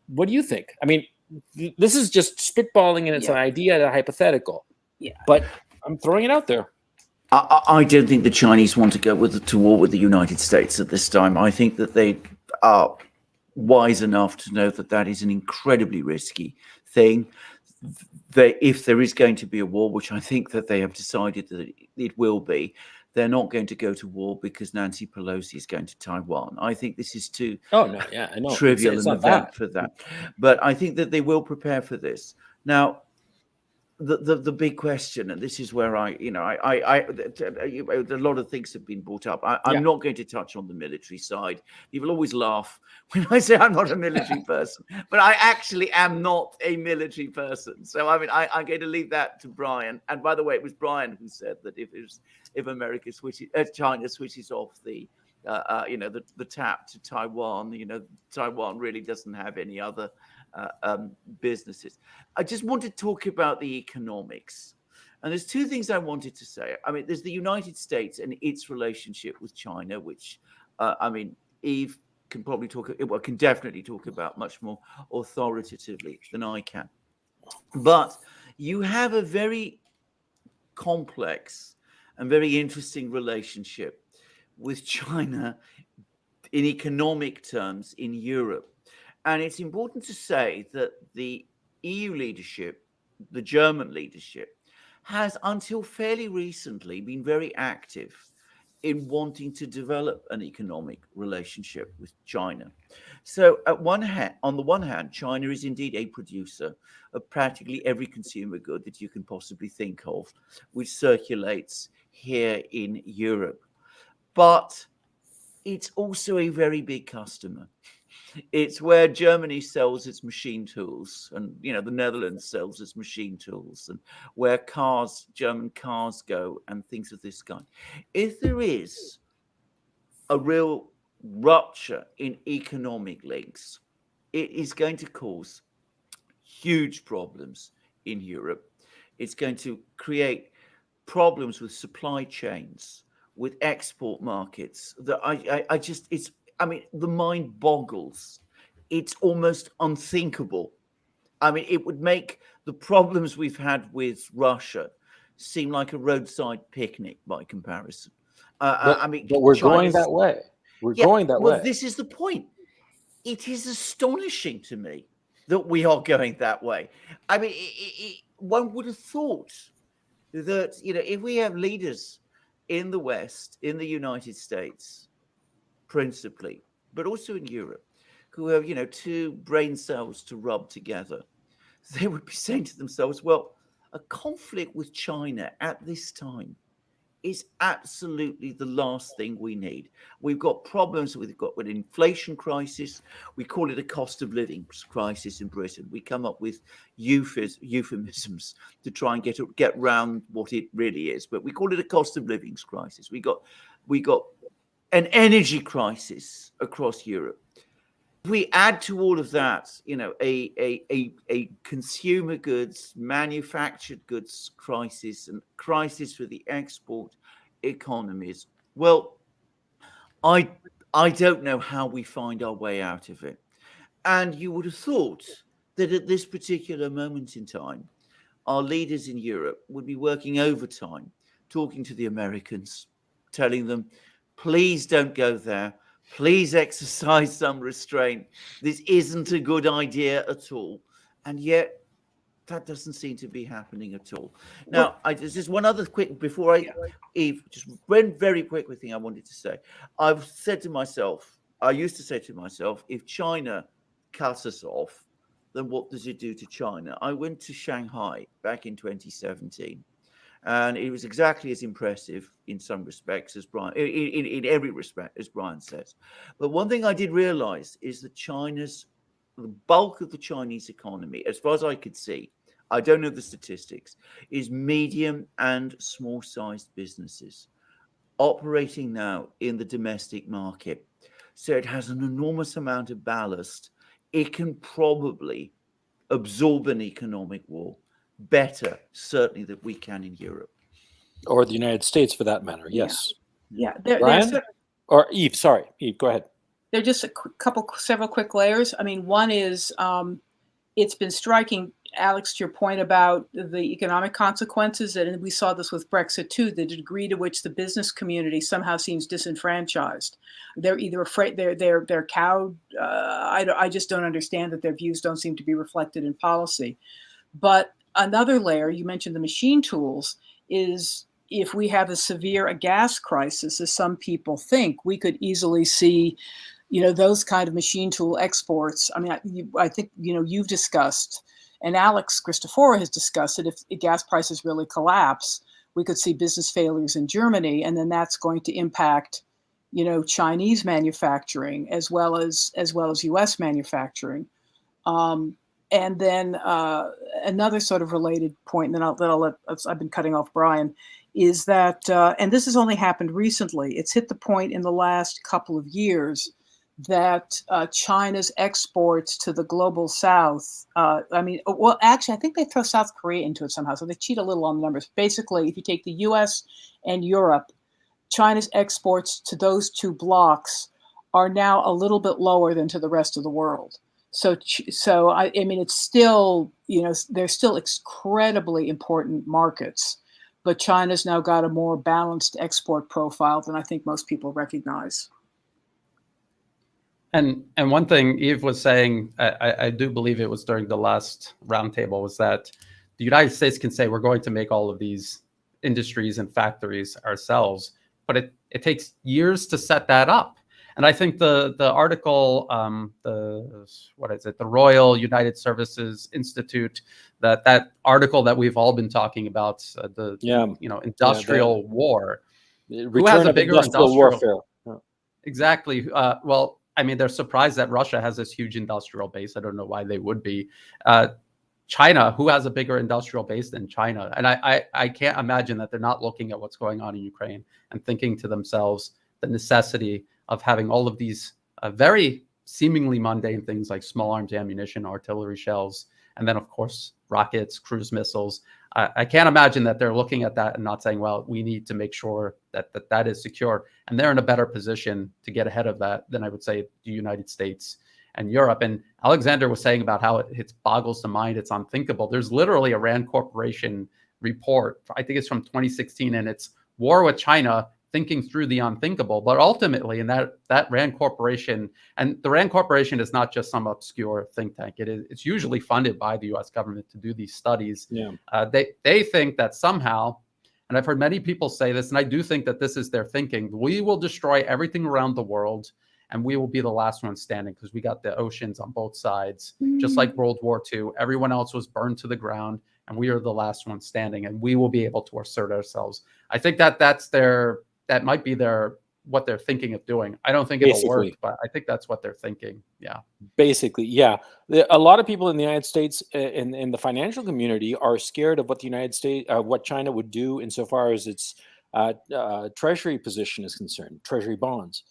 What do you think? I mean, this is just spitballing, and it's an idea, a hypothetical. Yeah. But I'm throwing it out there. I don't think the Chinese want to go to war with the United States at this time. I think that they are wise enough to know that that is an incredibly risky thing. If there is going to be a war, which I think that they have decided that it will be, they're not going to go to war because Nancy Pelosi is going to Taiwan. I think this is too trivial an event for that. But I think that they will prepare for this. Now, the big question, and this is where a lot of things have been brought up. I'm not going to touch on the military side. People always laugh when I say I'm not a military person, but I actually am not a military person. So I mean, I'm going to leave that to Brian. And by the way, it was Brian who said that if China switches off the tap to Taiwan, Taiwan really doesn't have any other businesses. I just want to talk about the economics. And there's 2 things I wanted to say. I mean, there's the United States and its relationship with China, which, Yves can definitely talk about much more authoritatively than I can. But you have a very complex and very interesting relationship with China in economic terms in Europe. And it's important to say that the EU leadership, the German leadership, has until fairly recently been very active in wanting to develop an economic relationship with China. So on the one hand, China is indeed a producer of practically every consumer good that you can possibly think of, which circulates here in Europe. But it's also a very big customer. It's where Germany sells its machine tools, and the Netherlands sells its machine tools, and where German cars go, and things of this kind. If there is a real rupture in economic links, it is going to cause huge problems in Europe. It's going to create problems with supply chains, with export markets that I just, the mind boggles. It's almost unthinkable. I mean, it would make the problems we've had with Russia seem like a roadside picnic by comparison. But we're going that way. We're going that way. This is the point. It is astonishing to me that we are going that way. I mean, one would have thought that, if we have leaders in the West, in the United States, principally, but also in Europe, who have, two brain cells to rub together, they would be saying to themselves, well, a conflict with China at this time is absolutely the last thing we need. We've got problems. We've got an inflation crisis. We call it a cost of living crisis in Britain. We come up with euphemisms to try and get around what it really is. But we call it a cost of living crisis. We got an energy crisis across Europe. If we add to all of that, a consumer goods, manufactured goods crisis and crisis for the export economies, well, I don't know how we find our way out of it. And you would have thought that at this particular moment in time, our leaders in Europe would be working overtime, talking to the Americans, telling them, please don't go there. Please exercise some restraint. This isn't a good idea at all. And yet, that doesn't seem to be happening at all. Now, there's just one other quick, before Eve, just one very quick thing I wanted to say. I used to say to myself, if China cuts us off, then what does it do to China? I went to Shanghai back in 2017. And it was exactly as impressive in some respects as Brian, in every respect, as Brian says. But one thing I did realize is that the bulk of the Chinese economy, as far as I could see, I don't know the statistics, is medium and small-sized businesses operating now in the domestic market. So it has an enormous amount of ballast. It can probably absorb an economic war better, certainly, than we can in Europe. Or the United States, for that matter, yes. Yeah. Brian? Or Eve, sorry. Eve, go ahead. There are just several quick layers. I mean, one is it's been striking, Alex, to your point about the economic consequences, and we saw this with Brexit too, the degree to which the business community somehow seems disenfranchised. They're either afraid, they're cowed. I just don't understand that their views don't seem to be reflected in policy. But another layer, you mentioned the machine tools, is if we have a severe gas crisis, as some people think, we could easily see, those kind of machine tool exports. I mean, I think, you've discussed, and Alex Christophora has discussed it, if gas prices really collapse, we could see business failures in Germany, and then that's going to impact, Chinese manufacturing as well as U.S. manufacturing. And then another sort of related point, and then I've been cutting off Brian, is that, and this has only happened recently, it's hit the point in the last couple of years that China's exports to the global south, actually, I think they throw South Korea into it somehow, so they cheat a little on the numbers. Basically, if you take the US and Europe, China's exports to those two blocks are now a little bit lower than to the rest of the world. So I mean, it's still, they're still incredibly important markets, but China's now got a more balanced export profile than I think most people recognize. And one thing Yves was saying, I do believe it was during the last roundtable, was that the United States can say we're going to make all of these industries and factories ourselves, but it takes years to set that up. And I think the article, the Royal United Services Institute, that article that we've all been talking about, industrial war. Who has a bigger industrial warfare? Exactly. Well, I mean, they're surprised that Russia has this huge industrial base. I don't know why they would be. China, who has a bigger industrial base than China? And I can't imagine that they're not looking at what's going on in Ukraine and thinking to themselves the necessity of having all of these very seemingly mundane things like small arms ammunition, artillery shells, And then, of course, rockets, cruise missiles. I can't imagine that they're looking at that and not saying, well, we need to make sure that is secure. And they're in a better position to get ahead of that than I would say the United States and Europe. And Alexander was saying about how it boggles the mind. It's unthinkable. There's literally a Rand Corporation report. I think it's from 2016, and it's war with China, thinking through the unthinkable. But ultimately, in that Rand Corporation, and the Rand Corporation is not just some obscure think tank. It's usually funded by the U.S. government to do these studies. Yeah. They think that somehow, and I've heard many people say this, and I do think that this is their thinking, we will destroy everything around the world, and we will be the last one standing because we got the oceans on both sides, just like World War II. Everyone else was burned to the ground, and we are the last one standing, and we will be able to assert ourselves. I think that might be what they're thinking of doing. I don't think it'll work, but I think that's what they're thinking. Yeah. Basically, yeah. A lot of people in the United States, in the financial community, are scared of what the United States, what China would do insofar as its treasury position is concerned, treasury bonds.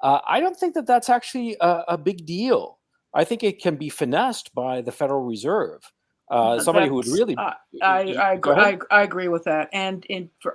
I don't think that that's actually a big deal. I think it can be finessed by the Federal Reserve. Somebody who would really. I agree with that. And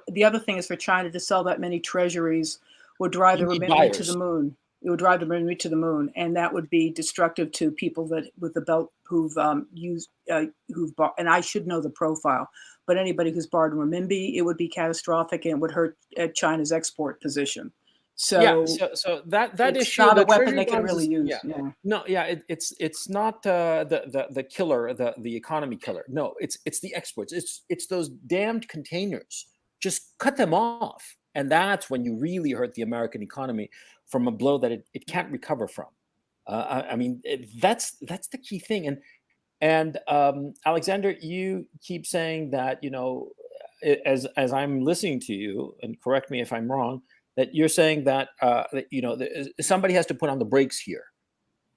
the other thing is, for China to sell that many treasuries would drive the renminbi to the moon. It would drive the renminbi to the moon, and that would be destructive to people that with the belt who've bought. And I should know the profile, but anybody who's borrowed renminbi, it would be catastrophic, and it would hurt China's export position. So yeah, so that it's issue, not the a weapon treasury they can bonds really use. Yeah. No, yeah, it's not the killer, the economy killer. No, it's the exports. It's those damned containers. Just cut them off, and that's when you really hurt the American economy from a blow that it can't recover from. I mean, that's the key thing. And Alexander, you keep saying that, as I'm listening to you, and correct me if I'm wrong, that you're saying that, somebody has to put on the brakes here.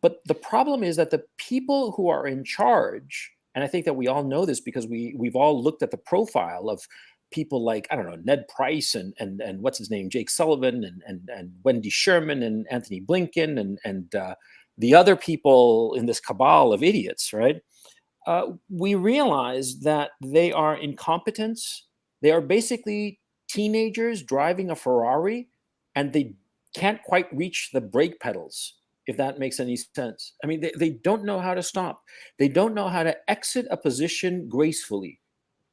But the problem is that the people who are in charge, and I think that we all know this because we've all looked at the profile of people like, I don't know, Ned Price and what's his name, Jake Sullivan and Wendy Sherman and Anthony Blinken and the other people in this cabal of idiots, right? We realize that they are incompetent. They are basically teenagers driving a Ferrari, and they can't quite reach the brake pedals, if that makes any sense. I mean, they don't know how to stop. They don't know how to exit a position gracefully.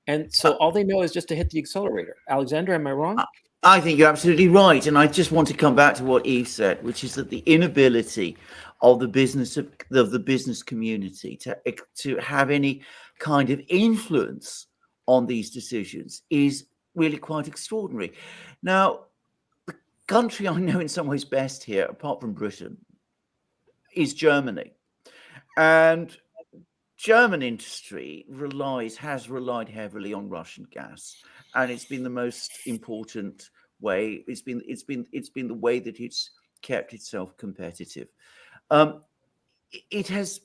And so all they know is just to hit the accelerator. Alexander, am I wrong? I think you're absolutely right. And I just want to come back to what Yves said, which is that the inability of the business community to have any kind of influence on these decisions is really quite extraordinary. Now, the country I know in some ways best here, apart from Britain, is Germany. And German industry has relied heavily on Russian gas, and it's been the most important way. It's been the way that it's kept itself competitive. It has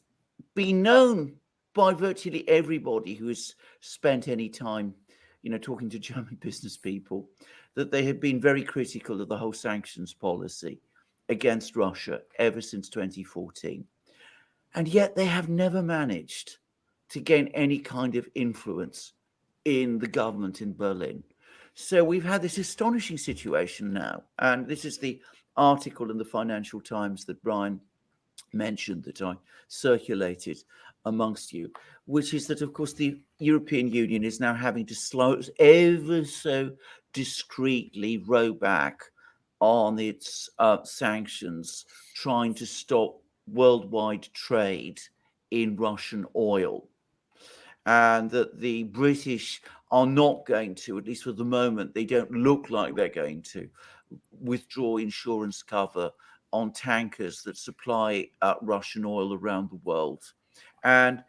been known by virtually everybody who has spent any time, talking to German business people, that they have been very critical of the whole sanctions policy against Russia ever since 2014. And yet they have never managed to gain any kind of influence in the government in Berlin. So we've had this astonishing situation now. And this is the article in the Financial Times that Brian mentioned that I circulated amongst you, which is that, of course, the European Union is now having to ever so discreetly row back on its sanctions, trying to stop worldwide trade in Russian oil, and that the British are not going to, at least for the moment, they don't look like they're going to withdraw insurance cover on tankers that supply Russian oil around the world. And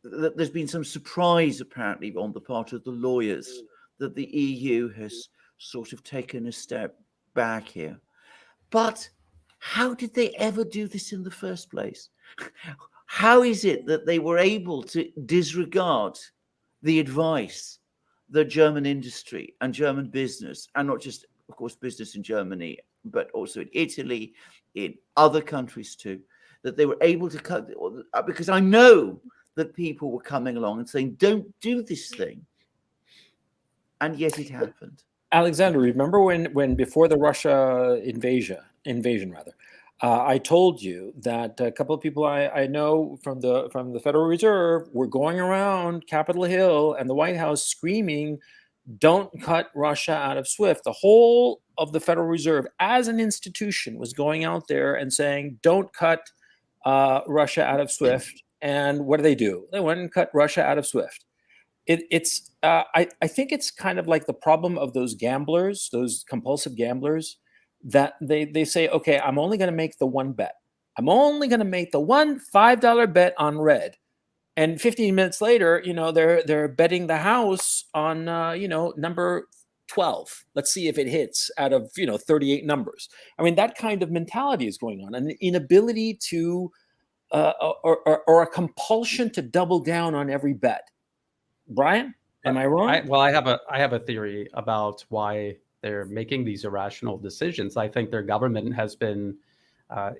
there's been some surprise, apparently, on the part of the lawyers that the EU has sort of taken a step back here. But how did they ever do this in the first place? How is it that they were able to disregard the advice that German industry and German business, and not just, of course, business in Germany, but also in Italy, in other countries too, that they were able to cut? Because I know that people were coming along and saying, don't do this thing. And yet it happened. Alexander, remember when before the Russia invasion rather, I told you that a couple of people I know from the Federal Reserve were going around Capitol Hill and the White House screaming, "Don't cut Russia out of SWIFT." The whole of the Federal Reserve, as an institution, was going out there and saying, "Don't cut Russia out of SWIFT." And what do? They went and cut Russia out of SWIFT. I think it's kind of like the problem of those gamblers, those compulsive gamblers, that they say, okay, I'm only going to make the one bet. I'm only going to make the one $5 bet on red. And 15 minutes later, they're betting the house on, number 12. Let's see if it hits out of, 38 numbers. I mean, that kind of mentality is going on, an inability to, or a compulsion to double down on every bet. Brian, am I wrong? I have a theory about why they're making these irrational decisions. I think their government has been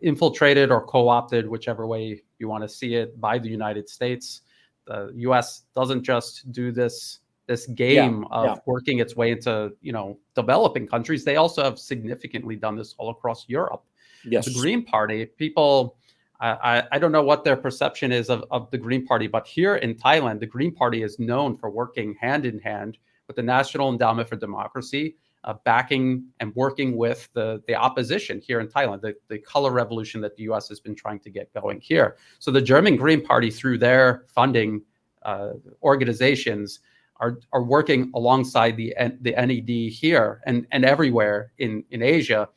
infiltrated or co-opted, whichever way you want to see it, by the United States. The U.S. doesn't just do this game of working its way into developing countries. They also have significantly done this all across Europe. Yes. The Green Party, people. I don't know what their perception is of the Green Party, but here in Thailand, the Green Party is known for working hand in hand with the National Endowment for Democracy, backing and working with the opposition here in Thailand, the color revolution that the U.S. has been trying to get going here. So the German Green Party, through their funding organizations, are working alongside the NED here and everywhere in Asia.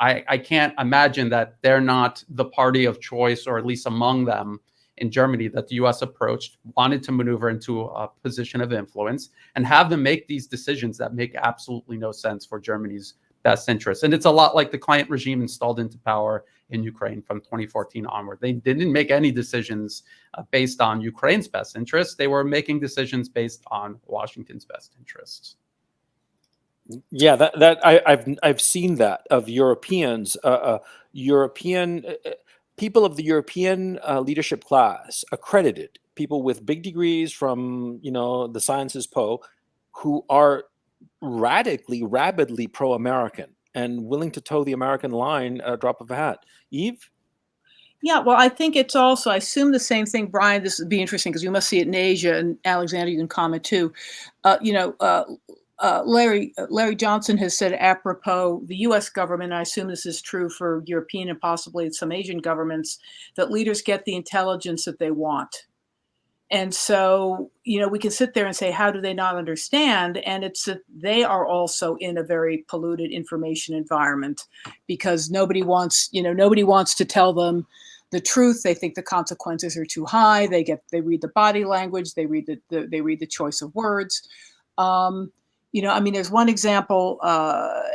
I can't imagine that they're not the party of choice, or at least among them in Germany, that the U.S. approached, wanted to maneuver into a position of influence and have them make these decisions that make absolutely no sense for Germany's best interests. And it's a lot like the client regime installed into power in Ukraine from 2014 onward. They didn't make any decisions based on Ukraine's best interests. They were making decisions based on Washington's best interests. Yeah, that I've seen that of Europeans, European people of the European leadership class, accredited people with big degrees from the sciences who are rabidly pro-American and willing to toe the American line a drop of a hat. Yves? Yeah, well, I think it's also, I assume the same thing, Brian. This would be interesting because you must see it in Asia, and Alexander, you can comment too. Larry Johnson has said apropos the U.S. government, I assume this is true for European and possibly some Asian governments, that leaders get the intelligence that they want. And so, we can sit there and say, how do they not understand? And it's that they are also in a very polluted information environment because nobody wants to tell them the truth. They think the consequences are too high. They read the body language. They read the choice of words. There's one example,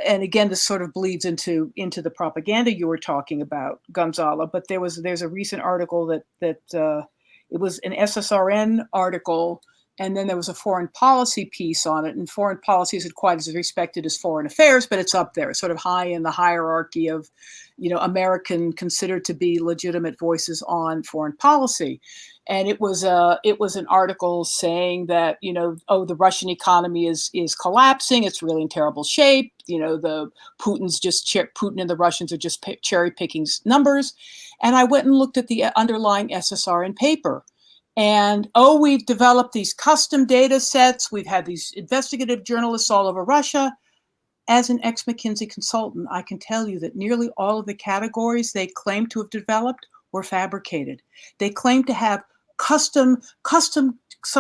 and again, this sort of bleeds into the propaganda you were talking about, Gonzalo. But there's a recent article that it was an SSRN article, and then there was a foreign policy piece on it. And foreign policy isn't quite as respected as foreign affairs, but it's up there. It's sort of high in the hierarchy of, American considered to be legitimate voices on foreign policy. And it was an article saying that, the Russian economy is collapsing. It's really in terrible shape. The Putin and the Russians are just cherry picking numbers. And I went and looked at the underlying SSRN paper. And, we've developed these custom data sets. We've had these investigative journalists all over Russia. As an ex-McKinsey consultant, I can tell you that nearly all of the categories they claim to have developed were fabricated. They claim to have some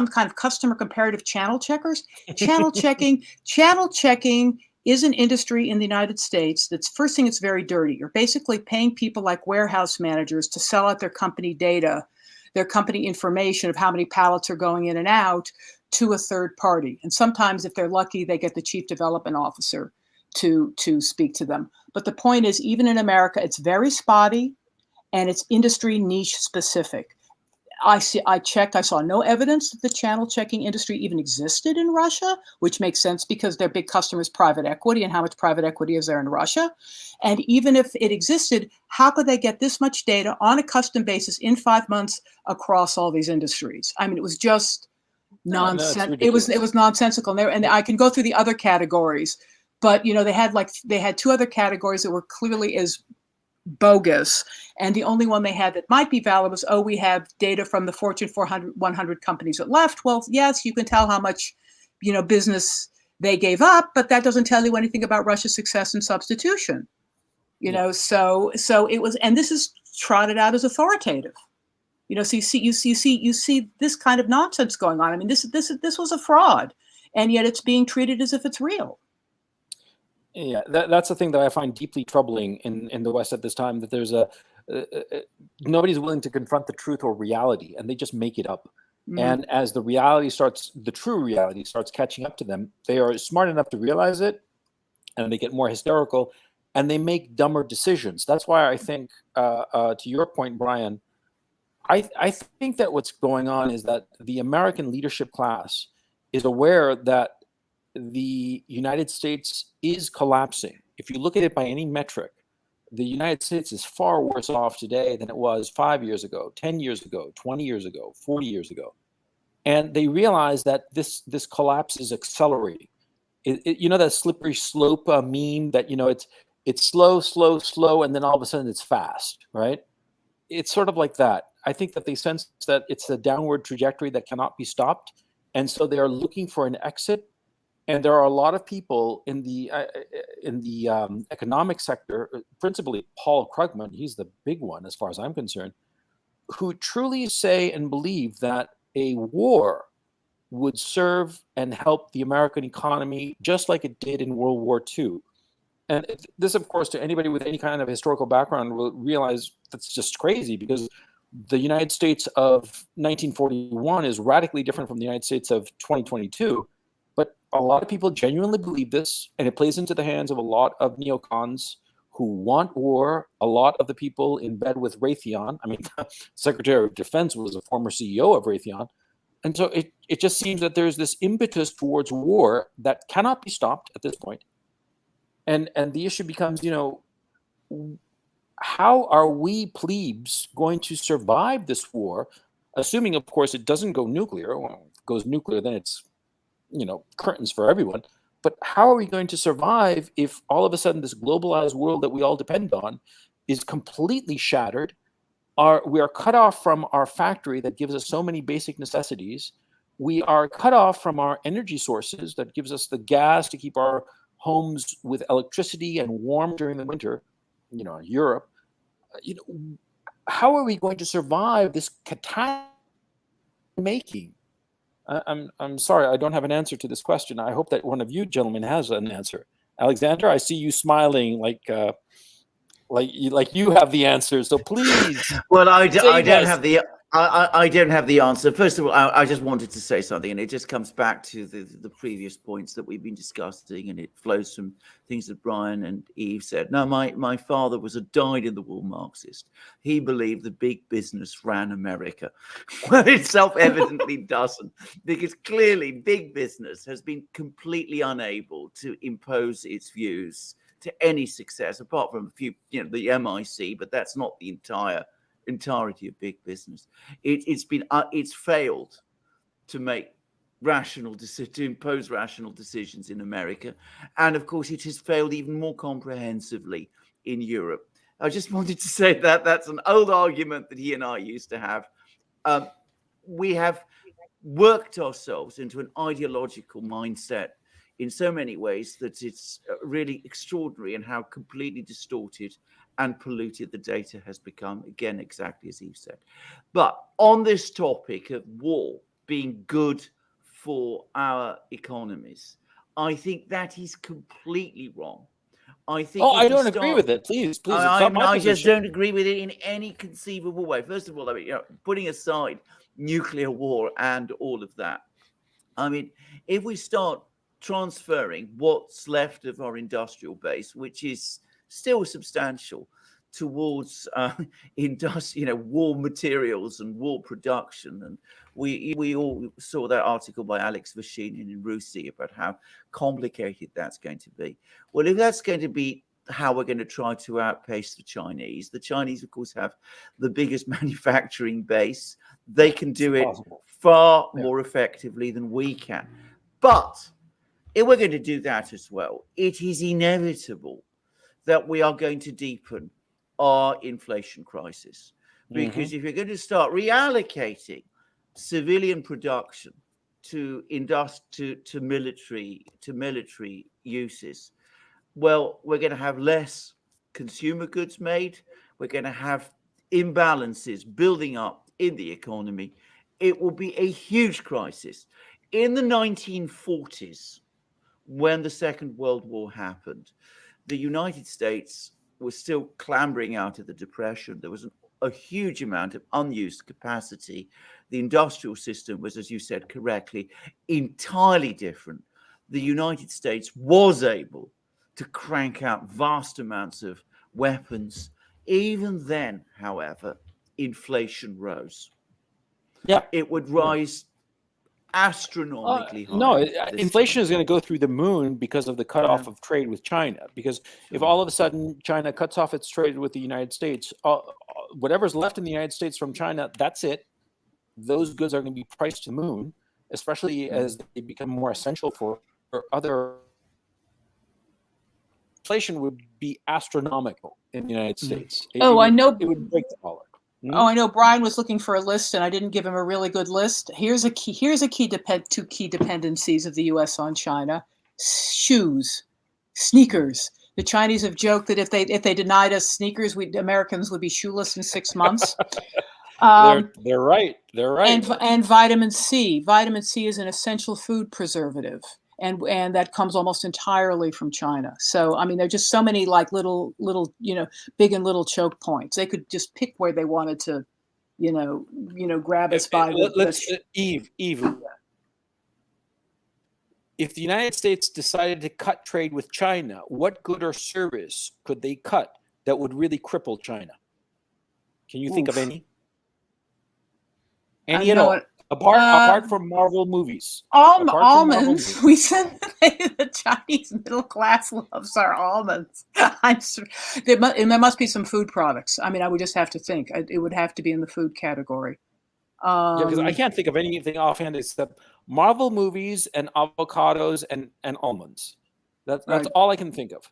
kind of customer comparative channel checkers. Channel checking is an industry in the United States that's, first thing, it's very dirty. You're basically paying people like warehouse managers to sell out their company data, their company information of how many pallets are going in and out to a third party. And sometimes, if they're lucky, they get the chief development officer to speak to them. But the point is, even in America, it's very spotty and it's industry niche specific. I checked. I saw no evidence that the channel checking industry even existed in Russia, which makes sense because their big customer is private equity, and how much private equity is there in Russia? And even if it existed, how could they get this much data on a custom basis in 5 months across all these industries? I mean, it was just nonsense. It was nonsensical. And I can go through the other categories, but they had two other categories that were clearly as bogus, and the only one they had that might be valid was, we have data from the Fortune 100 companies that left. Well, yes, you can tell how much business they gave up, but that doesn't tell you anything about Russia's success in substitution. So it was, and this is trotted out as authoritative. So you see this kind of nonsense going on. I mean, this was a fraud, and yet it's being treated as if it's real. Yeah, that's the thing that I find deeply troubling in the West at this time, that there's nobody's willing to confront the truth or reality, and they just make it up. And as the true reality starts catching up to them, they are smart enough to realize it, and they get more hysterical, and they make dumber decisions. That's why I think, to your point, Brian, I think that what's going on is that the American leadership class is aware that the United States is collapsing. If you look at it by any metric, the United States is far worse off today than it was 5 years ago, 10 years ago, 20 years ago, 40 years ago. And they realize that this collapse is accelerating. That slippery slope meme that, it's slow, slow, slow, and then all of a sudden it's fast, right? It's sort of like that. I think that they sense that it's a downward trajectory that cannot be stopped. And so they are looking for an exit. And there are a lot of people in the economic sector, principally Paul Krugman, he's the big one as far as I'm concerned, who truly say and believe that a war would serve and help the American economy just like it did in World War II. And this, of course, to anybody with any kind of historical background will realize that's just crazy, because the United States of 1941 is radically different from the United States of 2022. But a lot of people genuinely believe this, and it plays into the hands of a lot of neocons who want war. A lot of the people in bed with Raytheon, I mean, Secretary of Defense was a former CEO of Raytheon. And so it just seems that there's this impetus towards war that cannot be stopped at this point. And the issue becomes, how are we plebes going to survive this war, assuming, of course, it doesn't go nuclear? Well, if it goes nuclear, then it's curtains for everyone. But how are we going to survive if all of a sudden this globalized world that we all depend on is completely shattered? We are cut off from our factory that gives us so many basic necessities. We are cut off from our energy sources that gives us the gas to keep our homes with electricity and warm during the winter, in Europe. How are we going to survive this catastrophe making? I'm sorry, I don't have an answer to this question. I hope that one of you gentlemen has an answer. Alexander, I see you smiling like you have the answer. So please. Well, I don't have the I don't have the answer. First of all, I just wanted to say something, and it just comes back to the previous points that we've been discussing, and it flows from things that Brian and Eve said. No, my father was a dyed-in-the-wool Marxist. He believed the big business ran America. Well, it self-evidently doesn't, because clearly big business has been completely unable to impose its views to any success, apart from a few, the MIC, but that's not the entirety of big business. It's failed to make to impose rational decisions in America, and of course it has failed even more comprehensively in Europe. I just wanted to say that that's an old argument that he and I used to have. We have worked ourselves into an ideological mindset in so many ways that it's really extraordinary, and how completely distorted and polluted the data has become, again, exactly as Eve said. But on this topic of war being good for our economies, I think that is completely wrong. I think. I don't agree with it. Please. I just don't agree with it in any conceivable way. First of all, putting aside nuclear war and all of that, if we start transferring what's left of our industrial base, which is still substantial, towards war materials and war production. And we all saw that article by Alex Vashinin in Rusi about how complicated that's going to be. Well, if that's going to be how we're going to try to outpace the Chinese, of course, have the biggest manufacturing base. They can do it far more effectively than we can. But if we're going to do that as well, it is inevitable that we are going to deepen our inflation crisis. Because if you're going to start reallocating civilian production to military uses, well, we're going to have less consumer goods made. We're going to have imbalances building up in the economy. It will be a huge crisis. In the 1940s, when the Second World War happened, the United States was still clambering out of the Depression. There was a huge amount of unused capacity. The industrial system was, as you said correctly, entirely different. The United States was able to crank out vast amounts of weapons. Even then, however, inflation rose. Yeah. It would rise astronomically high. No, inflation is going to go through the moon because of the cutoff of trade with China. Because if all of a sudden China cuts off its trade with the United States, whatever's left in the United States from China, that's it. Those goods are going to be priced to the moon, especially as they become more essential for other. Inflation would be astronomical in the United States. I know. It would break the dollar. Oh, I know. Brian was looking for a list, and I didn't give him a really good list. Here's two key dependencies of the U.S. on China: shoes, sneakers. The Chinese have joked that if they denied us sneakers, Americans would be shoeless in 6 months. They're right. They're right. And vitamin C. Vitamin C is an essential food preservative. And that comes almost entirely from China. So, I mean, there are just so many like little, big and little choke points. They could just pick where they wanted to, grab us by. Yves. If the United States decided to cut trade with China, what good or service could they cut that would really cripple China? Can you think of any? Any at all? Apart from Marvel movies. Almonds. We said the Chinese middle class loves our almonds. I'm sure there must be some food products. I mean, I would just have to think. It would have to be in the food category. Because I can't think of anything offhand except Marvel movies and avocados and almonds. That's right. All I can think of.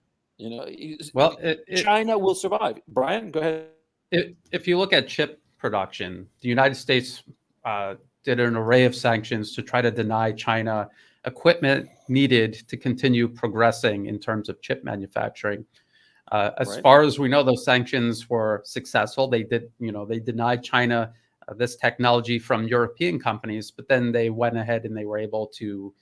Well, China will survive. Brian, go ahead. If you look at chip production, the United States did an array of sanctions to try to deny China equipment needed to continue progressing in terms of chip manufacturing. As far as we know, those sanctions were successful. They denied China this technology from European companies, but then they went ahead and they were able to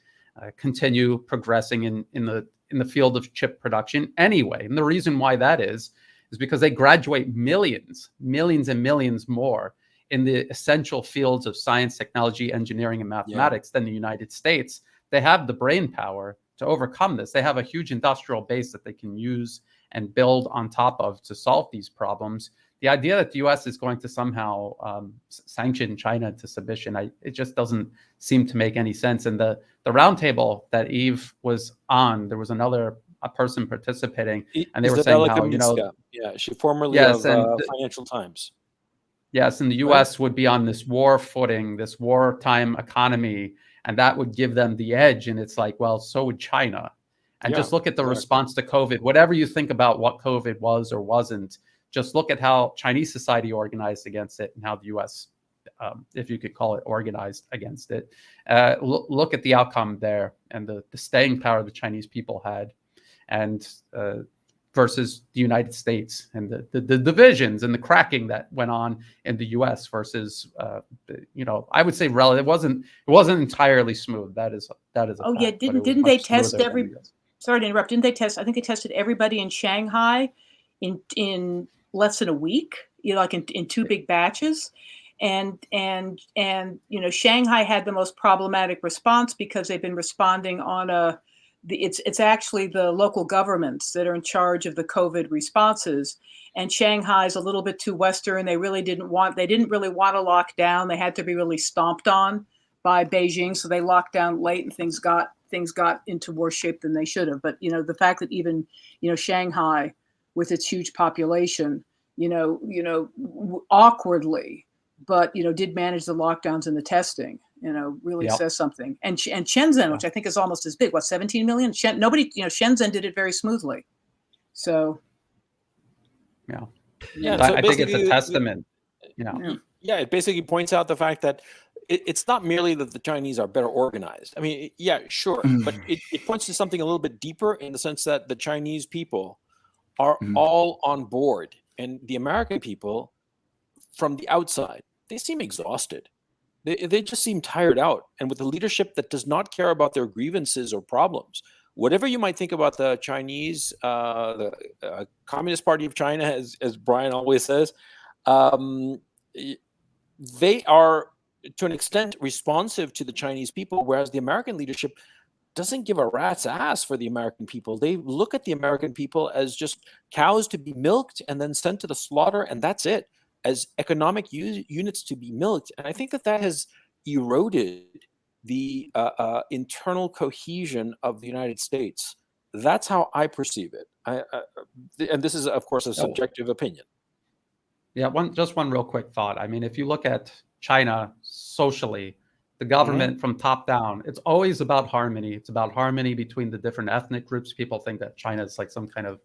continue progressing in the field of chip production anyway. And the reason why that is because they graduate millions and millions more in the essential fields of science, technology, engineering, and mathematics than the United States. They have the brain power to overcome this. They have a huge industrial base that they can use and build on top of to solve these problems. The idea that the U.S. is going to somehow sanction China into submission, it just doesn't seem to make any sense. And the roundtable that Yves was on, there was a person participating, and they were saying how, she formerly of Financial Times. Yes, and the U.S. would be on this war footing, this wartime economy, and that would give them the edge. And it's like, well, so would China. And just look at the response to COVID. Whatever you think about what COVID was or wasn't, just look at how Chinese society organized against it and how the U.S., if you could call it, organized against it. Look at the outcome there and the staying power the Chinese people had, and versus the United States, and the divisions and the cracking that went on in the U.S. versus, I would say it wasn't entirely smooth. That is. Oh yeah, didn't they test Sorry to interrupt. Didn't they test? I think they tested everybody in Shanghai in less than a week. Like in two big batches, and Shanghai had the most problematic response because they've been responding on a it's actually the local governments that are in charge of the COVID responses. And Shanghai is a little bit too Western. They didn't really want to lock down. They had to be really stomped on by Beijing, so they locked down late, and things got into worse shape than they should have. But the fact that even Shanghai, with its huge population, awkwardly, but did manage the lockdowns and the testing, really says something. And Shenzhen, which I think is almost as big, 17 million? Shenzhen did it very smoothly. So so I think it's a testament. Yeah, it basically points out the fact that it's not merely that the Chinese are better organized. I mean, yeah, sure, but it points to something a little bit deeper, in the sense that the Chinese people are all on board, and the American people, from the outside, they seem exhausted. They just seem tired out, and with a leadership that does not care about their grievances or problems. Whatever you might think about the Chinese, the Communist Party of China, as Brian always says, they are, to an extent, responsive to the Chinese people, whereas the American leadership doesn't give a rat's ass for the American people. They look at the American people as just cows to be milked and then sent to the slaughter, and that's it, as economic units to be milked. And I think that has eroded the internal cohesion of the United States. That's how I perceive it. And this is, of course, a subjective opinion. Yeah, one real quick thought. I mean, if you look at China socially, the government from top down, it's always about harmony. It's about harmony between the different ethnic groups. People think that China is like some kind of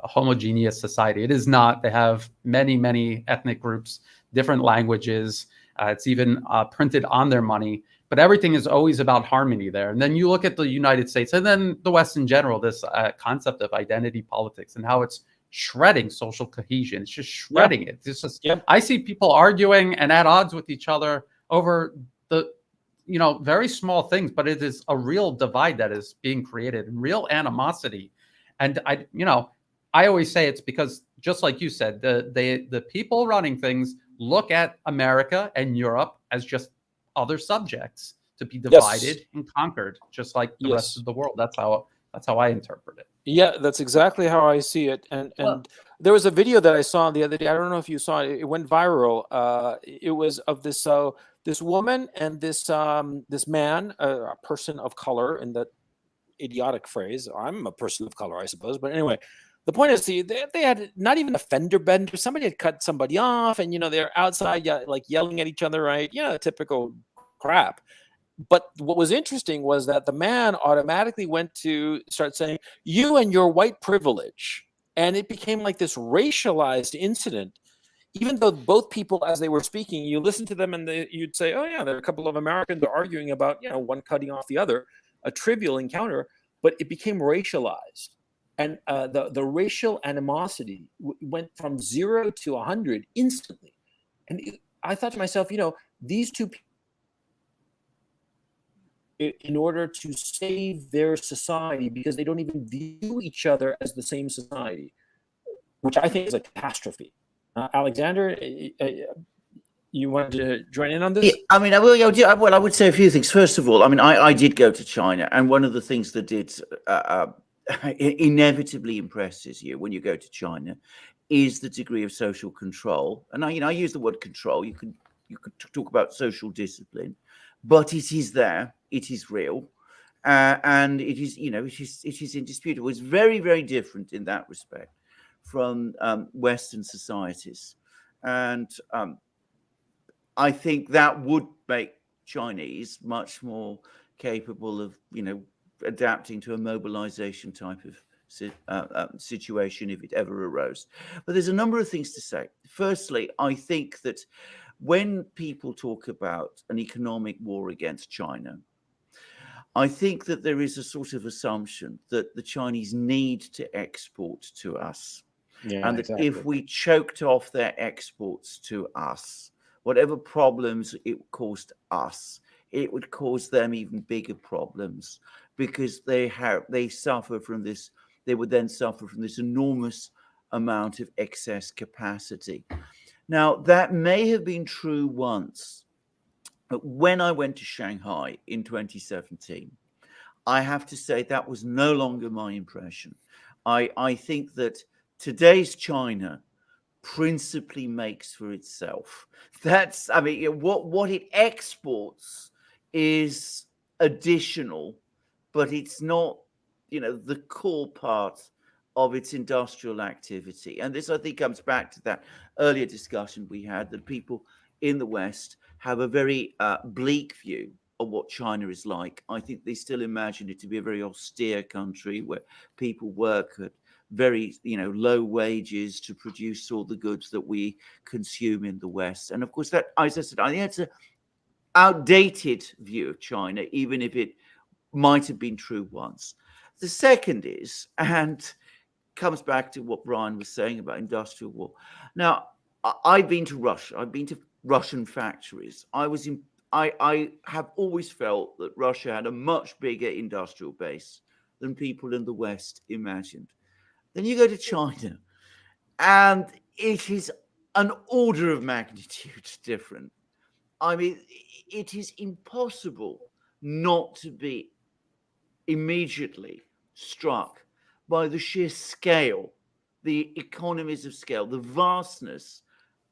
homogeneous society. It is not. They have many, many ethnic groups, different languages. It's even printed on their money. But everything is always about harmony there. And then you look at the United States and then the West in general, this concept of identity politics and how it's shredding social cohesion. It's just shredding it. It's just, I see people arguing and at odds with each other over the, very small things, but it is a real divide that is being created, real animosity. And I always say it's because, just like you said, the people running things look at America and Europe as just other subjects to be divided and conquered, just like the rest of the world. That's how I interpret it. Yeah, that's exactly how I see it. And there was a video that I saw the other day. I don't know if you saw it. It went viral. It was of this woman and this man, a person of color, in that idiotic phrase. I'm a person of color, I suppose. But anyway, the point is, they had not even a fender bender. Somebody had cut somebody off, and they're outside like yelling at each other, right? Typical crap. But what was interesting was that the man automatically went to start saying, "You and your white privilege," and it became like this racialized incident. Even though both people, as they were speaking, you listen to them and you'd say, "Oh yeah, there are a couple of Americans are arguing about one cutting off the other," a trivial encounter, but it became racialized. And the racial animosity went from 0 to 100 instantly. And I thought to myself, these two people, in order to save their society, because they don't even view each other as the same society, which I think is a catastrophe. Alexander, you wanted to join in on this? Yeah, I mean, I would say a few things. First of all, I mean, I did go to China, and one of the things that did inevitably impresses you when you go to China is the degree of social control. And I use the word control. You could talk about social discipline, but it is there. It is real, and it is it is indisputable. It's very, very different in that respect from Western societies, and I think that would make Chinese much more capable of adapting to a mobilization type of situation if it ever arose. But there's a number of things to say. Firstly, I think that when people talk about an economic war against China, I think that there is a sort of assumption that the Chinese need to export to us. And that if we choked off their exports to us, whatever problems it caused us, it would cause them even bigger problems, because they suffer from this. They would then suffer from this enormous amount of excess capacity. Now, that may have been true once, but when I went to Shanghai in 2017, I have to say that was no longer my impression. I think that today's China principally makes for itself. That's, I mean, what it exports is additional, but it's not, the core part of its industrial activity. And this, I think, comes back to that earlier discussion we had, that people in the West have a very bleak view of what China is like. I think they still imagine it to be a very austere country where people work at very, low wages to produce all the goods that we consume in the West. And of course, that, as I said, I think it's an outdated view of China, even if it might have been true once. The second is, and comes back to what Brian was saying about industrial war. Now, I've been to Russia. I've been to Russian factories. I have always felt that Russia had a much bigger industrial base than people in the West imagined. Then you go to China, and it is an order of magnitude different. I mean, it is impossible not to be immediately struck by the sheer scale, the economies of scale, the vastness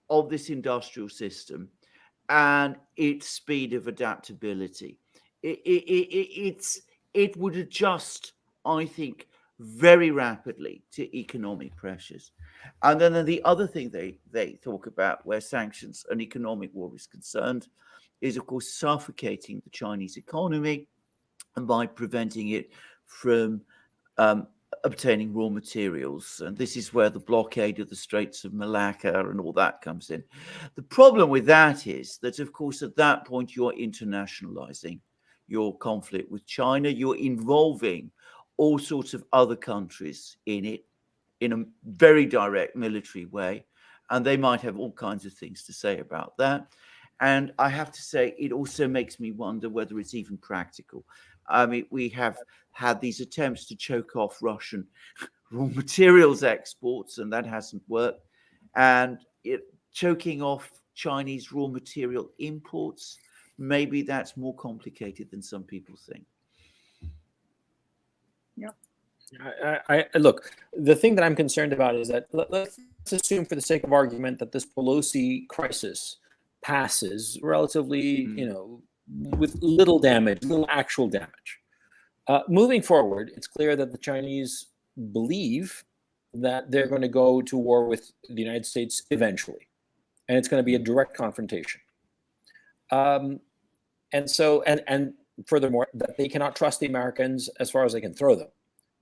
of this industrial system and its speed of adaptability. It would adjust, I think, very rapidly to economic pressures. And then the other thing they talk about where sanctions and economic war is concerned is, of course, suffocating the Chinese economy and by preventing it from obtaining raw materials. And this is where the blockade of the Straits of Malacca and all that comes in. The problem with that is that, of course, at that point, you're internationalizing your conflict with China. You're involving all sorts of other countries in it in a very direct military way. And they might have all kinds of things to say about that. And I have to say, it also makes me wonder whether it's even practical. I mean, we have had these attempts to choke off Russian raw materials exports, and that hasn't worked. And choking off Chinese raw material imports, maybe that's more complicated than some people think. Yeah. I look, the thing that I'm concerned about is that let's assume, for the sake of argument, that this Pelosi crisis passes relatively, with little damage, little actual damage. Moving forward, it's clear that the Chinese believe that they're going to go to war with the United States eventually, and it's going to be a direct confrontation. And furthermore, that they cannot trust the Americans as far as they can throw them.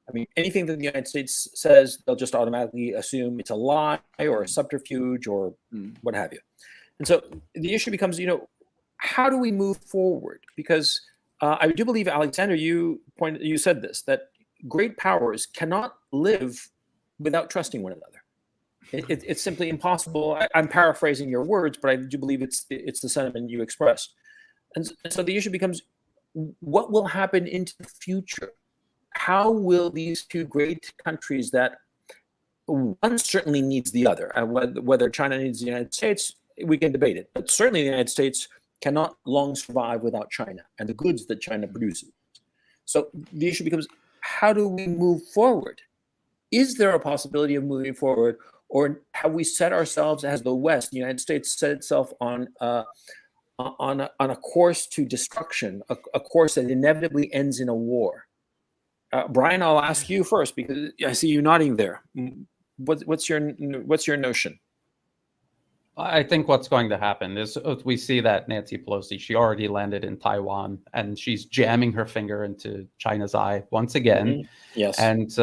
I mean, anything that the United States says, they'll just automatically assume it's a lie or a subterfuge or what have you. And so the issue becomes, how do we move forward? Because I do believe, Alexander, you said this, that great powers cannot live without trusting one another. It's simply impossible. I'm paraphrasing your words, but I do believe it's the sentiment you expressed. And so the issue becomes, what will happen into the future? How will these two great countries, that one certainly needs the other, whether China needs the United States, we can debate it, but certainly the United States cannot long survive without China and the goods that China produces. So the issue becomes, how do we move forward? Is there a possibility of moving forward, or have we set ourselves, as the West, the United States, set itself on a course to destruction, a course that inevitably ends in a war? Brian, I'll ask you first because I see you nodding there. What's your notion? I think what's going to happen is we see that Nancy Pelosi, she already landed in Taiwan, and she's jamming her finger into China's eye once again. Mm-hmm. Yes. And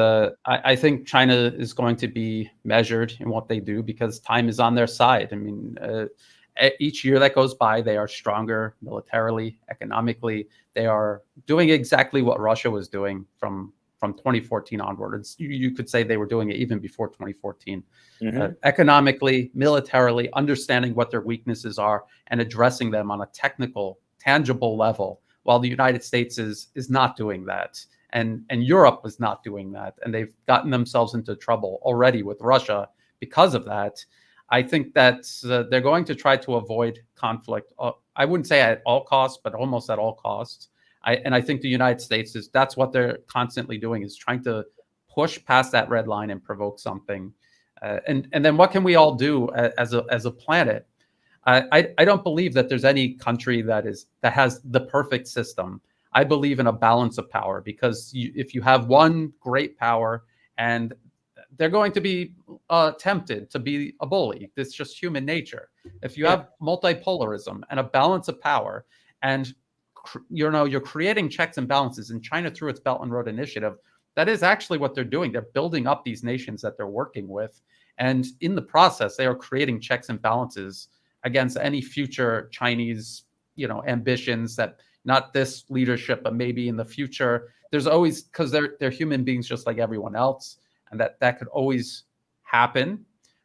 I think China is going to be measured in what they do because time is on their side. I mean, each year that goes by, they are stronger militarily, economically. They are doing exactly what Russia was doing from 2014 onwards. You could say they were doing it even before 2014. Mm-hmm. Economically, militarily, understanding what their weaknesses are and addressing them on a technical, tangible level, while the United States is not doing that. And Europe is not doing that. And they've gotten themselves into trouble already with Russia because of that. I think that they're going to try to avoid conflict. I wouldn't say at all costs, but almost at all costs. I think the United States that's what they're constantly doing, is trying to push past that red line and provoke something. And then what can we all do as a planet? I don't believe that there's any country that has the perfect system. I believe in a balance of power, because if you have one great power, and they're going to be tempted to be a bully. It's just human nature. If you have multipolarism and a balance of power, and you're creating checks and balances, and China, through its Belt and Road Initiative, that is actually what they're doing. They're building up these nations that they're working with, and in the process, they are creating checks and balances against any future Chinese, ambitions, that not this leadership, but maybe in the future. There's always, because they're human beings just like everyone else, and that could always happen.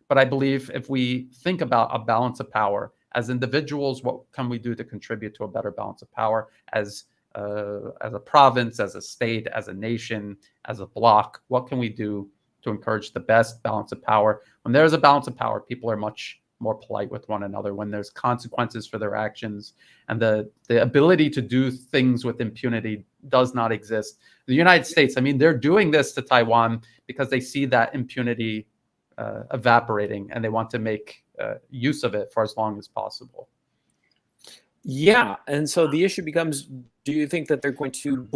But I believe if we think about a balance of power as individuals, what can we do to contribute to a better balance of power as a province, as a state, as a nation, as a bloc? What can we do to encourage the best balance of power? When there's a balance of power, people are much more polite with one another. When there's consequences for their actions, and the ability to do things with impunity does not exist. The United States, they're doing this to Taiwan because they see that impunity evaporating, and they want to make use of it for as long as possible. Yeah, and so the issue becomes: do you think that they're going to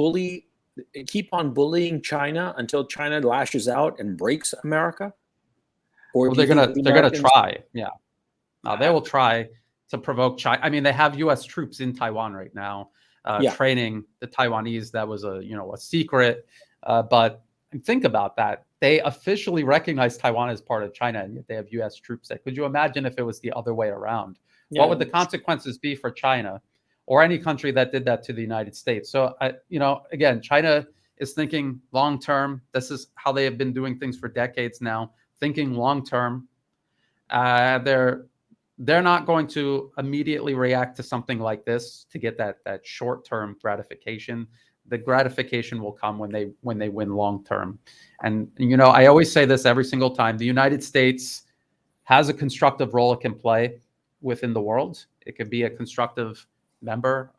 keep on bullying China until China lashes out and breaks America? Or they're gonna try. Yeah, they will try to provoke China. They have U.S. troops in Taiwan right now, training the Taiwanese. That was a secret, but think about that. They officially recognize Taiwan as part of China, and yet they have U.S. troops there. Could you imagine if it was the other way around? What would the consequences be for China or any country that did that to the United States? So, again, China is thinking long term. This is how they have been doing things for decades now, thinking long term. They're not going to immediately react to something like this to get that short term gratification. The gratification will come when they win long term. And I always say this every single time: the United States has a constructive role it can play within the world. It could be a constructive member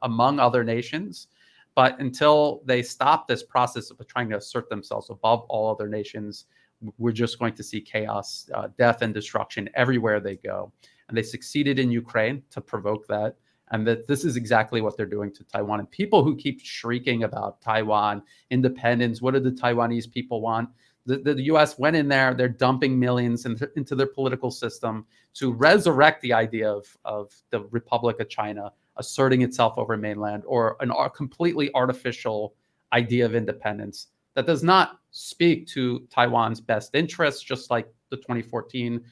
among other nations, but until they stop this process of trying to assert themselves above all other nations, we're just going to see chaos, death, and destruction everywhere they go. And they succeeded in Ukraine to provoke that. And that this is exactly what they're doing to Taiwan. And people who keep shrieking about Taiwan independence, what do the Taiwanese people want? The U.S. went in there. They're dumping millions into their political system to resurrect the idea of the Republic of China asserting itself over mainland, or a completely artificial idea of independence that does not speak to Taiwan's best interests, just like the 2014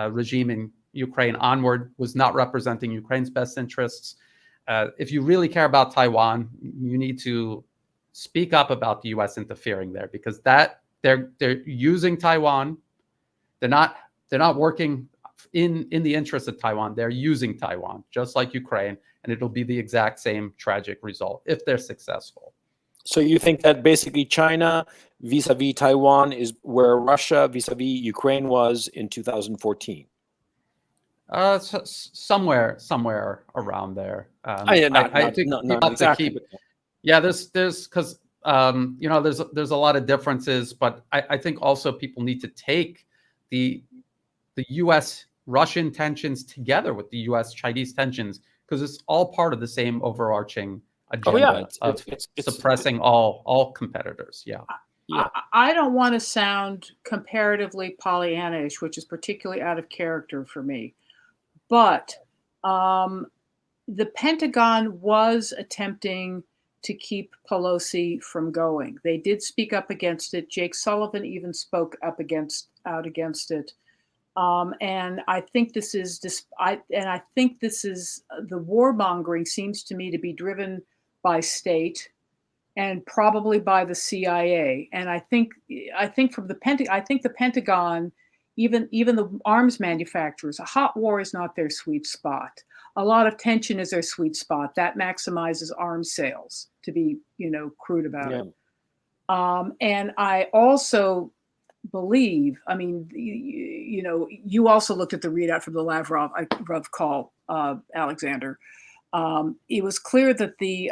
regime in Ukraine onward was not representing Ukraine's best interests. If you really care about Taiwan, you need to speak up about the U.S. interfering there, because they're using Taiwan. They're not working in the interest of Taiwan. They're using Taiwan, just like Ukraine, and it'll be the exact same tragic result if they're successful. So you think that basically China vis-a-vis Taiwan is where Russia vis-a-vis Ukraine was in 2014? Somewhere around there. I think not exactly. There's because there's a lot of differences, but I think also people need to take the U.S. Russian tensions together with the U.S. Chinese tensions, because it's all part of the same overarching agenda of suppressing all competitors. I don't want to sound comparatively Pollyannish, which is particularly out of character for me, but the Pentagon was attempting to keep Pelosi from going. They did speak up against it. Jake Sullivan even spoke out against it. And I think this is the warmongering seems to me to be driven by state and probably by the CIA. And I think from the Pentagon, even the arms manufacturers, a hot war is not their sweet spot. A lot of tension is their sweet spot. That maximizes arms sales, to be, crude about it. And I also believe, you also looked at the readout from the Lavrov call, Alexander. It was clear that the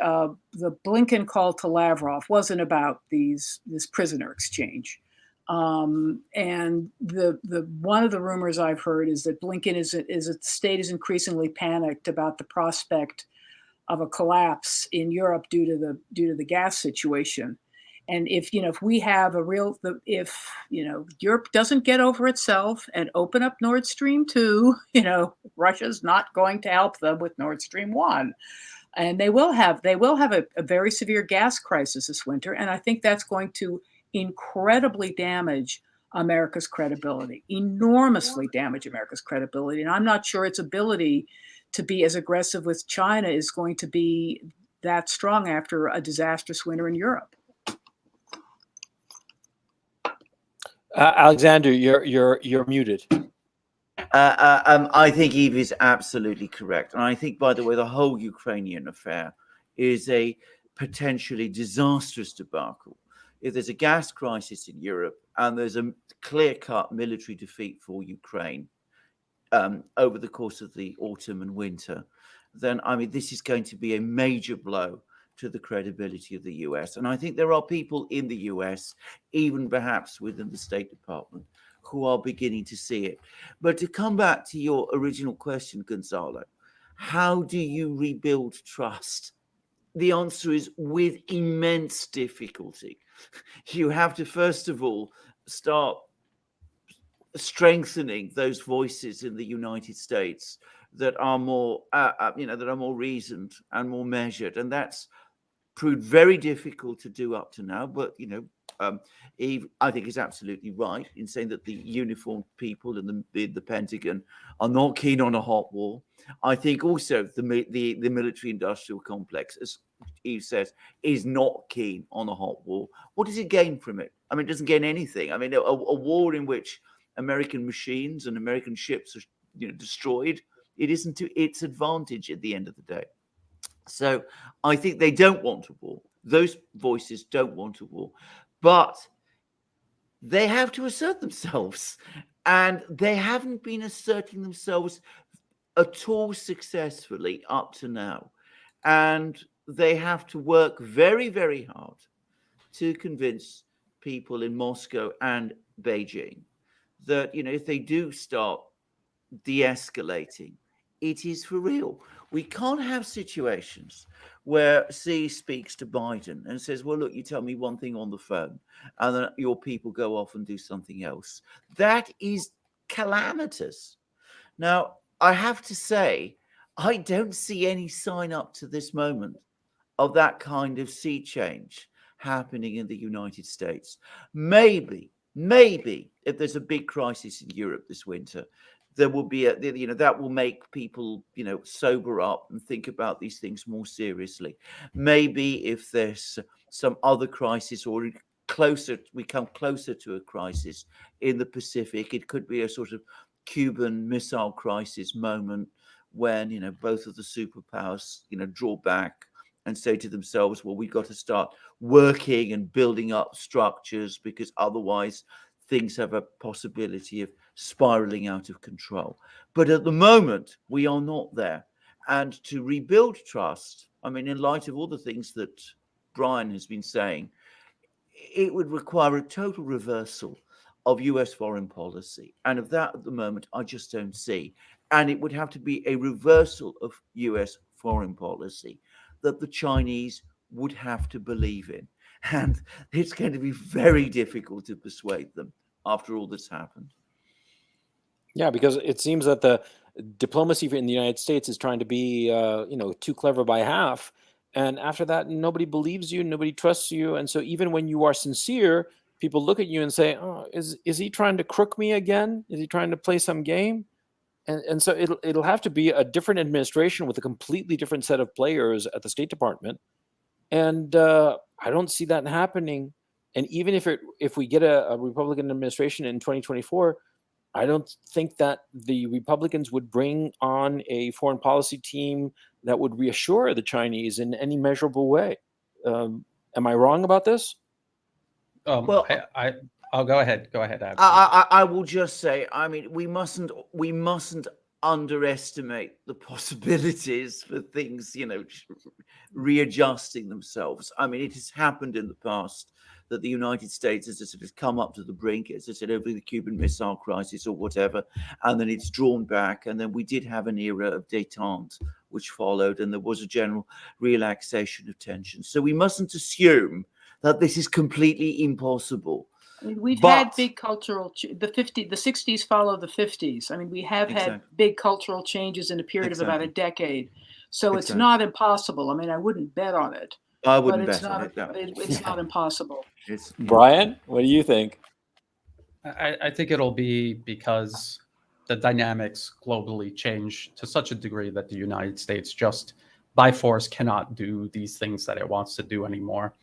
Blinken call to Lavrov wasn't about this prisoner exchange. And the one of the rumors I've heard is that Blinken the state is increasingly panicked about the prospect of a collapse in Europe due to the gas situation. And if we have if Europe doesn't get over itself and open up Nord Stream 2, Russia's not going to help them with Nord Stream 1. And they will have a very severe gas crisis this winter. And I think that's going to incredibly damage America's credibility, enormously damage America's credibility. And I'm not sure its ability to be as aggressive with China is going to be that strong after a disastrous winter in Europe. Alexander, you're muted. I think Eve is absolutely correct. And I think, by the way, the whole Ukrainian affair is a potentially disastrous debacle. If there's a gas crisis in Europe and there's a clear-cut military defeat for Ukraine over the course of the autumn and winter, then, this is going to be a major blow to the credibility of the US. And I think there are people in the US, even perhaps within the State Department, who are beginning to see it. But to come back to your original question, Gonzalo, how do you rebuild trust? The answer is with immense difficulty. You have to, first of all, start strengthening those voices in the United States that are more, that are more reasoned and more measured, and that's proved very difficult to do up to now. But Eve, I think, is absolutely right in saying that the uniformed people in the Pentagon are not keen on a hot war. I think also the military-industrial complex, as Eve says, is not keen on a hot war. What does it gain from it? It doesn't gain anything. A war in which American machines and American ships are destroyed, it isn't to its advantage at the end of the day. So I think they don't want a war. Those voices don't want a war. But they have to assert themselves. And they haven't been asserting themselves at all successfully up to now. And they have to work very, very hard to convince people in Moscow and Beijing that, if they do start de-escalating, it is for real. We can't have situations where Xi speaks to Biden and says, well, look, you tell me one thing on the phone and then your people go off and do something else. That is calamitous. Now, I have to say, I don't see any sign up to this moment of that kind of sea change happening in the United States. Maybe if there's a big crisis in Europe this winter, there will be that will make people, sober up and think about these things more seriously. Maybe if there's some other crisis or we come closer to a crisis in the Pacific, it could be a sort of Cuban Missile Crisis moment when, both of the superpowers, draw back and say to themselves, well, we've got to start working and building up structures because otherwise things have a possibility of spiraling out of control. But at the moment, we are not there. And to rebuild trust, in light of all the things that Brian has been saying, it would require a total reversal of US foreign policy. And of that at the moment, I just don't see. And it would have to be a reversal of US foreign policy that the Chinese would have to believe in. And it's going to be very difficult to persuade them after all that's happened. Yeah, because it seems that the diplomacy in the United States is trying to be, too clever by half. And after that, nobody believes you, nobody trusts you. And so even when you are sincere, people look at you and say, oh, is he trying to crook me again? Is he trying to play some game? And so it'll have to be a different administration with a completely different set of players at the State Department. And I don't see that happening. And even if we get a Republican administration in 2024, I don't think that the Republicans would bring on a foreign policy team that would reassure the Chinese in any measurable way. Am I wrong about this? Well, I'll go ahead. Go ahead. I will just say, we mustn't underestimate the possibilities for things, readjusting themselves. I mean, it has happened in the past that the United States has sort of come up to the brink, as I said, over the Cuban Missile Crisis or whatever, and then it's drawn back. And then we did have an era of détente, which followed, and there was a general relaxation of tension. So we mustn't assume that this is completely impossible. I mean, we've had big cultural, the 60s follow the 50s. I mean, we have had big cultural changes in a period of about a decade. So it's not impossible. I mean, I wouldn't bet on it. I wouldn't bet on it. It's not impossible. Brian, what do you think? I think it'll be because the dynamics globally change to such a degree that the United States just by force cannot do these things that it wants to do anymore.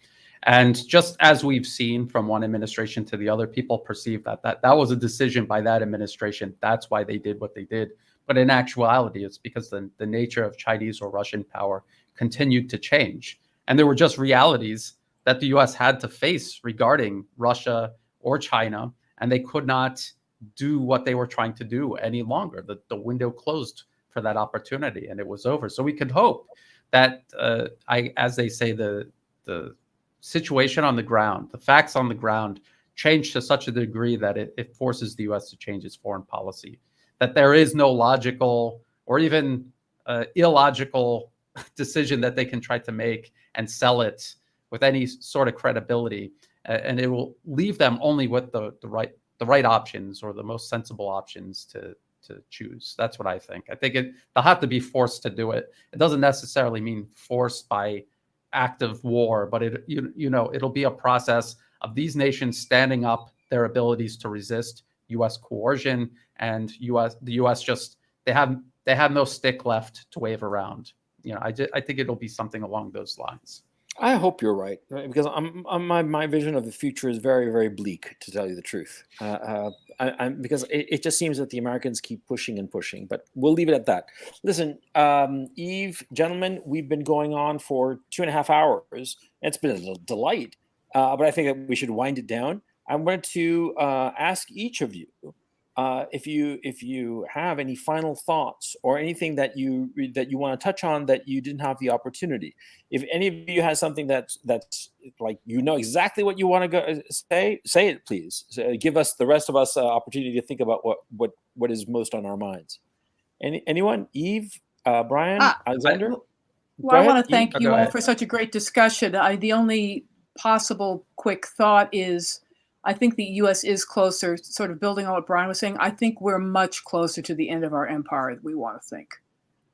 And just as we've seen from one administration to the other, people perceive that was a decision by that administration. That's why they did what they did. But in actuality, it's because the nature of Chinese or Russian power continued to change. And there were just realities that the US had to face regarding Russia or China, and they could not do what they were trying to do any longer. The window closed for that opportunity, and it was over. So we could hope that, as they say, the situation on the ground, the facts on the ground change to such a degree that it forces the US to change its foreign policy, that there is no logical or even illogical decision that they can try to make and sell it with any sort of credibility. And it will leave them only with the right options, or the most sensible options to choose. That's what I think. I think they'll have to be forced to do it. It doesn't necessarily mean forced by active war, but it'll be a process of these nations standing up their abilities to resist U.S. coercion, and the U.S. just they have no stick left to wave around. I think it'll be something along those lines. I hope you're right, because my vision of the future is very, very bleak, to tell you the truth. Because it just seems that the Americans keep pushing and pushing, but we'll leave it at that. Listen, Yves, gentlemen, we've been going on for 2.5 hours. It's been a delight, but I think that we should wind it down. I wanted to ask each of you if you have any final thoughts or anything that you want to touch on that you didn't have the opportunity. If any of you has something that's like exactly what you want to go say it, please. So give us, the rest of us, opportunity to think about what is most on our minds. Anyone? Yves, Brian, Alexander? Well, I want to thank you all for such a great discussion. The only possible quick thought is, I think the U.S. is closer, sort of building on what Brian was saying. I think we're much closer to the end of our empire than we want to think.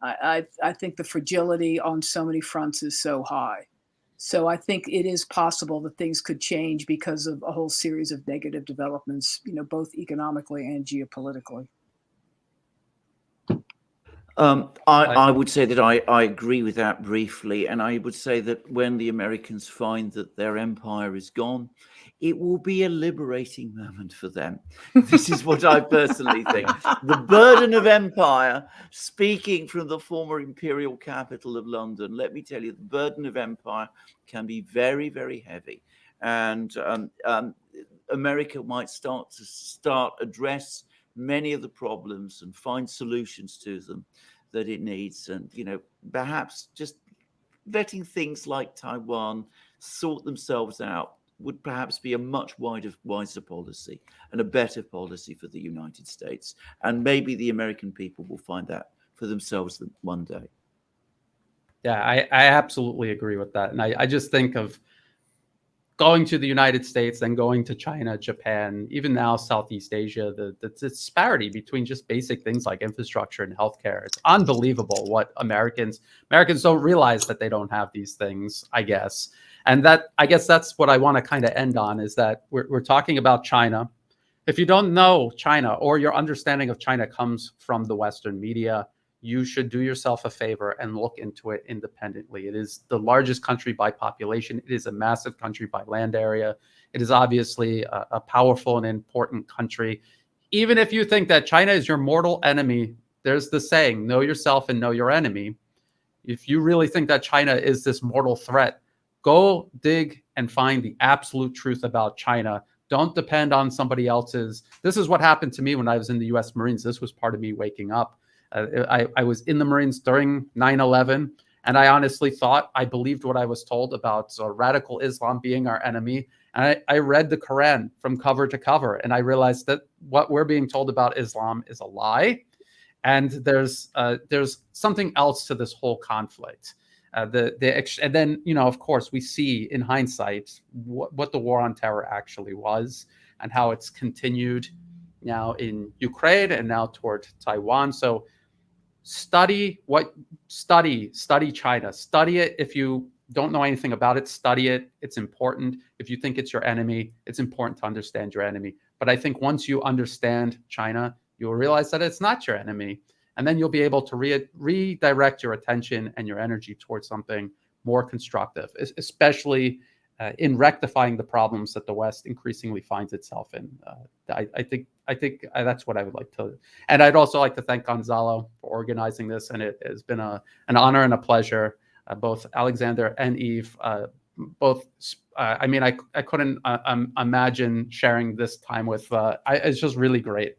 I think the fragility on so many fronts is so high. So I think it is possible that things could change because of a whole series of negative developments, both economically and geopolitically. I would say that I agree with that briefly. And I would say that when the Americans find that their empire is gone, it will be a liberating moment for them. This is what I personally think. The burden of empire, speaking from the former imperial capital of London, let me tell you, the burden of empire can be very, very heavy. And America might address many of the problems and find solutions to them that it needs. And, perhaps just letting things like Taiwan sort themselves out would perhaps be a much wiser policy and a better policy for the United States. And maybe the American people will find that for themselves one day. Yeah, I absolutely agree with that. And I just think of going to the United States, then going to China, Japan, even now Southeast Asia, the disparity between just basic things like infrastructure and healthcare. It's unbelievable what Americans don't realize that they don't have these things, I guess. And I guess that's what I want to kind of end on, is that we're talking about China. If you don't know China, or your understanding of China comes from the Western media, you should do yourself a favor and look into it independently. It is the largest country by population. It is a massive country by land area. It is obviously a powerful and important country. Even if you think that China is your mortal enemy, there's the saying, know yourself and know your enemy. If you really think that China is this mortal threat, go dig and find the absolute truth about China. Don't depend on somebody else's. This is what happened to me when I was in the U.S. Marines. This was part of me waking up. I was in the Marines during 9/11, and I honestly thought I believed what I was told about radical Islam being our enemy. And I read the Quran from cover to cover, and I realized that what we're being told about Islam is a lie, and there's something else to this whole conflict. And then, of course, we see in hindsight what the war on terror actually was and how it's continued now in Ukraine and now toward Taiwan. So study China. Study it. If you don't know anything about it, study it. It's important. If you think it's your enemy, it's important to understand your enemy. But I think once you understand China, you'll realize that it's not your enemy. And then you'll be able to redirect your attention and your energy towards something more constructive, especially in rectifying the problems that the West increasingly finds itself in. I think that's what I would like to. And I'd also like to thank Gonzalo for organizing this. And it has been an honor and a pleasure. Both Alexander and Yves, I couldn't imagine sharing this time with. It's just really great.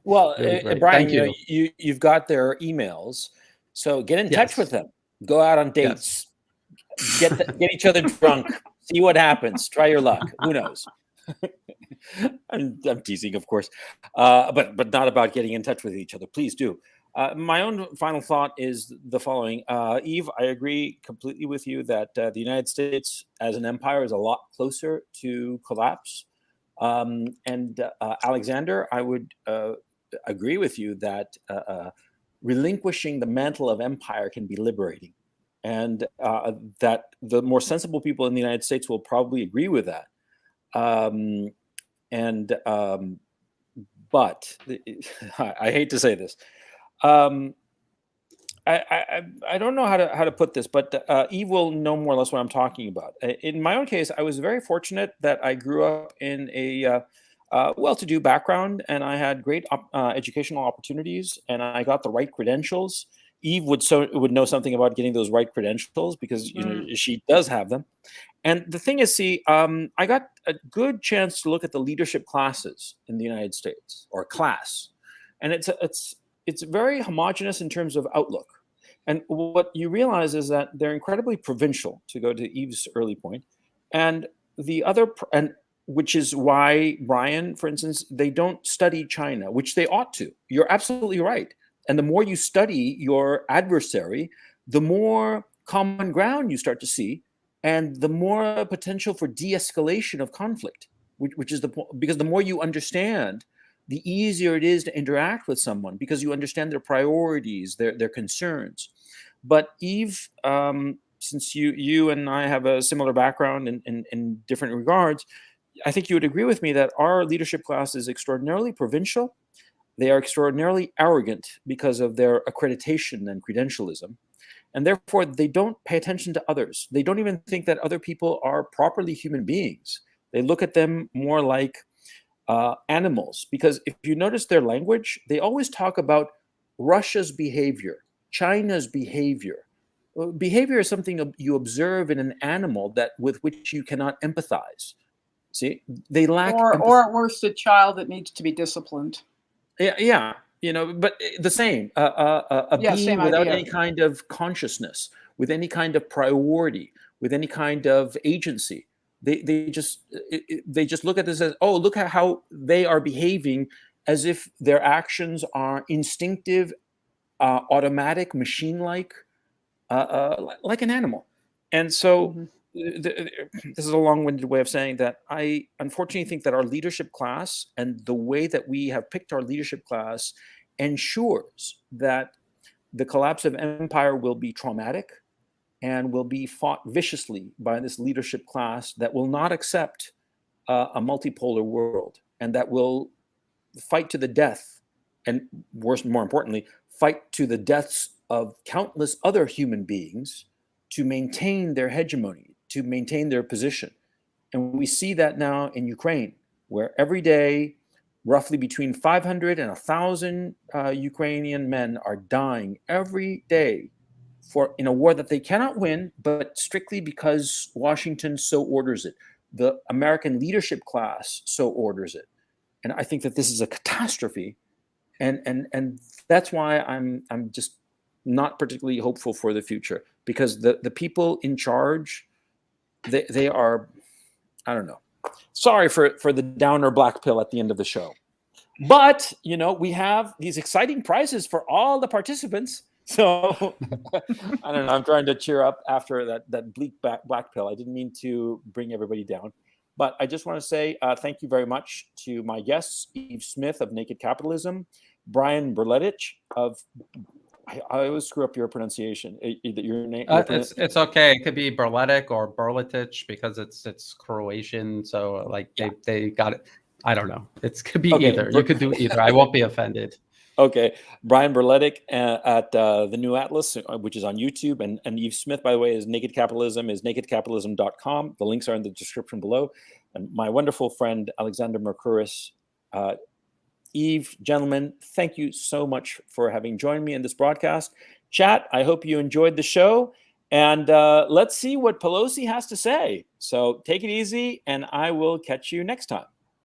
Well, Really Brian, thank you. You've got their emails, so get in touch with them. Go out on dates, get each other drunk, see what happens. Try your luck. Who knows? I'm teasing, of course, but not about getting in touch with each other. Please do. My own final thought is the following. Yves, I agree completely with you that the United States as an empire is a lot closer to collapse. And Alexander, I would agree with you that relinquishing the mantle of empire can be liberating, and that the more sensible people in the United States will probably agree with that. But I hate to say this. I don't know how to put this, but Yves will know more or less what I'm talking about. In my own case, I was very fortunate that I grew up in a well-to-do background, and I had great educational opportunities, and I got the right credentials. Yves would know something about getting those right credentials because she does have them. And the thing is, I got a good chance to look at the leadership classes in the United States, or class, and it's very homogenous in terms of outlook. And what you realize is that they're incredibly provincial, to go to Yves' early point. And which is why, Brian, for instance, they don't study China, which they ought to. You're absolutely right. And the more you study your adversary, the more common ground you start to see, and the more potential for de-escalation of conflict, which is because the more you understand, the easier it is to interact with someone because you understand their priorities, their concerns. But Yves, since you and I have a similar background in different regards, I think you would agree with me that our leadership class is extraordinarily provincial. They are extraordinarily arrogant because of their accreditation and credentialism. And therefore, they don't pay attention to others. They don't even think that other people are properly human beings. They look at them more like animals, because if you notice their language, they always talk about Russia's behavior, China's behavior. Behavior is something you observe in an animal with which you cannot empathize. See, they lack or at worst, a child that needs to be disciplined. Yeah, but the same. A being same without idea. any kind of consciousness, with any kind of priority, with any kind of agency. They just look at this as, oh, look at how they are behaving, as if their actions are instinctive, automatic, machine-like, like an animal. And so this is a long-winded way of saying that I unfortunately think that our leadership class and the way that we have picked our leadership class ensures that the collapse of empire will be traumatic and will be fought viciously by this leadership class that will not accept a multipolar world, and that will fight to the death, and more importantly, fight to the deaths of countless other human beings to maintain their hegemony, to maintain their position. And we see that now in Ukraine, where every day, roughly between 500 and 1,000 Ukrainian men are dying every day in a war that they cannot win, but strictly because Washington so orders it. The American leadership class so orders it. And I think that this is a catastrophe. And That's why I'm just not particularly hopeful for the future, because the people in charge, they are, I don't know. Sorry for the downer black pill at the end of the show. But, we have these exciting prizes for all the participants. So, I don't know. I'm trying to cheer up after that bleak black pill. I didn't mean to bring everybody down. But I just want to say thank you very much to my guests, Yves Smith of Naked Capitalism, Brian Berletich of, I always screw up your pronunciation. Your name. It's okay. It could be Berletic or Berletich because it's Croatian. So they got it. I don't know. It could be either. You could do either. I won't be offended. Okay. Brian Berletic at the New Atlas, which is on YouTube. And Yves Smith, by the way, is Naked Capitalism, is nakedcapitalism.com. The links are in the description below. And my wonderful friend, Alexander Mercouris. Yves, gentlemen, thank you so much for having joined me in this broadcast. Chat, I hope you enjoyed the show. And let's see what Pelosi has to say. So take it easy, and I will catch you next time.